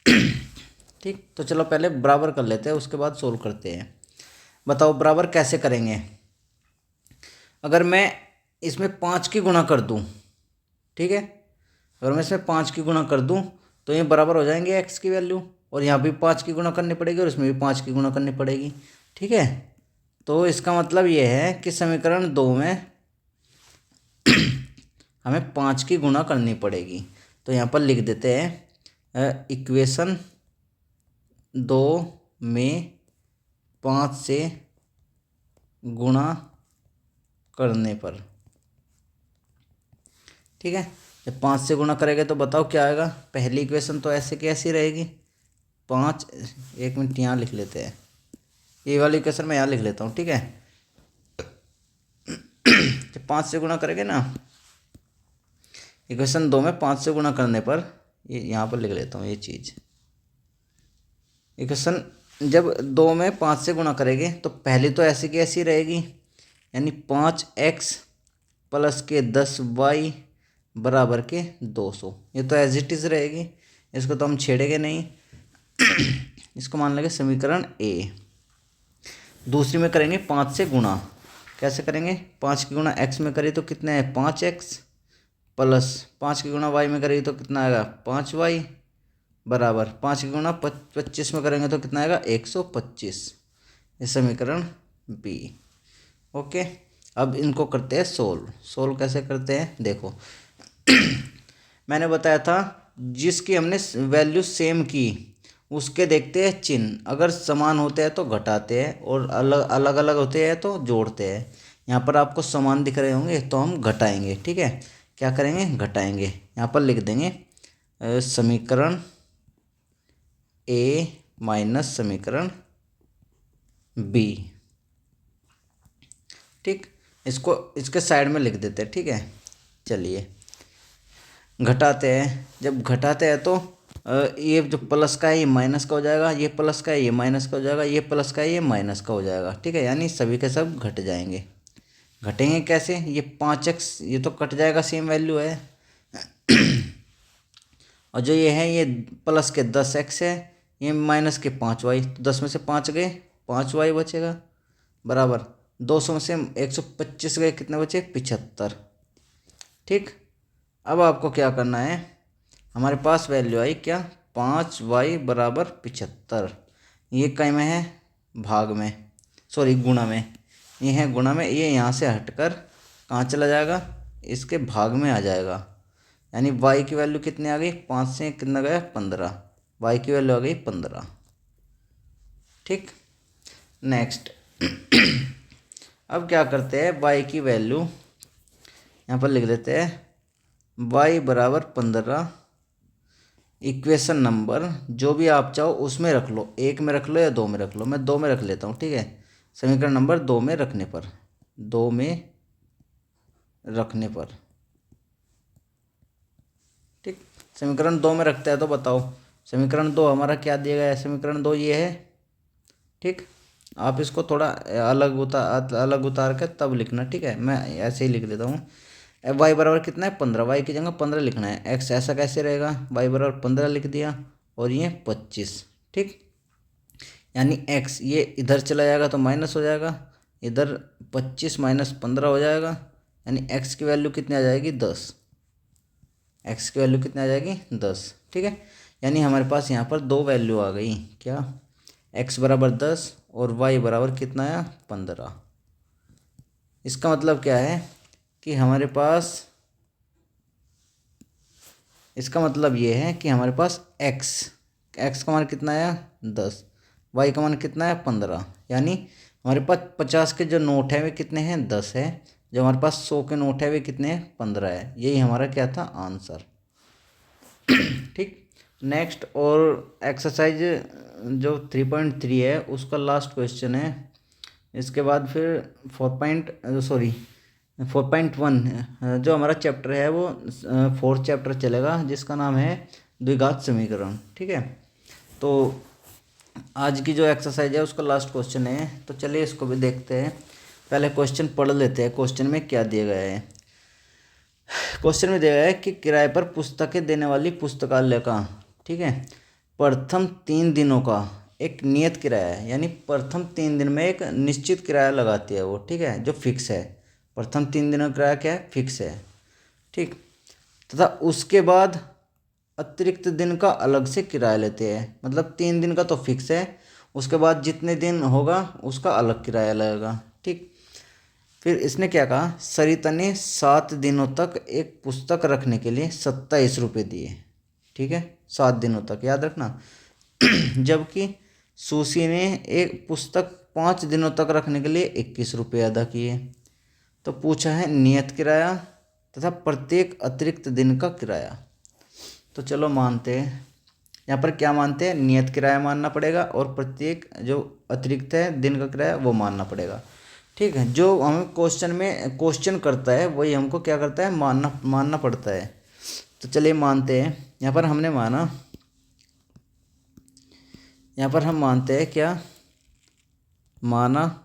ठीक, तो चलो पहले बराबर कर लेते हैं, उसके बाद सोल्व करते हैं। बताओ बराबर कैसे करेंगे। अगर मैं इसमें 5 की गुणा कर दूं, ठीक है, अगर मैं इसमें 5 की गुणा कर दूं तो ये बराबर हो जाएंगे x की वैल्यू, और यहाँ भी 5 की गुणा करनी पड़ेगी और इसमें भी 5 की गुणा करनी पड़ेगी। ठीक है, तो इसका मतलब ये है कि समीकरण 2 में हमें 5 की गुणा करनी पड़ेगी। तो यहाँ पर लिख देते हैं इक्वेशन 2 में 5 से गुणा करने पर। ठीक है, जब 5 से गुणा करेंगे तो बताओ क्या आएगा। पहली इक्वेशन तो ऐसे की ऐसी रहेगी, 5, 1 मिनट यहाँ लिख लेते हैं, ये वाली इक्वेशन मैं यहाँ लिख लेता हूँ। ठीक है, जब 5 से गुणा करेंगे ना, इक्वेशन 2 में 5 से गुणा करने पर, ये यहाँ पर लिख लेता हूँ ये चीज़। इक्वेशन जब 2 में 5 से गुणा करेंगे तो पहली तो ऐसी की ऐसी रहेगी, यानी 5x प्लस के 10y बराबर के 200। ये तो एज इट इज़ रहेगी, इसको तो हम छेड़ेंगे नहीं। इसको मान लेंगे समीकरण ए। दूसरी में करेंगे 5 से गुणा। कैसे करेंगे, 5 की गुणा x में करी तो कितने है 5x, प्लस 5 की गुणा y में करेगी तो कितना आएगा 5y, बराबर 5 की गुणा 25 में करेंगे तो कितना आएगा 125। ये समीकरण बी। ओके, अब इनको करते हैं सोल्व कैसे करते हैं देखो। मैंने बताया था जिसकी हमने वैल्यू सेम की उसके देखते हैं चिन्ह, अगर समान होते हैं तो घटाते हैं और अलग अलग होते हैं तो जोड़ते हैं। यहाँ पर आपको समान दिख रहे होंगे तो हम घटाएंगे। ठीक है, क्या करेंगे, घटाएंगे। यहाँ पर लिख देंगे समीकरण ए माइनस समीकरण बी। ठीक, इसको इसके साइड में लिख देते हैं। ठीक है, चलिए घटाते हैं, जब घटाते हैं तो ये जो प्लस का है ये माइनस का हो जाएगा, ये प्लस का है ये माइनस का हो जाएगा, ये प्लस का है ये माइनस का हो जाएगा। ठीक है, यानी सभी के सब घट जाएंगे। घटेंगे कैसे, ये 5x ये तो कट जाएगा, सेम वैल्यू है। और जो ये है ये प्लस के 10x है, ये माइनस के 5y, तो 10 में से 5 गए, 5y बचेगा बराबर 200 में से 125 गए, कितने बचे 75। ठीक, अब आपको क्या करना है, हमारे पास वैल्यू आई क्या 5y बराबर 75। ये कई में है भाग में, सॉरी गुणा में, ये है गुणा में, ये यहाँ से हटकर कहाँ चला जाएगा, इसके भाग में आ जाएगा। यानी y की वैल्यू कितनी आ गई, 5 से कितना गया 15, y की वैल्यू आ गई 15। ठीक, नेक्स्ट अब क्या करते हैं, y की वैल्यू यहाँ पर लिख देते हैं, y बराबर 15, इक्वेशन नंबर जो भी आप चाहो उसमें रख लो, 1 में रख लो या 2 में रख लो, मैं 2 में रख लेता हूँ। ठीक है, समीकरण नंबर 2 में रखने पर, 2 में रखने पर, ठीक, समीकरण 2 में रखते हैं तो बताओ समीकरण 2 हमारा क्या दिया गया है, समीकरण 2 ये है। ठीक, आप इसको थोड़ा अलग उतार कर तब लिखना। ठीक है, मैं ऐसे ही लिख देता हूँ, वाई बराबर कितना है 15, वाई की जगह 15 लिखना है, एक्स ऐसा कैसे रहेगा, वाई बराबर 15 लिख दिया और ये 25। ठीक, यानी एक्स ये इधर चला जाएगा तो माइनस हो जाएगा, इधर 25 माइनस 15 हो जाएगा, यानी एक्स की वैल्यू कितनी आ जाएगी 10, एक्स की वैल्यू कितनी आ जाएगी 10। ठीक है, यानी हमारे पास यहाँ पर दो वैल्यू आ गई, क्या एक्स बराबर 10 और वाई बराबर कितना आया 15। इसका मतलब क्या है कि हमारे पास, इसका मतलब ये है कि हमारे पास एक्स का मान कितना आया 10, वाई का मान कितना है 15, यानी हमारे पास 50 के जो नोट है वे कितने हैं 10 है, जो हमारे पास 100 के नोट है वे कितने हैं 15 है। यही हमारा क्या था आंसर। ठीक, नेक्स्ट और एक्सरसाइज जो 3.3 है उसका लास्ट क्वेश्चन है, इसके बाद फिर 4.1 जो हमारा चैप्टर है वो 4th चैप्टर चलेगा जिसका नाम है द्विघात समीकरण। ठीक है, तो आज की जो एक्सरसाइज है उसका लास्ट क्वेश्चन है, तो चलिए इसको भी देखते हैं। पहले क्वेश्चन पढ़ लेते हैं, क्वेश्चन में क्या दिया गया है। क्वेश्चन में दिया गया है कि किराए पर पुस्तकें देने वाली पुस्तकालय का, ठीक है, प्रथम 3 दिनों का एक नियत किराया है, यानी प्रथम 3 दिन में एक निश्चित किराया लगाती है वो, ठीक है, जो फिक्स है। प्रथम 3 दिनों का किराया क्या है, फिक्स है। ठीक, तथा उसके बाद अतिरिक्त दिन का अलग से किराया लेते हैं, मतलब 3 दिन का तो फिक्स है, उसके बाद जितने दिन होगा उसका अलग किराया लगेगा। ठीक, फिर इसने क्या कहा, सरिता ने 7 दिनों तक एक पुस्तक रखने के लिए 27 रुपये दिए। ठीक है, 7 दिनों तक, याद रखना। जबकि सुशी ने एक पुस्तक 5 दिनों तक रखने के लिए 21 रुपये अदा किए। तो पूछा है नियत किराया तथा प्रत्येक अतिरिक्त दिन का किराया। तो चलो मानते हैं, यहाँ पर क्या मानते हैं, नियत किराया मानना पड़ेगा और प्रत्येक जो अतिरिक्त है दिन का किराया वो मानना पड़ेगा। ठीक है, जो हमें क्वेश्चन में क्वेश्चन करता है वही हमको क्या करता है, मानना पड़ता है। तो चलिए मानते हैं, यहाँ पर हमने माना, यहाँ पर हम मानते हैं क्या, माना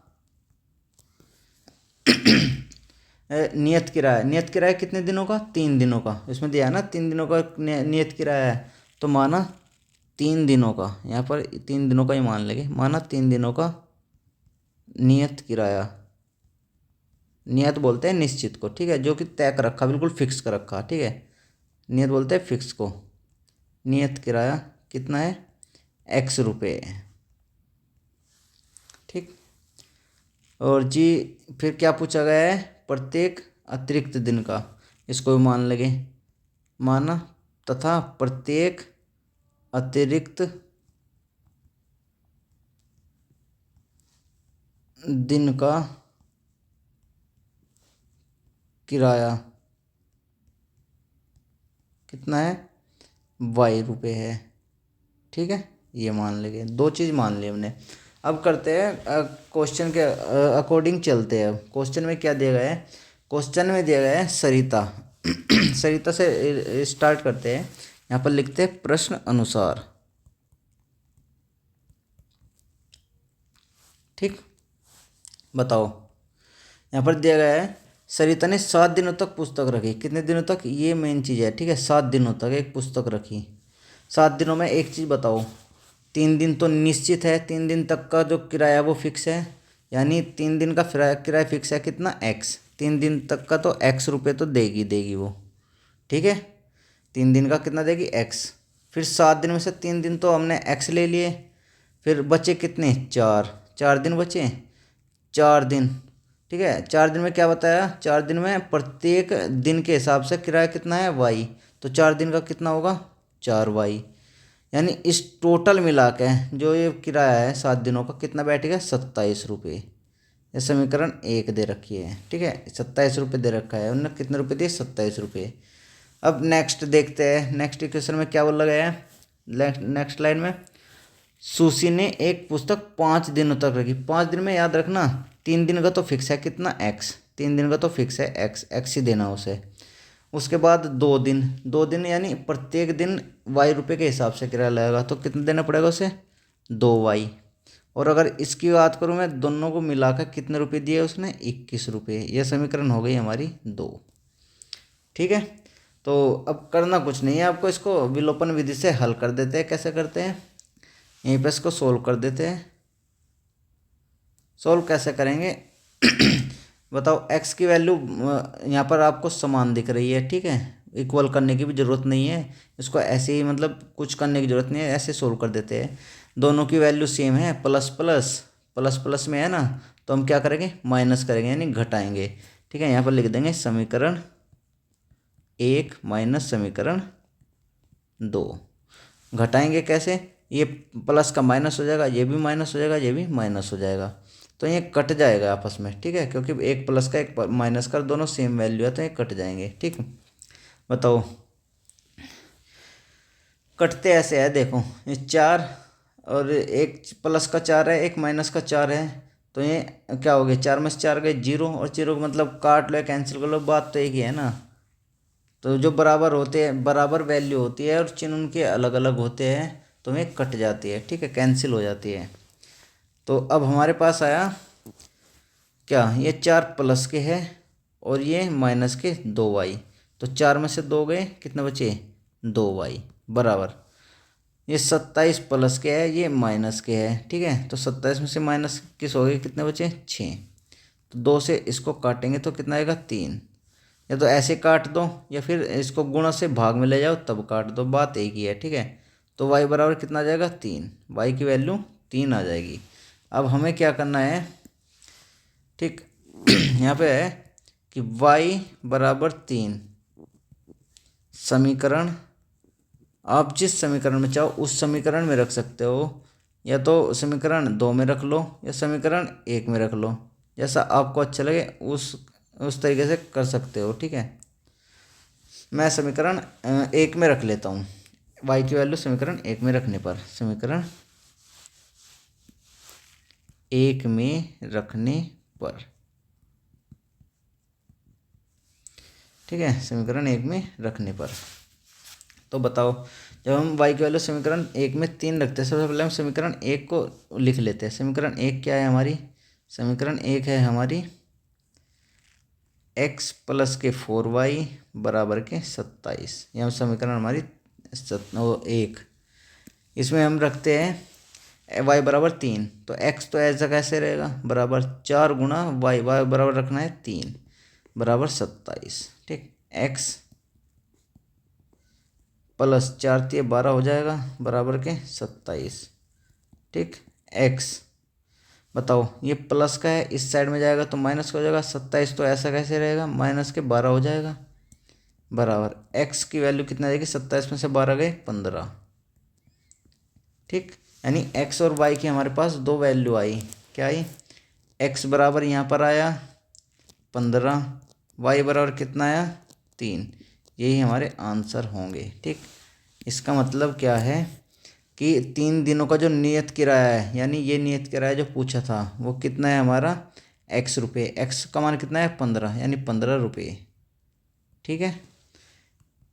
नियत किराया कितने दिनों का, 3 दिनों का, इसमें दिया है ना 3 दिनों का नियत किराया है, तो माना 3 दिनों का, यहाँ पर 3 दिनों का ही मान लेंगे, माना 3 दिनों का नियत किराया, नियत बोलते हैं निश्चित को, ठीक है, जो कि तय कर रखा, बिल्कुल फिक्स कर रखा। ठीक है, नियत बोलते हैं फिक्स को। नियत किराया कितना है, x रुपये। ठीक, और जी फिर क्या पूछा गया है, प्रत्येक अतिरिक्त दिन का, इसको भी मान लगे, माना तथा प्रत्येक अतिरिक्त दिन का किराया कितना है, y रुपये है। ठीक है, ये मान लेंगे, 2 चीज़ मान ली हमने। अब करते हैं क्वेश्चन के अकॉर्डिंग चलते हैं। क्वेश्चन में क्या दिया गया है, क्वेश्चन में दिया गया है सरिता सरिता से स्टार्ट करते हैं। यहाँ पर लिखते हैं प्रश्न अनुसार। ठीक, बताओ। यहाँ पर दिया गया है सरिता ने 7 दिनों तक पुस्तक रखी। कितने दिनों तक, ये मेन चीज़ है। ठीक है, 7 दिनों तक एक पुस्तक रखी। 7 दिनों में एक चीज़ बताओ, 3 दिन तो निश्चित है, 3 दिन तक का जो किराया वो फिक्स है, यानी 3 दिन का किराया फिक्स है। कितना, एक्स। 3 दिन तक का तो एक्स रुपये तो देगी देगी वो। ठीक है, 3 दिन का कितना देगी, एक्स। फिर 7 दिन में से 3 दिन तो हमने एक्स ले लिए, फिर बचे कितने, 4। 4 दिन बचे, 4 दिन। ठीक है, 4 दिन में क्या बताया, 4 दिन में प्रत्येक दिन के हिसाब से किराया कितना है, वाई। तो 4 दिन का कितना होगा, 4 वाई। यानी इस टोटल मिला के जो ये किराया है 7 दिनों का कितना बैठेगा, 27 रुपये। ये समीकरण 1 दे रखी है। ठीक है, 27 रुपये दे रखा है, उन्होंने कितने रुपये दिए, 27 रुपये। अब नेक्स्ट देखते हैं, नेक्स्ट इक्वेशन में क्या बोला गया है। नेक्स्ट लाइन में, सुशी ने एक पुस्तक 5 दिनों तक रखी। 5 दिन में याद रखना, 3 दिन का तो फिक्स है कितना, एक्स। 3 दिन का तो फिक्स है एक्स, एक्स ही देना उसे। उसके बाद 2 दिन यानी प्रत्येक दिन वाई रुपये के हिसाब से किराया लगेगा, तो कितना देना पड़ेगा उसे, 2 वाई। और अगर इसकी बात करूँ मैं, दोनों को मिलाकर कितने रुपये दिए उसने, 21 रुपये। यह समीकरण हो गई हमारी 2। ठीक है, तो अब करना कुछ नहीं है आपको, इसको विलोपन विधि से हल कर देते हैं। कैसे करते हैं, यहीं पर इसको सोल्व कर देते हैं। सोल्व कैसे करेंगे बताओ। एक्स की वैल्यू यहाँ पर आपको समान दिख रही है। ठीक है, इक्वल करने की भी ज़रूरत नहीं है, इसको ऐसे ही मतलब कुछ करने की ज़रूरत नहीं है, ऐसे सोल्व कर देते हैं। दोनों की वैल्यू सेम है, प्लस प्लस प्लस प्लस में है ना, तो हम क्या करेंगे, माइनस करेंगे यानी घटाएंगे। ठीक है, यहाँ पर लिख देंगे समीकरण 1 माइनस समीकरण 2। घटाएंगे कैसे, ये प्लस का माइनस हो जाएगा, ये भी माइनस हो जाएगा, ये भी माइनस हो जाएगा, तो ये कट जाएगा आपस में। ठीक है, क्योंकि एक प्लस का एक माइनस का दोनों सेम वैल्यू है, तो ये कट जाएंगे। ठीक, बताओ। कटते ऐसे है, देखो ये 4 और एक प्लस का 4 है, एक माइनस का 4 है, तो ये क्या हो गया, 4 में से 4 गए 0, और 0 को मतलब काट लो या कैंसिल कर लो, बात तो एक ही है ना। तो जो बराबर होते हैं, बराबर वैल्यू होती है और चिन्ह उनके अलग अलग होते हैं, तो ये कट जाती है। ठीक है, कैंसिल हो जाती है। तो अब हमारे पास आया क्या, ये 4 प्लस के है और ये माइनस के 2 वाई। तो 4 में से 2 गए, कितने बचे, 2 वाई बराबर। ये 27 प्लस के है, ये माइनस के है। ठीक है, तो 27 में से माइनस किस हो गए, कितने बचे, 6। तो 2 से इसको काटेंगे तो कितना आएगा, 3। या तो ऐसे काट दो या फिर इसको गुणा से भाग में ले जाओ तब काट दो, बात एक ही है। ठीक है, तो वाई बराबर कितना आ जाएगा, 3। वाई की वैल्यू 3 आ जाएगी। अब हमें क्या करना है, ठीक यहाँ पे है कि y बराबर 3 समीकरण, आप जिस समीकरण में चाहो उस समीकरण में रख सकते हो, या तो समीकरण 2 में रख लो या समीकरण 1 में रख लो, जैसा आपको अच्छा लगे उस तरीके से कर सकते हो। ठीक है, मैं समीकरण 1 में रख लेता हूँ, y की वैल्यू समीकरण 1 में रखने पर, समीकरण 1 में रखने पर। ठीक है, समीकरण 1 में रखने पर। तो बताओ, जब हम y की वैल्यू समीकरण 1 में 3 रखते हैं, सबसे पहले हम समीकरण 1 को लिख लेते हैं। समीकरण 1 क्या है हमारी, समीकरण 1 है हमारी x प्लस के 4y बराबर के 27। यह समीकरण हमारी 1। इसमें हम रखते हैं y बराबर 3, तो x तो ऐसा कैसे रहेगा, बराबर 4 गुणा y बराबर रखना है 3 बराबर 27। ठीक, x प्लस 4 3 12 हो जाएगा बराबर के 27। ठीक, x बताओ, ये प्लस का है, इस साइड में जाएगा तो माइनस हो जाएगा, 27 तो ऐसा कैसे रहेगा, माइनस के 12 हो जाएगा बराबर। x की वैल्यू कितना जाएगी, 27 में से 12 गए 15। ठीक, यानी x और y की हमारे पास 2 वैल्यू आई। क्या आई, x बराबर यहाँ पर आया 15, y बराबर कितना आया 3। यही हमारे आंसर होंगे। ठीक, इसका मतलब क्या है कि 3 दिनों का जो नियत किराया है, यानी ये नियत किराया जो पूछा था वो कितना है हमारा, x रुपये। x का मान कितना है 15, यानी 15 रुपये। ठीक है।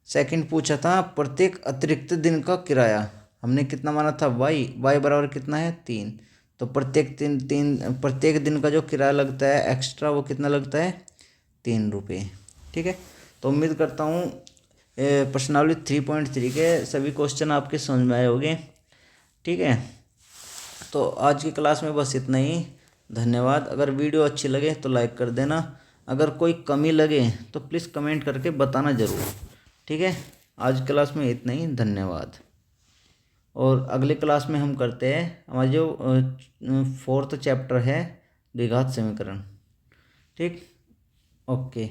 सेकंड पूछा था प्रत्येक अतिरिक्त दिन का किराया, हमने कितना माना था वाई बराबर कितना है 3। तो प्रत्येक दिन का जो किराया लगता है एक्स्ट्रा वो कितना लगता है 3 रुपये। ठीक है, तो उम्मीद करता हूँ प्रश्नावली 3.3 के सभी क्वेश्चन आपके समझ में आए होंगे। ठीक है, तो आज की क्लास में बस इतना ही। धन्यवाद। अगर वीडियो अच्छी लगे तो लाइक कर देना, अगर कोई कमी लगे तो प्लीज़ कमेंट करके बताना ज़रूर। ठीक है, आज क्लास में इतना ही। धन्यवाद। और अगले क्लास में हम करते हैं हमारा जो 4th चैप्टर है द्विघात समीकरण। ठीक, ओके।